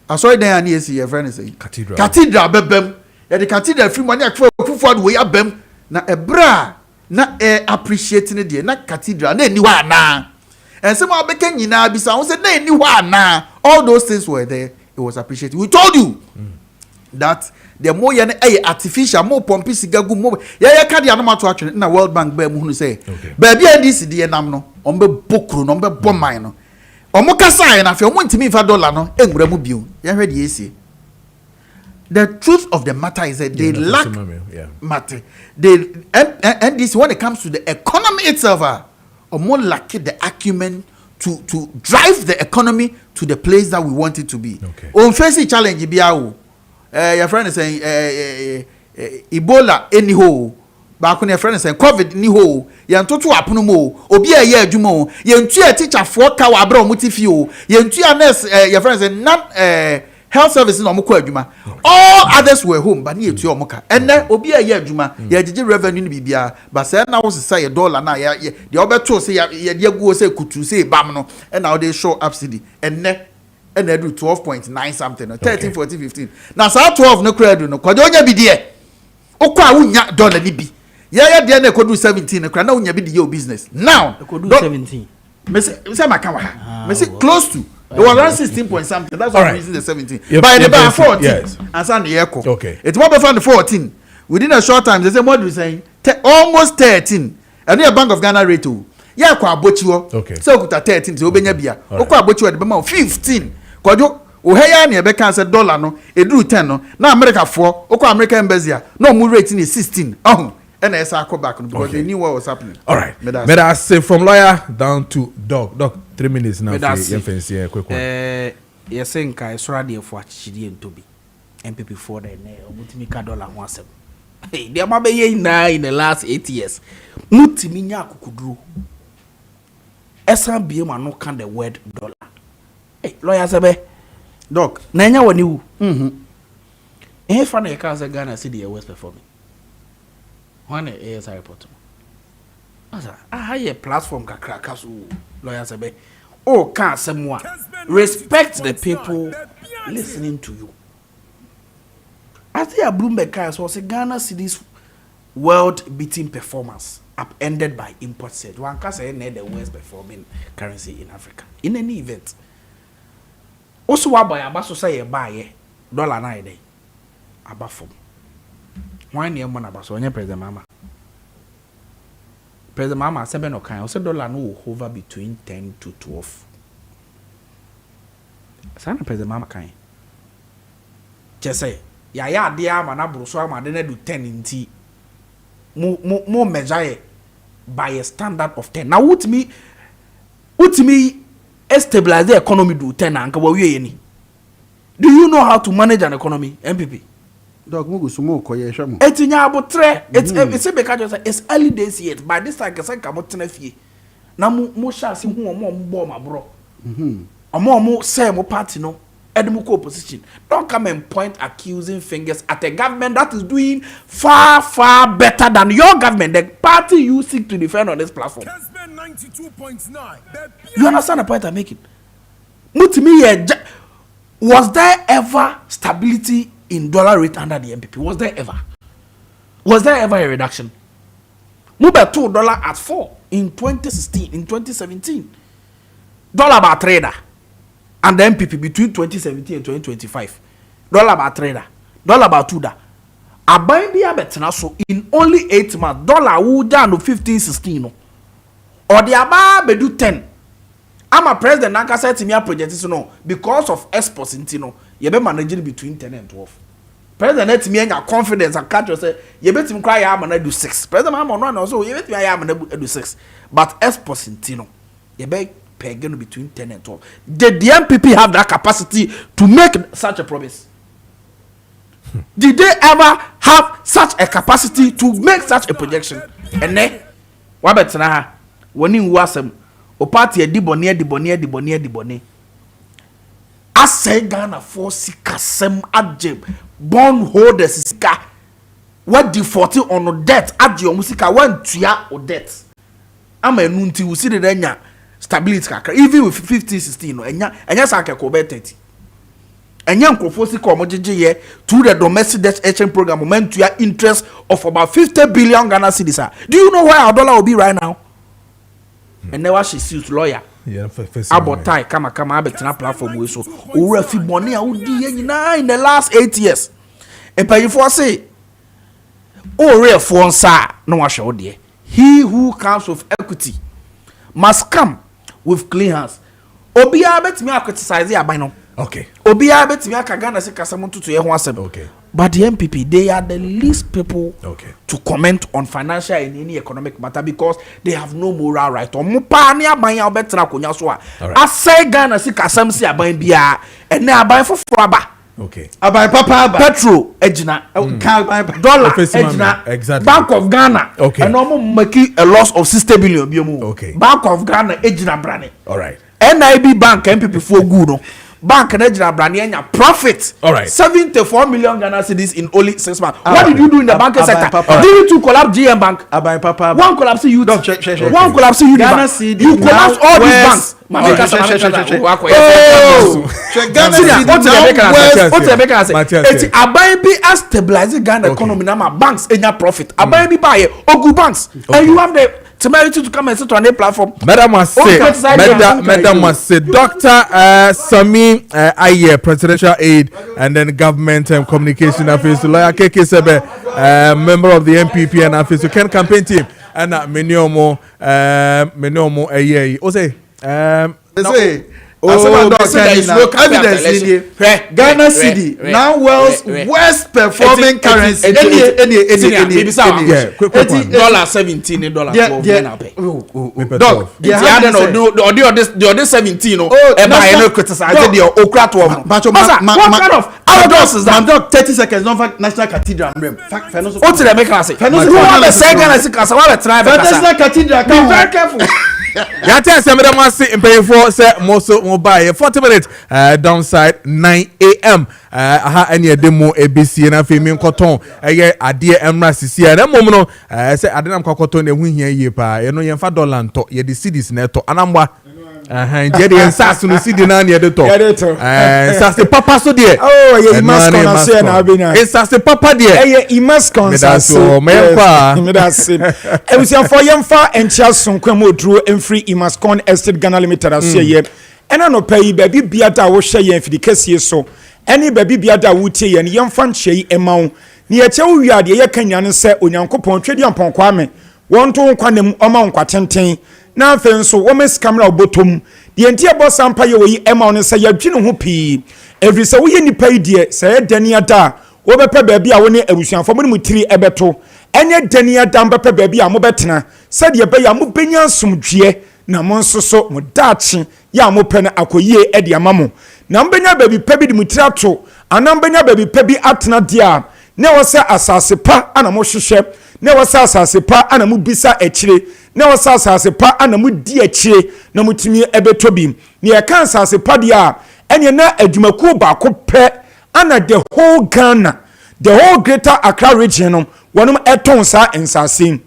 asoy dan ani esi your friend is saying cathedral bebem ya the cathedral free money akfa fufu we abem na ebra na appreciating the na cathedral na eni wa na and some obeka nyina bisa won say na eni wa na all those things were there. It was appreciated. We told you that the more you artificial more pompi sigagu more ya ka dia no mato atwene na World Bank ba mu hunu say baby NDC de nam no ombe bokru no ombe boman no omo kasa na fe omo ntimi fa dollar no enwura mu biu ya hwe de esi. The truth of the matter is that they lack matter. They NDC when it comes to the economy itself omo lack the acumen to drive the economy to the place that we want it to be. On face challenge biawo your friend is saying Ebola any ho back when your friend is saying COVID ni ho yantoto apono mo obi aye adwuma o yentu a teacher for ka wa bra omuti o yentu a nurse your friend is non health services no mko adwuma all others were home but ni etu omuka enne obi aye adwuma ya gigi revenue ni bibia but say na wo say your dollar na ya de obeto say ya de aguo say kutu say bam no and now they show subsidy enne and they do 12.9 something, 13, 14, 15. Now, so 12 no credit no. Kojo nya bi de. Okwa wunya dollar ni bi. Ya de na kodu 17 no na wunya bi de your business. Now, kodu 17. Me say maka wa ha. Me say close to. It was around 16 point something. That's why I'm using the 17. By the by 14. Yes. And san the echo. Okay. It's more than 14. Within a short time, they say what we saying almost 13. And your Bank of Ghana rate o. Ya kwa abochiwo. Okay. So okuta 13 so obenya bia. Okwa abochiwo de be ma 15. Kojo oheya na ebe kan say dollar no eduru 10 no na America for okwa American embassy no mu rate ni 16 and esa go back because they knew what was happening. All right, but I say from lawyer down to dog 3 minutes now for your fancy quick one. You say nka esora de for achidi entobi MPP for the na omutimi ka dollar ho asem. Hey, they ma be ye na in the last 8 years mutimi nya akukuduro esa bie ma no can the word dollar. Hey, lawyer sabe doc na nya woni wu fa na ka say Ghana see the West performing one ASI report asa a platform kakra kaso lawyer sabe oh can someone respect the people listening to you. I think a Bloomberg case was a Ghana city's world beating performance upended by import said one can say the worst performing currency in Africa in any event. Also, what by a say a buy dollar na day above from 1 year man about so President Mama. President Mama 7 or kind also dollar no hover between 10 to 12. Sana President Mama kind. Just say ya dia mana bruso ama de do 10 inti more measure by a standard of 10. Now what me stabilize the economy do 10 anka wa wie ni. Do you know how to manage an economy MPP? Dog mugu sumo koye shamo. Etinya abotre it's because just it's early days yet by this time kesen ka motena fie na mo sha se hu omo mbo mabro omo say mo party no edemu opposition. Don't come and point accusing fingers at a government that is doing far better than your government, the party you seek to defend on this platform. Kessben 92.9. You understand the point I'm making? Was there ever stability in dollar rate under the MPP? Was there ever? Was there ever a reduction? Move $2 at 4 in 2016, in 2017. Dollar by trader. And the MPP between 2017 and 2025. Dollar by trader. Dollar by $2. Abayin bi abetena so in only 8 months. Dollar would down to 15, 16. Or the aba bedu 10. I'm a president Nanka said to me a project no because of exports in Tino. You be managing between 10 and 12. President let me have confidence and catch say you bet him cry I'm gonna do 6. President I'm on also you bet me I am gonna do 6. But exports in Tino. You be pegging between 10 and 12. Did the MPP have that capacity to make such a promise? Did they ever have such a capacity to make such a projection? And then what better na when you was o party di bone asay Ghana for sikasem adjem bond holders sika what defaulting on debt adje omusika wan tua o debt ama enu nti we see the enya stability kakra even with 15-16 no enya sanke ko be 30 enya nkrofo sika omogegeye through the domestic debt exchange program moment tua interest of about 50 billion Ghana cedis. Do you know where our dollar will be right now? And now she sues lawyer. Yeah, about time kama abetena platform we so owura fi money a wodi nyina in the last 8 years. And pay for say o real for nsa no wa hwe de. He who comes with equity must come with clean hands. Obia betimi criticize aban no. Okay. Obia betimi aka Ghana se kasam tutu ye ho asem. Okay. But the MPP, they are the least people to comment on financial and any economic matter because they have no moral right. I say Ghana si kasam si aban bia and na aban foforo aba. Okay. Abai papa Petrol ejina, dollar ejina, exactly. Bank of Ghana. Okay. And no making a loss of 60 billion biemu. Okay. Bank of Ghana ejina brane. All right. NIB Bank MPP for good no. Bank Nigeria brand profit. All right. 74 million Ghana cedis in only 6 months. What did you do in the banking sector? Papa. Did you collapse GM Bank? Abai papa. One collapse you. Don't check. One collapse you. Ghana CD. You collapse all these banks. Ghana CD. Abai be as stabilizing Ghana economy now. Banks in your profit. Abai be buy Ogu banks. And you have the temerity to come and sit on a platform. Madam must say, Dr. Sami Aye, presidential aide and then government communication office, lawyer Kessben, member of the MPP and office, you can campaign team, and Meniomo Aye. Evidence Ghana CD now world's worst performing currency. Dollar 17 dollar 12 dog. The 17 no e criticize the okra 12. What kind of outdoors is that? Dog 30 seconds non National Cathedral fact what did I make us say? National Cathedral. Be very careful. Yata say madam must say pay for say most mobile 40 minutes downside 9 a.m. aha any demo ABC na fe mi nkoton eye ade emra sisi na mom no say ade na nkoton na hu hia yie pa ye no ye fa dollar nto ye de cedis na to anamba je de ensas no cedi na ye de to ensas papa so de oh ye must consider na abina ensas papa de ye must consider so me kwa me da sim e we say for yemfa encha sonkwa moduro free Imascon Estate Ghana Limited as ye ena no pay baby biada wo hye ye mfidi kese so eni baby biada wo tie ye ne yemfa nchei emawo ne ye chewo wiade ye kanyane se onyankopon twedi ampon kwame won to nkwanem oma nkwatenten na afen so wo mes camera obotom de entie boss ampa ye wo yi emawo ne se yadwene ho pii every se wo ye nipa idie se ye dani ada wo bepe baby a wo ne abusuanfo mo ne mutiri ebeto enye dani ada mbepe baby a mo betena se de be ya mo benya somdwe na mo nsoso mo dachi ya mo pe na akoyie e de amamo na mbenya baby pe bi de mutiri ato ana mbenya baby pe bi atena dia ne wasa asase pa ana mo hwehwɛ ne wasa asase pa ana mo bisa akyire ne wasa asase pa ana mo di akyire na mo timi ebeto bi ne ya kan asase pa dia ene na adwumakuo ba ko pɛ ana the whole Ghana the whole greater Accra region no wɔnom ɛtɔn saa nsase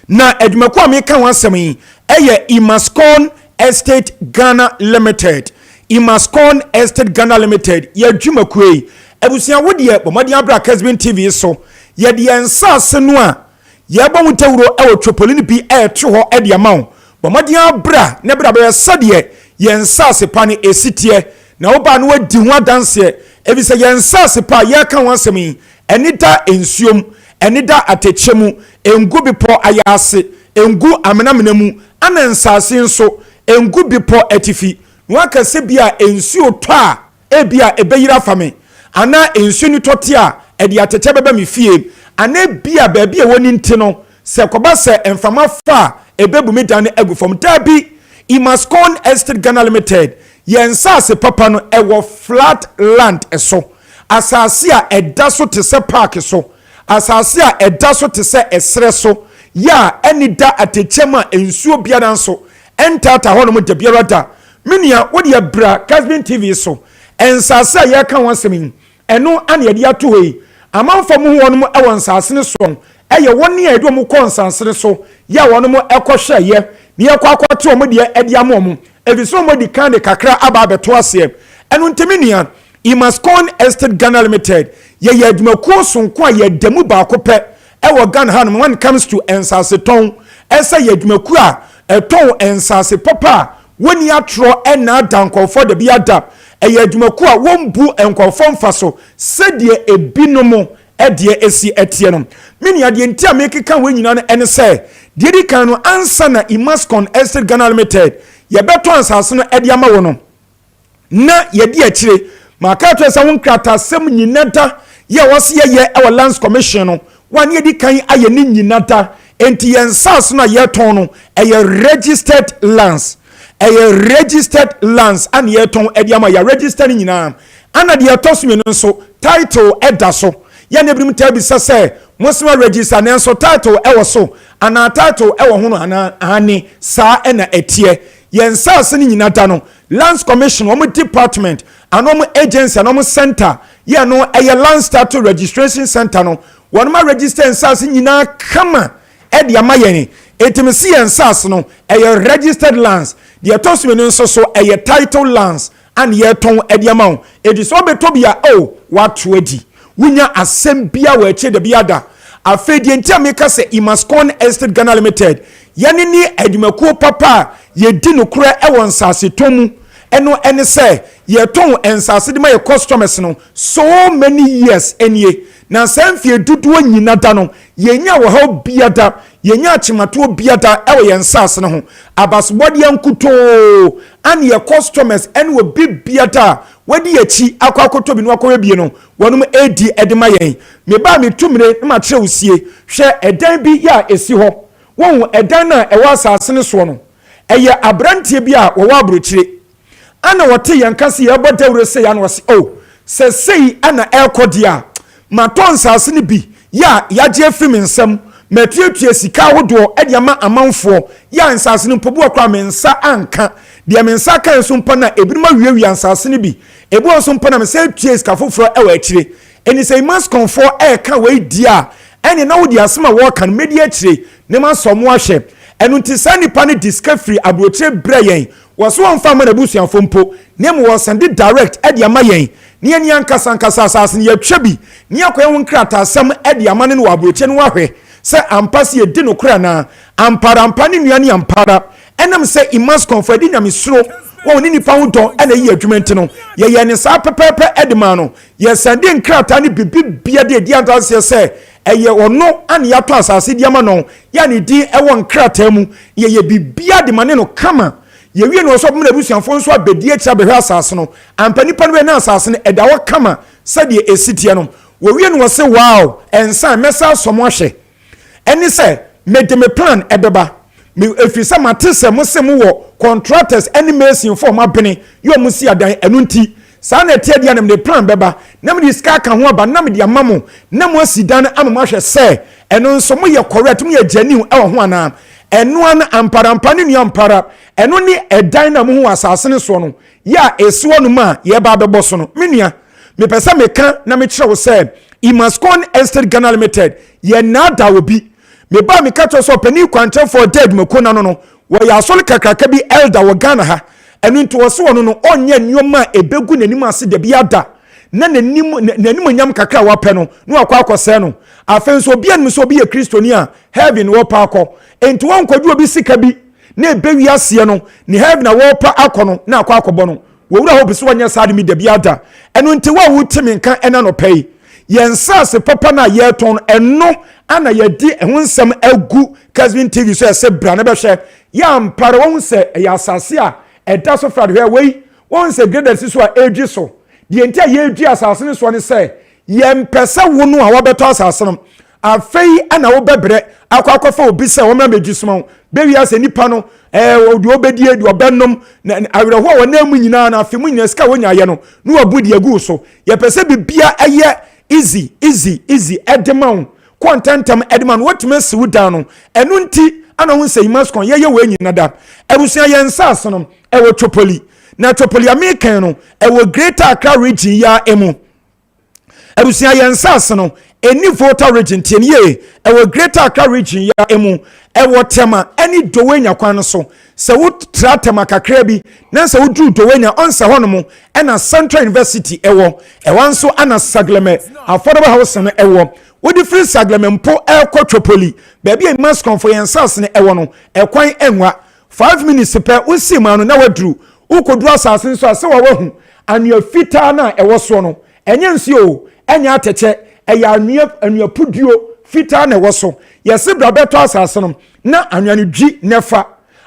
na adwumakuo a me kan wasɛm yi ɛyɛ Imascon Estate Ghana Limited Imascon Estate Ghana Limited ya adwumakuo yi abusia wo de bomadi abra Kessben TV so ye de ensase no a ye bɔ mutawuro e otwopolini bi e to ho e de amaw bomadi abra ne bra be sade ye ensase pa ne esitie na wo ba no wadi ho adanse e bi se ye ensase pa ye ka wansem yi enida ensuom enida atechemu engu bipo ayase engu amenamenamu ana ensase nso engu bipo atifi no akase bia ensuo to a e bia ebeyira fame ana ensu ni toti a edi atete beba me fie ana bia ba bia woni nti no se koba se emfama fa ebebu me dan egu fom dabi Imascon Estate Ghana Limited yensase papa no ewo flat land eso asase a eda so te se park so asase a eda so te se esre so ya eni da atechema ensuo biara nso entata ho no mo de biara da minia wo de bra Kessben TV so ensase ya kan wansem eno ane yede ato yi amanfo mu honom e won nsase ne so eye woni e do mu kon nsase so ya wonom ekohwe ye ne yakwakwate omo de edi amom ebiso mo di kan de kakra aba beto ase eno nteminia Imascon Estate Ghana Limited ye adwumakuo sonko a ye demu ba ko pe e wo Ghana hanom when it comes to ensase ton ese ye adwumakuo a eton ensase papa woni atro e na dankofo de bi ada eye adwumaku a wombu enkofo mfa so sedie ebinomo edie esi etie no mini ade nti a mekeka wanyina no ene se die di kan no ansa na Imascon Estate Ghana Limited ye beto ansase no ede ama wo no na ye di akire maka to se won krata sem nyinada ye wose ye e lands commission no wan ye di kan aye ni nyinada enti ye nsase no ye ton no eye registered lands registered lands and ye ton ediama ya registered nyina ana de atosumi no so title eda so ya na ebrim tabi sase mosima register na so title ewo so ana title ewo ho no ana ani sa na etie ye nsase ni nyina da no lands commission omo department anomo agency anomo center ye no eye land status registration center no won ma register nsase nyina kama ediama yeni etimisi ensase no registered lands the atosumi no so title lands and ye ton ediamount it is obetobia what wedi wunya asem bia we che de biada afedi entia meka se Imascon Estate Ghana Limited yani ni adwumakuo papa ye di no kura won nsase tomu eno ene se ye ton ensase de ma ye customers no so many years enye na sanfie dudu nyina da no yenya wo ha biada yenya achimato biada ewo ye nsase no ho abasbode yankuto an ye customers en wo bibiada wadi yachi akwakoto bi no akwa bie no wonum edi edema yen me ba me tumire ma kire usie hwe edan bi ya esi ho won edan na ewa asase ne so no eye abrantie bi a wo wa abrochire ana wote yankase ye bodawre se ya no wase se sei ana ekodia maton sase ne bi ya yaje afim nsam matietie sika hodo ediama amanfo ya nsase ne pobu akwa mensa anka de mensa kan so mpa na ebirima wiawia nsase ne bi ebu so mpa na mensa tie sika foforo ewa akire eni sei Imascon for ka we dia eni na wodi asema wo kan media akire ne ma somo ahwe enu ntisa nipa ne discovery abroche breyen waso wonfa ma na busuanfo mpo ne mo wo send direct ediama yen ne ani ankasa asase ne yatwa bi ne akoye won krata asem ediama ne wo abroche ne wahwe se ampasi edi no kra na ampara ne nuane ampara enam se Imascon for edi nyamesuro won ni nipa hodo ena yi adwumenti no ye ne sa pepepe edima no ye sende nkrata ne bibia de edi antanse se eye ono ane yato asase diama no ya ne di ewo nkrata mu ye bibia de mane no kama ye wie no so mna busuanfo nso abedi akira behwe asase no ampanipa no na asase no edawo kama sade esitie no wo wie no se wow ensan mesa somo ahwe eni se me plan ebeba me efisa matese mo se mo wo contractors any mason for ma bene yo mo si adan enu nti saa na tie dia na me plan beba na me ska ka ho aba na me dia mamo na mo asidan amama hwe se eno nso mo ye correct mo ye genuine e ho ana eno an amparampa ne nua ampara eno ne edan na mo ho asase ne so no ya eso no ma ye ba bebo so no me nua me pesa me ka na me kire wo se Imascon Estate Ghana Limited ye nada obi me ba me ka to so pani kwante for dead me kona no wo ya asole kakraka bi elder wo Ghana ha enu nto wo so no no onye nyoma ebegu nanim ase de bi ada na nanim nyam kakra wa pɛ no no akwa akɔsɛ no afen so obi anim so obi ye kristoni a heaven wo pa akɔ enti won kwadwo obi sika bi na ebewi ase no ni heaven na wo pa akɔ no na akwa akɔbɔ no wo wura hope so wanya sade mi de bi ada enu nti wa wo timi nka ena no pɛi yensase papa na ye ton eno ana ye di ehun nsem agu Kessben TV so ese bra na be hwe ya mpare won se ya asase a eda so fra de we won se graded so a egi so de entia ye egi asase ne so ne se ye mpese wo no a wo beto asase no afei ana wo bebre akwakofa obi se wo ma megi so be wi ase nipa no odi obedie di obennom na awreho wo na mu nyina na afemu nyina ska wo nya ye no no wabudi agu so ye pese bibia eye easy edman contentam edman what me siw down no enu nti ana hu say Imascon ye we nyina da ebusia ye nsase no e wo Topoli na Topoli American no e wo Greater Accra region ya emu ebusia ye nsase no eni voter region tie ye e wo Greater Accra region ya emu e wo tema eni dowenya kwan so se wo tratema kakra bi na se wo dru dowenya onse hono e na Central University e wo wanso ana Sagleme affordable house no e wo wo di free Sagleme mpo e ko Topoli ba bia Imascon for yensas ne e wo no e kwan enwa 5 minutes pe wo si ma no na wadru wo kodru asase so ase wa wahu anua fita na e wo so no enye nsi o enya ateche e ya anua puduo fita na e wo so yesi bra beto asase no na anua ne dwi nefa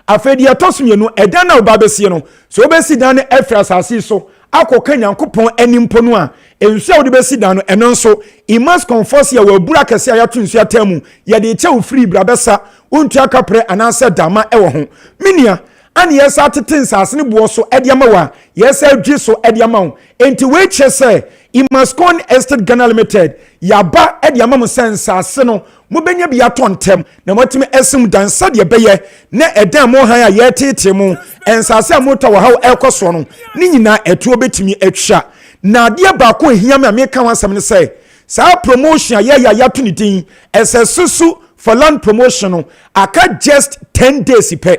afedi atosumienu eda na oba besie no so obesi dan ne efra asase so akoka Nyankopon animpo no a ensu a wo de besi dan no eno nso Imascon force ya wabura kese ya tunsu atamu ya de che free bra besa untua kapre ananse dama e wo ho minia ani yesa tetens asene bo so ediama wa yesa dwi so ediama ho enti we che se Imascon Estate Ghana Limited yaba ediama mo sense ase no mo benya bi atontem na motime esum dansa de beye na edan mo han a ye tete mu ensase amota wa haw ekoso no ni nyina etuo betimi atwa na de ba ko ehia me ka wansam ne say sa promotion ya to ni din esesusu for land promotion no aka just 10 days pe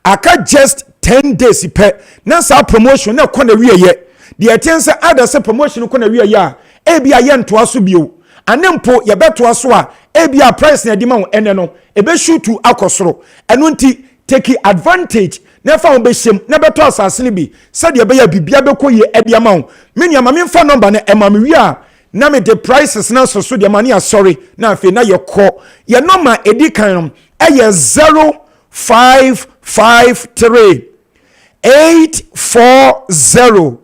aka just 10 days pe na sa promotion na ko na wiye de etense ada se promotion ko na wiye ya ebia ye ntoa so bio anempo ye beto aso a ebia price na edima ene no ebe shoot akosoro eno nti take advantage na fa on be shem na beto asase ne bi said ye be ya bibia be koye ediama ho menia ma memfa number na ema me wi a na me the prices na so de mani sorry na afi na ye ko ye number edikan no eye 0553 840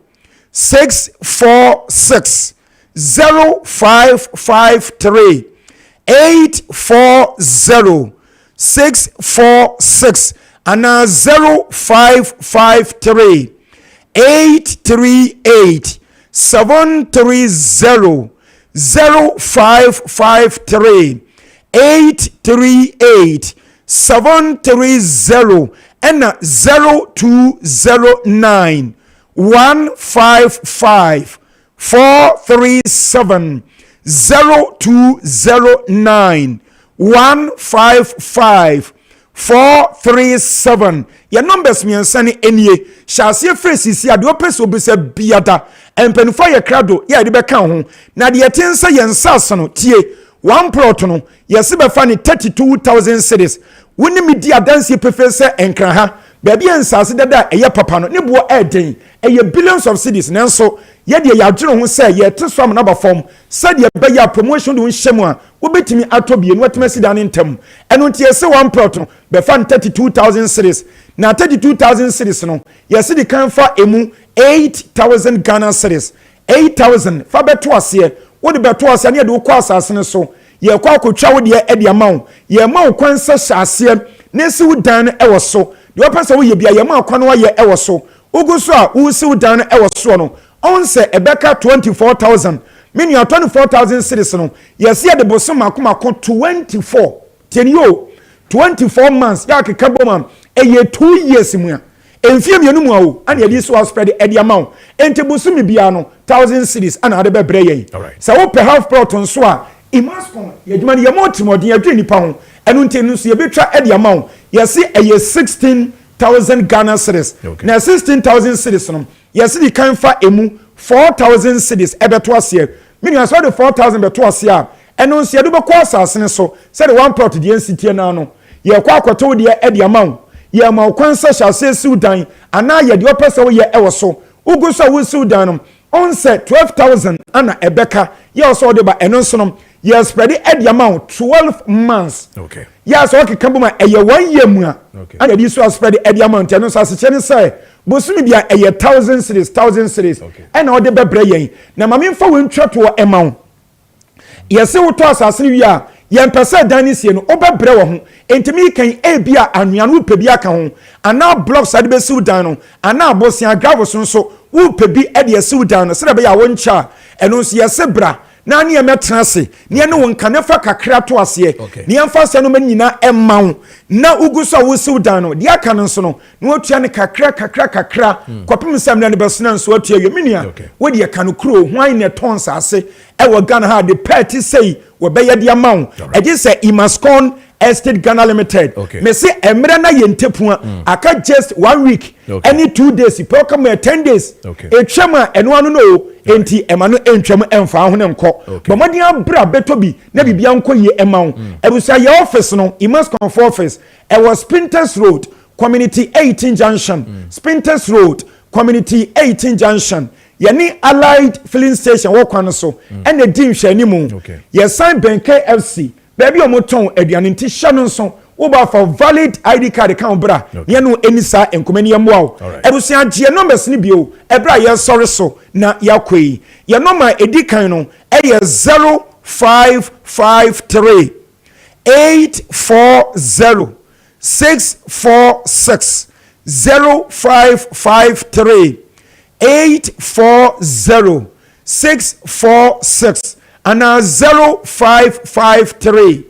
646 0553 840 646 and 0553 838 730 0553 838 730 and 0209 155 437 0209 155 437 your numbers me ansani enie shase fresi ade opese obese biada empenfo ye krado ye de beka ho na de yetense ye nsase no tie one plot no yesi be fa ni 32000 cedis woni mi di adanse pefese enkra ha baby ensase dada eye papa no ne bo eden eye billions of cedis nanso ye de yadwero ho se ye tesam na ba form se de be ya promotion do nhyemu a wo betimi atobie no watemasi dan ntem eno ntie se one plot no be fa 32000 cedis na 32000 cedis no ye se de kan fa emu 8000 Ghana cedis 8000 fa beto ase wo de beto ase na ye de wo kwa asase ne so ye kwa akotwa wo de e de amawo ye ma wo kwansa hyase na si wo dan e wo so de wo pese wo ye bia ye ma kwa no ye e wo so ugu so a wo si wo dan e wo so no on say ebeka 24,000 meaning 24,000 cities no yes here the bosom akoma 24 tenio 24 months ya keka boma 2 years mu ya enfie mienu mu awo and ye so spread the amount ente bosom bia no 1,000 cities and ade bebre yen so wo per half proton so a imaskon ye dwuma ye motimodin adwe nipa ho enu ntenu so ye betwa the amount yes eye 16,000 Ghana cities na 16,000 cities no yes the kan fa emu 4,000 cities ebeto ase meaning as the 4,000 beto ase a enu nso ye do be kwa asase so say the one plot the NCT na no ye kwa akoto the amount ye ma kwansa hyase Sudan ana ye de opese wo ye ewo so ugu so wo Sudan on set 12,000 ana ebeka ye also de ba eno so no ye spread the amount 12 months okay yeah so okay kamboma eye 1 year mu a ana di so spread the amount eno so ase chene say bosumi bia eye 1,000 cities ana o de bebre yen na ma memfa wo ntwa to amount ye se wo to asase wi a ye mpese dan sie no obebre wo ho entimi kan ebia anua no pebi aka ho ana blocks ade be Sudan no ana abosia gravos nso wo pebi ade ye Sudan no se be ya wo ncha eno nso ye sebra na ne emetra se ne ne won kanefa kakra to ase ne emfa se no manyina emma na uguso wo Sudan no de aka no nso no ne otua ne kakra kopim sam ne besena nso otua yeminia wo de aka no kuro hwan ne tons ase e wo Ghana ha de party say wo be ye de amount e je say Imascon Estate Ghana Limited me say emre na ye ntepua aka just 1 week any 2 days ipo come 10 days e twema eno anu no enti emano entwem emfa ho ne nko bomodi abra beto bi na bibia nko ye emawo ebusa ye office no Imascon for office e was Spinters Road Community 18 Junction Spinters Road Community 18 Junction yani Allied Filling Station wo kwan so ene di nhwani mu ye sign Ben KFC baby omoton aduane nti hya no nso wo ba for valid ID card kan bra ye no enisa enkomani yamwa ebusia gie numbers ni bio ebra ye sorry so na yakoi ye number edikan no e ye 0553 840 646 0553 840 646 and 0553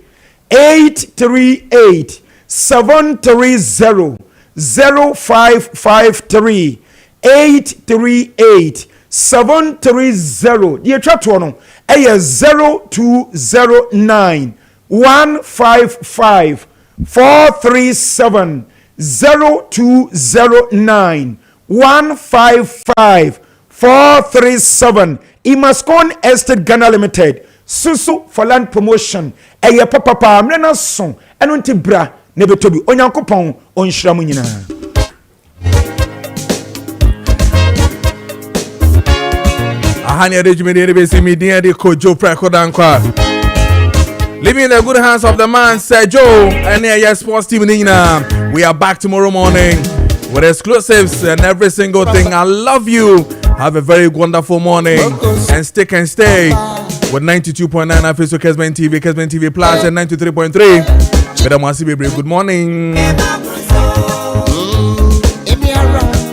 838 730 0553 838 730 the chat no e 0209 155 437 0209 155 437 Imascon Estate Ghana Limited Susu for land promotion eye papa mrena son eno nti bra ne betobi onyankopon onhyira mu nyina ahani arrangement ere be simi dia de Kojo Preko Dankwah living in the good hands of the man Sergio and yes sports team nyina. We are back tomorrow morning with exclusives and every single thing. I love you. Have a very wonderful morning and stick and stay with 92.9 Facebook Kessben TV Plus and 93.3. Good morning.